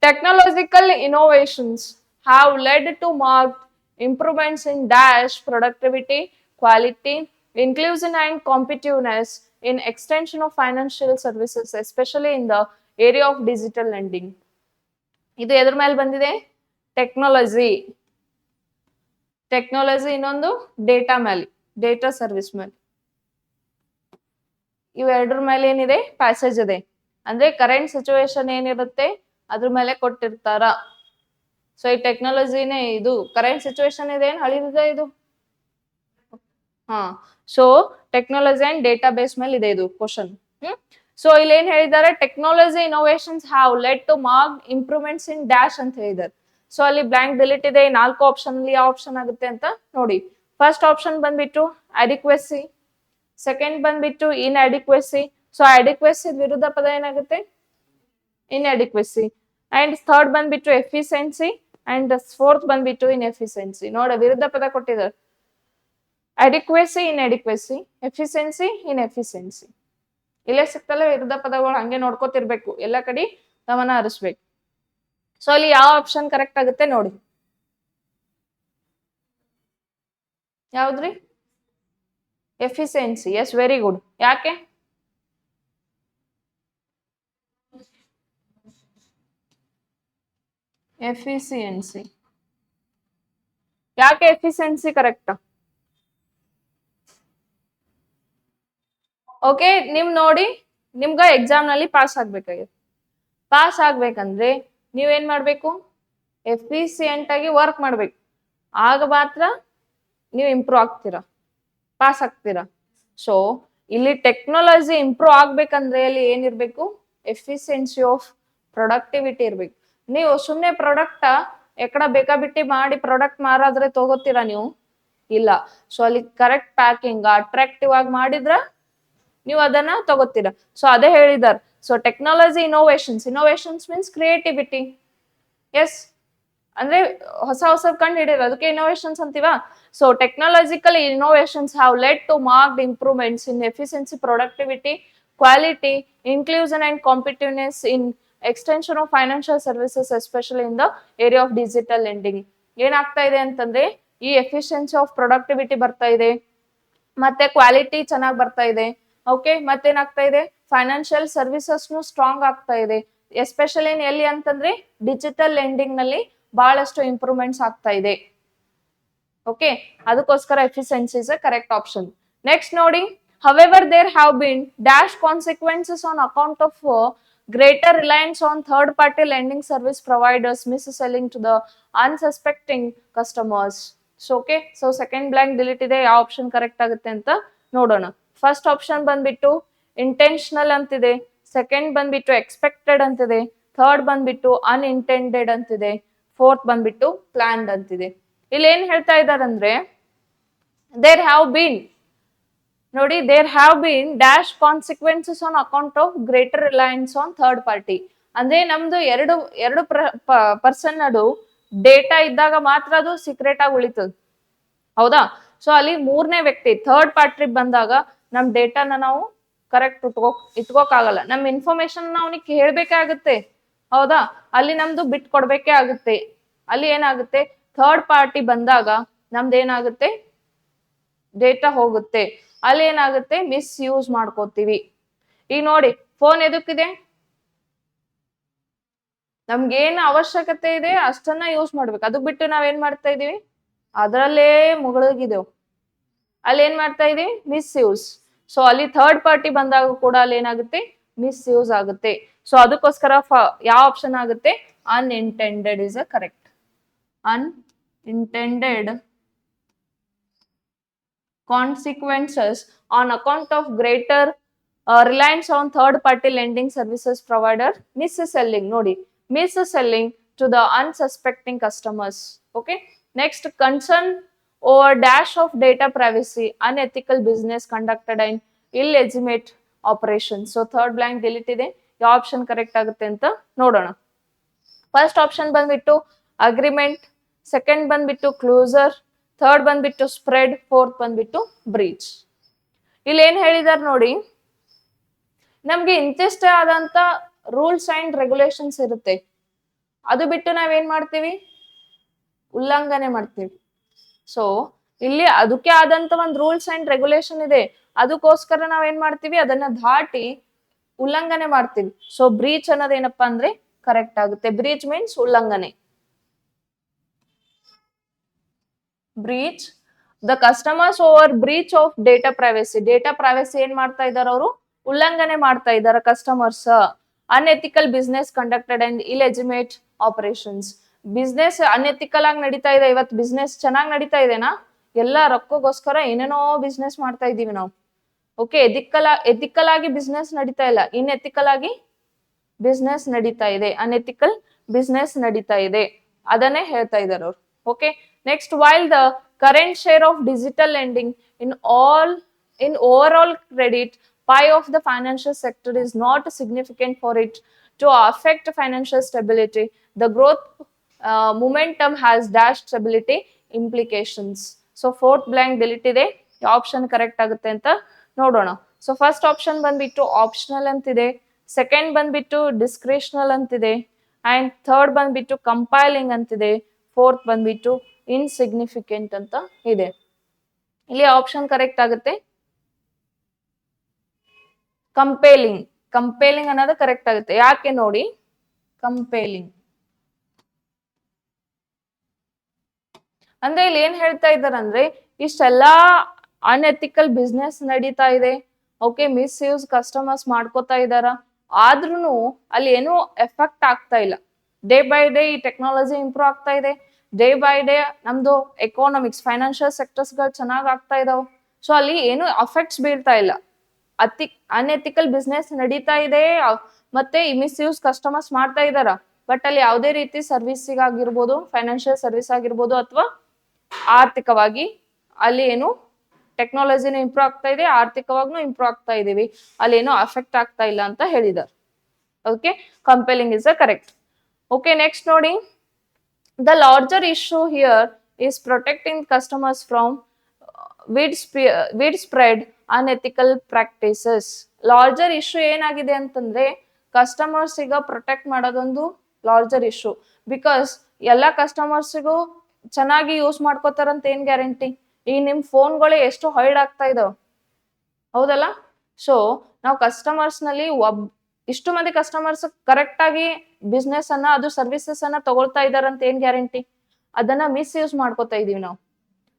technological innovations have led to marked improvements in dash productivity quality inclusion and competitiveness in extension of financial services especially in the area of digital lending ಇದು ಎದ್ರ ಮೇಲೆ ಬಂದಿದೆ ಟೆಕ್ನಾಲಜಿ ಇನ್ನೊಂದು ಡೇಟಾ ಮೇಲೆ ಡೇಟಾ ಸರ್ವಿಸ್ ಮೇಲೆ ಇವೆರಡರ ಮೇಲೆ ಏನಿದೆ ಪ್ಯಾಸೇಜ್ ಇದೆ ಅಂದ್ರೆ ಕರೆಂಟ್ ಸಿಚುವೇಶನ್ ಏನಿರುತ್ತೆ ಅದ್ರ ಮೇಲೆ ಕೊಟ್ಟಿರ್ತಾರ ಸೊ ಈ ಟೆಕ್ನಾಲಜಿನೇ ಇದು ಕರೆಂಟ್ ಸಿಚುವೇಶನ್ ಇದೆ ಏನ್ ಹಳಿದಿದೆ ಇದು ಹಾ so technology and database ಮೇಲೆ ಇದೆ ಇದು ಕ್ವಶನ್ ಸೊ ಇಲ್ಲಿ ಏನ್ ಹೇಳಿದ್ದಾರೆ technology innovations have led to mark improvements in dash ಅಂತ ಹೇಳಿದ್ದಾರೆ ಸೊ ಅಲ್ಲಿ ಬ್ಲಾಂಕ್ ಡಿಲೀಟ್ ಇದೆ 4 ಆಪ್ಷನ್ ಅಲ್ಲಿ ಯಾವ ಆಪ್ಷನ್ ಆಗುತ್ತೆ ಅಂತ ನೋಡಿ ಫಸ್ಟ್ ಆಪ್ಷನ್ ಬಂದ್ಬಿಟ್ಟು ಅಡಿಕ್ವೆಸಿ ಸೆಕೆಂಡ್ ಬಂದ್ಬಿಟ್ಟು ಇನ್ಅಡಿಕ್ವೆಸಿ ಸೊ ಅಡಿಕ್ವೆಸಿ ವಿರುದ್ಧ ಪದ ಏನಾಗುತ್ತೆ ಇನ್ಅಡಿಕ್ವೆಸಿ ಅಂಡ್ ಥರ್ಡ್ ಬಂದ್ಬಿಟ್ಟು ಎಫಿಷಿಯನ್ಸಿ ಅಂಡ್ ಫೋರ್ತ್ ಬಂದ್ಬಿಟ್ಟು ಇನ್ಎಫಿಷಿಯನ್ಸಿ. ನೋಡ ವಿರುದ್ಧ ಪದ ಕೊಟ್ಟಿದ್ದಾರೆ. ಅಡಿಕ್ವೆಸಿ ಇನ್ಎಡಿಕ್ವೆಸಿ, ಎಫಿಷಿಯನ್ಸಿ ಇನ್ಎಫಿಷಿಯನ್ಸಿ. ಇಲ್ಲೇ ಸಿಕ್ತಲ್ಲ ವಿರುದ್ಧ ಪದಗಳು, ಹಂಗೆ ನೋಡ್ಕೋತಿರ್ಬೇಕು, ಎಲ್ಲ ಕಡೆ ಗಮನ ಹರಿಸ್ಬೇಕು. ಸೊ ಅಲ್ಲಿ ಯಾವ ಆಪ್ಷನ್ ಕರೆಕ್ಟ್ ಆಗುತ್ತೆ ನೋಡಿ. ಯಾವ್ದ್ರಿ? ಎಫಿಷಿಯನ್ಸಿ. Yes, very good. ಯಾಕೆ? ಎಫಿಷಿಯನ್ಸಿ. ಯಾಕೆ ಎಫಿಷಿಯನ್ಸಿ ಕರೆಕ್ಟ್? ಓಕೆ, ನಿಮ್ ನೋಡಿ, ನಿಮ್ಗ ಎಕ್ಸಾಮ್ ನಲ್ಲಿ ಪಾಸ್ ಆಗ್ಬೇಕಾಗಿದೆ. ಪಾಸ್ ಆಗ್ಬೇಕಂದ್ರೆ ನೀವೇನ್ ಮಾಡ್ಬೇಕು? ಎಫಿಷಿಯಂಟ್ ಆಗಿ ವರ್ಕ್ ಮಾಡ್ಬೇಕು. ಆಗ ಮಾತ್ರ ನೀವು ಇಂಪ್ರೂವ್ ಆಗ್ತೀರಾ, ಪಾಸ್ ಆಗ್ತೀರಾ. ಸೊ ಇಲ್ಲಿ ಟೆಕ್ನಾಲಜಿ ಇಂಪ್ರೂವ್ ಆಗ್ಬೇಕಂದ್ರೆ ಅಲ್ಲಿ ಏನಿರ್ಬೇಕು? ಎಫಿಷಿಯನ್ಸಿ ಆಫ್ ಪ್ರೊಡಕ್ಟಿವಿಟಿ ಇರ್ಬೇಕು. ನೀವು ಸುಮ್ಮನೆ ಪ್ರಾಡಕ್ಟ್ ಎಕಡ ಬೇಕಾಬಿಟ್ಟಿ ಮಾಡಿ ಪ್ರಾಡಕ್ಟ್ ಮಾರಾದ್ರೆ ತಗೋತೀರಾ ನೀವು? ಇಲ್ಲ. ಸೊ ಅಲ್ಲಿ ಕರೆಕ್ಟ್ ಪ್ಯಾಕಿಂಗ್ ಅಟ್ರಾಕ್ಟಿವ್ ಆಗಿ ಮಾಡಿದ್ರ ನೀವು ಅದನ್ನ ತಗೋತೀರಾ. ಸೊ ಅದೇ ಹೇಳಿದಾರೆ. So technology innovations means creativity. Yes, ಅಂದ್ರೆ ಹೊಸ ಹೊಸ ಕಂಡು ಹಿಡಿಯೋದು, ಅದಕ್ಕೆ ಇನೋವೇಷನ್ಸ್ ಅಂತೀವಾ. So technological innovations have led to marked improvements in efficiency, productivity, quality, inclusion and competitiveness in extension of financial services, especially in the area of digital lending. ಏನಾಗ್ತಾ ಇದೆ ಅಂತಂದ್ರೆ ಈ ಎಫಿಷಿಯನ್ಸಿ ಆಫ್ ಪ್ರೊಡಕ್ಟಿವಿಟಿ ಬರ್ತಾ ಇದೆ, ಮತ್ತೆ ಕ್ವಾಲಿಟಿ ಚೆನ್ನಾಗಿ ಬರ್ತಾ ಇದೆ. ಓಕೆ, ಮತ್ತೇನಾಗ್ತಾ ಇದೆ? ಫೈನಾನ್ಷಿಯಲ್ ಸರ್ವಿಸಸ್ನು ಸ್ಟ್ರಾಂಗ್ ಆಗ್ತಾ ಇದೆ. ಎಸ್ಪೆಷಲಿ ಎಲ್ಲಿ ಅಂತಂದ್ರೆ ಡಿಜಿಟಲ್ ಲೆಂಡಿಂಗ್ ನಲ್ಲಿ ಬಹಳಷ್ಟು ಇಂಪ್ರೂವ್ಮೆಂಟ್ಸ್ ಆಗ್ತಾ ಇದೆ. ಓಕೆ, ಅದಕ್ಕೋಸ್ಕರ efficiency is a correct option. Next ನೋಡಿ, however there have been dash consequences on account of greater reliance on third party lending service providers mis-selling to the unsuspecting customers. So okay, so second blank delete ಇದೆ. ಯಾವ ಆಪ್ಷನ್ ಕರೆಕ್ಟ್ ಆಗುತ್ತೆ ಅಂತ ನೋಡೋಣ. ಫಸ್ಟ್ ಆಪ್ಷನ್ ಬಂದ್ಬಿಟ್ಟು ಇಂಟೆನ್ಷನಲ್ ಅಂತಿದೆ, ಸೆಕೆಂಡ್ ಬಂದ್ಬಿಟ್ಟು ಎಕ್ಸ್ಪೆಕ್ಟೆಡ್ ಅಂತಿದೆ, ಥರ್ಡ್ ಬಂದ್ಬಿಟ್ಟು ಅನ್ಇಂಟೆಂಡೆಡ್ ಅಂತಿದೆ, ಫೋರ್ತ್ ಬಂದ್ಬಿಟ್ಟು ಪ್ಲಾನ್ಡ್ ಅಂತಿದೆ. ಇಲ್ಲಿ ಏನ್ ಹೇಳ್ತಾ ಇದಾರಂದ್ರೆ ದೇರ್ ಹ್ಯಾವ್ ಬೀನ್, ನೋಡಿ, there have been dash consequences on account of greater reliance on third party. ಅಂದ್ರೆ ನಮ್ದು ಎರಡು ಪರ್ಸನ್ ನಡು ಡೇಟಾ ಇದ್ದಾಗ ಮಾತ್ರ ಅದು ಸೀಕ್ರೆಟ್ ಆಗಿ ಉಳಿತದ, ಹೌದಾ? ಸೊ ಅಲ್ಲಿ ಮೂರನೇ ವ್ಯಕ್ತಿ ಥರ್ಡ್ ಪಾರ್ಟಿ ಬಂದಾಗ ನಮ್ ಡೇಟಾನ ನಾವು ಕರೆಕ್ಟ್ ಇಟ್ಕೋಕಾಗಲ್ಲ. ನಮ್ ಇನ್ಫಾರ್ಮೇಶನ್ ಅವನಿಗೆ ಹೇಳ್ಬೇಕಾಗುತ್ತೆ, ಹೌದಾ? ಅಲ್ಲಿ ನಮ್ದು ಬಿಟ್ ಕೊಡ್ಬೇಕೇ ಆಗುತ್ತೆ. ಅಲ್ಲಿ ಏನಾಗುತ್ತೆ? ಥರ್ಡ್ ಪಾರ್ಟಿ ಬಂದಾಗ ನಮ್ದು ಏನಾಗುತ್ತೆ? ಡೇಟಾ ಹೋಗುತ್ತೆ. ಅಲ್ಲಿ ಏನಾಗುತ್ತೆ? ಮಿಸ್ ಯೂಸ್ ಮಾಡ್ಕೋತೀವಿ. ಈಗ ನೋಡಿ, ಫೋನ್ ಎದಕ್ಕಿದೆ? ನಮ್ಗೇನ್ ಅವಶ್ಯಕತೆ ಇದೆ ಅಷ್ಟನ್ನ ಯೂಸ್ ಮಾಡ್ಬೇಕು. ಅದು ಬಿಟ್ಟು ನಾವೇನ್ ಮಾಡ್ತಾ ಇದೀವಿ? ಅದರಲ್ಲೇ ಮುಳುಗಿದೆವು. ಅಲ್ಲಿ ಏನ್ ಮಾಡ್ತಾ ಇದೀವಿ? Miss use. ಸೊ ಅಲ್ಲಿ ಥರ್ಡ್ ಪಾರ್ಟಿ ಬಂದಾಗ ಕೂಡ ಅಲ್ಲಿ ಏನಾಗುತ್ತೆ? ಮಿಸ್ ಯೂಸ್ ಆಗುತ್ತೆ. ಸೊ ಅದಕ್ಕೋಸ್ಕರ ಯಾವ ಆಪ್ಷನ್ ಆಗುತ್ತೆ? Unintended is a correct. Unintended consequences on account of greater reliance on third party lending services provider mis-selling. Nodi, mis-selling to the unsuspecting customers. Okay, next, concern over dash of data privacy, unethical business conducted and illegitimate operations. So third blank delete ಇದೆ. ಯಾವ ಆಪ್ಷನ್ ಕರೆಕ್ಟ್ ಆಗುತ್ತೆ ಅಂತ ನೋಡೋಣ. ಫಸ್ಟ್ ಆಪ್ಷನ್ ಬಂದ್ಬಿಟ್ಟು ಅಗ್ರಿಮೆಂಟ್, ಸೆಕೆಂಡ್ ಬಂದ್ಬಿಟ್ಟು ಕ್ಲೋಸರ್, ಥರ್ಡ್ ಬಂದ್ಬಿಟ್ಟು ಸ್ಪ್ರೆಡ್, ಫೋರ್ತ್ ಬಂದ್ಬಿಟ್ಟು ಬ್ರೀಚ್. ಇಲ್ಲಿ ಏನ್ ಹೇಳಿದಾರೆ ನೋಡಿ, ನಮ್ಗೆ ಇಂತಿಷ್ಟೇ ಆದಂತ ರೂಲ್ಸ್ ಅಂಡ್ ರೆಗ್ಯುಲೇಷನ್ಸ್ ಇರುತ್ತೆ, ಅದು ಬಿಟ್ಟು ನಾವೇನ್ ಮಾಡ್ತೀವಿ? ಉಲ್ಲಂಘನೆ ಮಾಡ್ತೀವಿ. ಸೊ ಇಲ್ಲಿ ಅದಕ್ಕೆ ಆದಂತ ಒಂದು ರೂಲ್ಸ್ ಅಂಡ್ ರೆಗ್ಯುಲೇಷನ್ ಇದೆ, ಅದಕ್ಕೋಸ್ಕರ ನಾವೇನ್ ಮಾಡ್ತೀವಿ? ಅದನ್ನ ದಾಟಿ ಉಲ್ಲಂಘನೆ ಮಾಡ್ತೀವಿ. ಸೊ ಬ್ರೀಚ್ ಅನ್ನೋದೇನಪ್ಪಾ ಅಂದ್ರೆ ಕರೆಕ್ಟ್ ಆಗುತ್ತೆ. ಬ್ರೀಚ್ ಮೀನ್ಸ್ ಉಲ್ಲಂಘನೆ. Breach, the customers over breach of data privacy. Data privacy ಏನ್ ಮಾಡ್ತಾ ಇದಾರೆ? ಅವರು ಉಲ್ಲಂಘನೆ ಮಾಡ್ತಾ ಇದಾರೆ customers. Unethical business conducted and illegitimate operations. Business unethical ಆಗಿ ನಡೀತಾ ಇದೆ. ಇವತ್ತು ಬಿಸ್ನೆಸ್ ಚೆನ್ನಾಗಿ ನಡೀತಾ ಇದೆನಾ? ಎಲ್ಲ ರೊಕ್ಕಗೋಸ್ಕರ ಏನೇನೋ ಬಿಸ್ನೆಸ್ ಮಾಡ್ತಾ ಇದೀವಿ ನಾವು. ಓಕೆ, ಎಥಿಕಲ್ ಆಗಿ ಬಿಸ್ನೆಸ್ ನಡೀತಾ ಇಲ್ಲ, ಇನ್ಎಥಿಕಲ್ ಆಗಿ ಬಿಸ್ನೆಸ್ ನಡೀತಾ ಇದೆ, ಅನ್ಎಥಿಕಲ್ ಬಿಸ್ನೆಸ್ ನಡೀತಾ ಇದೆ. ಅದನ್ನೇ ಹೇಳ್ತಾ ಇದಾರೆ ಅವ್ರು. Okay, next, while the current share of digital lending in overall credit pie of the financial sector is not significant for it to affect financial stability, the growth momentum has dash stability implications. So fourth blank delete ಇದೆ, ಆಪ್ಷನ್ ಕರೆಕ್ಟ್ ಆಗುತ್ತೆ ಅಂತ ನೋಡೋಣ. ಸೊ ಫಸ್ಟ್ ಆಪ್ಷನ್ ಬಂದ್ಬಿಟ್ಟು ಆಪ್ಷನಲ್ ಅಂತಿದೆ, ಸೆಕೆಂಡ್ ಬಂದ್ಬಿಟ್ಟು ಡಿಸ್ಕ್ರಿಷನಲ್ ಅಂತಿದೆ, ಅಂಡ್ ಥರ್ಡ್ ಬಂದ್ಬಿಟ್ಟು ಕಂಪೈಲಿಂಗ್ ಅಂತಿದೆ, ಫೋರ್ತ್ ಬಂದ್ಬಿಟ್ಟು ಇನ್ಸಿಗ್ನಿಫಿಕೆಂಟ್ ಅಂತ ಇದೆ. ಇಲ್ಲಿ ಆಪ್ಷನ್ ಕರೆಕ್ಟ್ ಆಗುತ್ತೆ, ಕಂಪೇಲಿಂಗ್. ಕಂಪೇಲಿಂಗ್ ಅನ್ನೋದು ಕರೆಕ್ಟ್ ಆಗುತ್ತೆ. ಯಾಕೆ ನೋಡಿ, ಕಂಪೇಲಿಂಗ್ ಅಂದ್ರೆ ಇಲ್ಲಿ ಏನ್ ಹೇಳ್ತಾ ಇದ್ದಾರೆ ಅಂದ್ರೆ, ಇಷ್ಟೆಲ್ಲಾ ಅನ್ಎಥಿಕಲ್ ಬಿಸ್ನೆಸ್ ನಡೀತಾ ಇದೆ, ಓಕೆ, ಮಿಸ್ಯೂಸ್ ಕಸ್ಟಮರ್ಸ್ ಮಾಡ್ಕೋತಾ ಇದಾರ, ಆದ್ರೂ ಅಲ್ಲಿ ಏನೂ ಎಫೆಕ್ಟ್ ಆಗ್ತಾ ಇಲ್ಲ. ಡೇ ಬೈ ಡೇ ಈ ಟೆಕ್ನಾಲಜಿ ಇಂಪ್ರೂವ್ ಆಗ್ತಾ ಇದೆ, ಡೇ ಬೈ ಡೇ ನಮ್ದು ಎಕಾನಮಿಕ್ಸ್ ಫೈನಾನ್ಷಿಯಲ್ ಸೆಕ್ಟರ್ಸ್ ಗಳು ಚೆನ್ನಾಗ್ ಆಗ್ತಾ ಇದಾವ. ಸೊ ಅಲ್ಲಿ ಏನು ಅಫೆಕ್ಟ್ಸ್ ಬೀಳ್ತಾ ಇಲ್ಲ. ಅನ್ಎಥಿಕಲ್ ಬಿಸ್ನೆಸ್ ನಡೀತಾ ಇದೆ, ಮತ್ತೆ ಮಿಸ್ಯೂಸ್ ಕಸ್ಟಮರ್ಸ್ ಮಾಡ್ತಾ ಇದಾರ, ಬಟ್ ಅಲ್ಲಿ ಯಾವುದೇ ರೀತಿ ಸರ್ವಿಸಿಗಾಗಿರ್ಬೋದು, ಫೈನಾನ್ಷಿಯಲ್ ಸರ್ವಿಸ್ ಆಗಿರ್ಬೋದು, ಅಥವಾ ಆರ್ಥಿಕವಾಗಿ ಅಲ್ಲಿ ಏನು ಟೆಕ್ನಾಲಜಿನೂ ಇಂಪ್ರೂವ್ ಆಗ್ತಾ ಇದೆ, ಆರ್ಥಿಕವಾಗೂ ಇಂಪ್ರೂವ್ ಆಗ್ತಾ ಇದೀವಿ, ಅಲ್ಲಿ ಏನೋ ಅಫೆಕ್ಟ್ ಆಗ್ತಾ ಇಲ್ಲ ಅಂತ ಹೇಳಿದಾರೆ. Okay, compelling is a correct. Okay, next ನೋಡಿ, the larger issue here is protecting customers from widespread unethical practices. Larger issue ಏನಾಗಿದೆ ಅಂತಂದ್ರೆ, ಕಸ್ಟಮರ್ಸಿಗ ಪ್ರೊಟೆಕ್ಟ್ ಮಾಡೋದೊಂದು ಲಾರ್ಜರ್ ಇಶ್ಯೂ. ಬಿಕಾಸ್ ಎಲ್ಲ ಕಸ್ಟಮರ್ಸಿಗೂ ಚೆನ್ನಾಗಿ ಯೂಸ್ ಮಾಡ್ಕೋತಾರಂತ ಏನ್ ಗ್ಯಾರಂಟಿ? ಈ ನಿಮ್ ಫೋನ್ಗಳೇ ಎಷ್ಟು ಹೈಡ್ ಆಗ್ತಾ ಇದಾವ, ಹೌದಲ್ಲ? ಸೊ ನಾವು ಕಸ್ಟಮರ್ಸ್ ನಲ್ಲಿ ಇಷ್ಟು ಮಂದಿ ಕಸ್ಟಮರ್ಸ್ ಕರೆಕ್ಟ್ ಆಗಿ ಬಿಸ್ನೆಸ್ ಅನ್ನ, ಅದು ಸರ್ವಿಸಸ್ ಅನ್ನ ತಗೊಳ್ತಾ ಇದಾರಂತ ಏನ್ ಗ್ಯಾರಂಟಿ? ಅದನ್ನ ಮಿಸ್ಯೂಸ್ ಮಾಡ್ಕೋತಾ ಇದೀವಿ ನಾವು.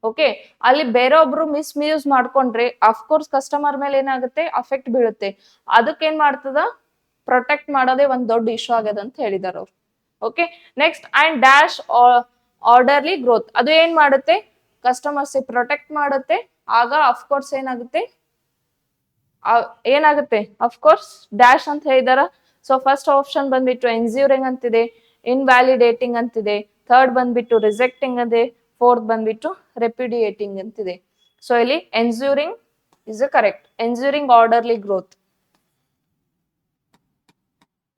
ಓಕೆ, ಅಲ್ಲಿ ಬೇರೊಬ್ರು ಮಿಸ್ಯೂಸ್ ಮಾಡ್ಕೊಂಡ್ರೆ ಅಫ್ಕೋರ್ಸ್ ಕಸ್ಟಮರ್ ಮೇಲೆ ಏನಾಗುತ್ತೆ, ಅಫೆಕ್ಟ್ ಬೀಳುತ್ತೆ. ಅದಕ್ಕೇನ್ ಮಾಡ್ತದ, ಪ್ರೊಟೆಕ್ಟ್ ಮಾಡೋದೇ ಒಂದ್ ದೊಡ್ಡ ಇಶ್ಯೂ ಆಗ್ಯದ ಅಂತ ಹೇಳಿದಾರ ಅವ್ರು. Okay, next, and dash orderly growth. ಅದು ಏನ್ ಮಾಡುತ್ತೆ, ಕಸ್ಟಮರ್ಸ್ ಪ್ರೊಟೆಕ್ಟ್ ಮಾಡುತ್ತೆ. ಆಗ ಅಫ್ಕೋರ್ಸ್ ಏನಾಗುತ್ತೆ, ಅಫ್ಕೋರ್ಸ್ ಡ್ಯಾಶ್ ಅಂತ ಹೇಳಿದಾರ. ಸೊ ಫಸ್ಟ್ ಆಪ್ಷನ್ ಬಂದ್ಬಿಟ್ಟು ಎನ್ಸ್ಯೂರಿಂಗ್ ಅಂತಿದೆ, ಇನ್ವ್ಯಾಲಿಡೇಟಿಂಗ್ ಅಂತಿದೆ, ಥರ್ಡ್ ಬಂದ್ಬಿಟ್ಟು ರಿಜೆಕ್ಟಿಂಗ್ ಅಂತೆ, ಫೋರ್ತ್ ಬಂದ್ಬಿಟ್ಟು ರೆಪ್ಯುಡಿಯೇಟಿಂಗ್ ಅಂತಿದೆ. ಸೊ ಇಲ್ಲಿ ensuring is a correct. Ensuring orderly growth,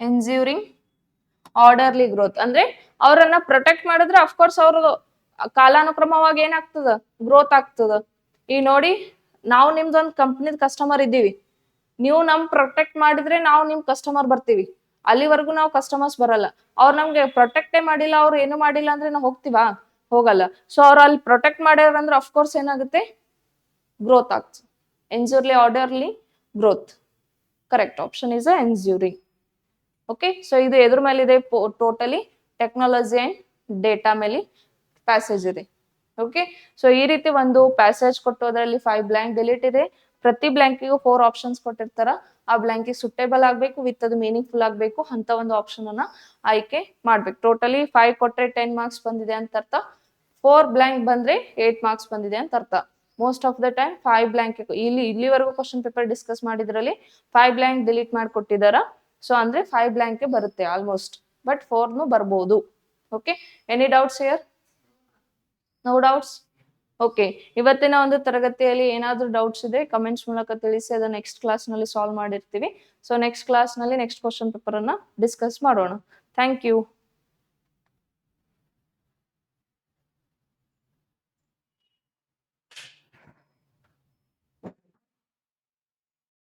ensuring orderly growth ಅಂದ್ರೆ ಅವ್ರನ್ನ ಪ್ರೊಟೆಕ್ಟ್ ಮಾಡಿದ್ರೆ ಅಫ್ಕೋರ್ಸ್ ಅವರು ಕಾಲಾನುಕ್ರಮವಾಗಿ ಏನಾಗ್ತದ, ಗ್ರೋತ್ ಆಗ್ತದ. ಈಗ ನೋಡಿ, ನಾವು ನಿಮ್ದೊಂದು ಕಂಪ್ನಿದ ಕಸ್ಟಮರ್ ಇದ್ದೀವಿ, ನೀವು ನಮ್ ಪ್ರೊಟೆಕ್ಟ್ ಮಾಡಿದ್ರೆ ನಾವು ನಿಮ್ ಕಸ್ಟಮರ್ ಬರ್ತೀವಿ, ಅಲ್ಲಿವರೆಗೂ ನಾವು ಕಸ್ಟಮರ್ಸ್ ಬರಲ್ಲ. ಅವ್ರು ನಮ್ಗೆ ಪ್ರೊಟೆಕ್ಟೇ ಮಾಡಿಲ್ಲ, ಅವ್ರು ಏನು ಮಾಡಿಲ್ಲ ಅಂದ್ರೆ ನಾವು ಹೋಗ್ತೀವಾ? ಹೋಗಲ್ಲ. ಸೊ ಅವ್ರು ಅಲ್ಲಿ ಪ್ರೊಟೆಕ್ಟ್ ಮಾಡ್ಯಾರ ಅಂದ್ರೆ ಅಫ್ಕೋರ್ಸ್ ಏನಾಗುತ್ತೆ, ಗ್ರೋತ್ ಆಗ್ತದೆ. Ensurely orderly growth, correct option is ensuring. Okay, so ಇದು ಎದ್ರ ಮೇಲಿದೆ, ಟೋಟಲಿ ಟೆಕ್ನಾಲಜಿ ಅಂಡ್ ಡೇಟಾ ಮೇಲೆ ಪ್ಯಾಸೇಜ್ ಇದೆ. ಓಕೆ, ಸೊ ಈ ರೀತಿ ಒಂದು ಪ್ಯಾಸೇಜ್ ಕೊಟ್ಟು ಅದರಲ್ಲಿ 5 ಬ್ಲಾಂಕ್ ಡಿಲೀಟ್ ಇದೆ. ಪ್ರತಿ ಬ್ಲಾಂಕಿಗೂ 4 ಆಪ್ಷನ್ಸ್ ಕೊಟ್ಟಿರ್ತಾರ. ಆ ಬ್ಲಾಂಕಿಗೆ ಸುಟೇಬಲ್ ಆಗ್ಬೇಕು, ವಿತ್ ಅದು ಮೀನಿಂಗ್ಫುಲ್ ಆಗ್ಬೇಕು ಅಂತ ಒಂದು ಆಪ್ಷನ್ ಅನ್ನ ಆಯ್ಕೆ ಮಾಡ್ಬೇಕು. ಟೋಟಲಿ 5 ಕೊಟ್ರೆ 10 ಮಾರ್ಕ್ಸ್ ಬಂದಿದೆ ಅಂತ ಅರ್ಥ, 4 ಬ್ಲಾಂಕ್ ಬಂದ್ರೆ 8 ಮಾರ್ಕ್ಸ್ ಬಂದಿದೆ ಅಂತ ಅರ್ಥ. Most of the time 5 blank, ಇಲ್ಲಿವರೆಗೂ ಕ್ವಶನ್ ಪೇಪರ್ ಡಿಸ್ಕಸ್ ಮಾಡಿದ್ರಲ್ಲಿ 5 ಬ್ಲಾಂಕ್ ಡಿಲೀಟ್ ಮಾಡ್ಕೊಟ್ಟಿದಾರ. ಸೊ ಅಂದ್ರೆ 5 ಬ್ಲಾಂಕ್ ಬರುತ್ತೆ ಆಲ್ಮೋಸ್ಟ್, ಬಟ್ 4 ಬರ್ಬೋದು. Okay, any doubts here? No doubts? Okay, ಇವತ್ತಿನ ಒಂದು ತರಗತಿಯಲ್ಲಿ ಏನಾದ್ರೂ ಡೌಟ್ಸ್ ಇದೆ ಕಮೆಂಟ್ಸ್ ಮೂಲಕ ತಿಳಿಸಿ, ಅದನ್ನ ನೆಕ್ಸ್ಟ್ ಕ್ಲಾಸ್ ನಲ್ಲಿ ಸಾಲ್ವ್ ಮಾಡಿರ್ತೀವಿ. ಸೊ ನೆಕ್ಸ್ಟ್ ಕ್ಲಾಸ್ ನಲ್ಲಿ ನೆಕ್ಸ್ಟ್ ಕ್ವಶನ್ ಪೇಪರ್ ಅನ್ನ ಡಿಸ್ಕಸ್ ಮಾಡೋಣ. Thank you.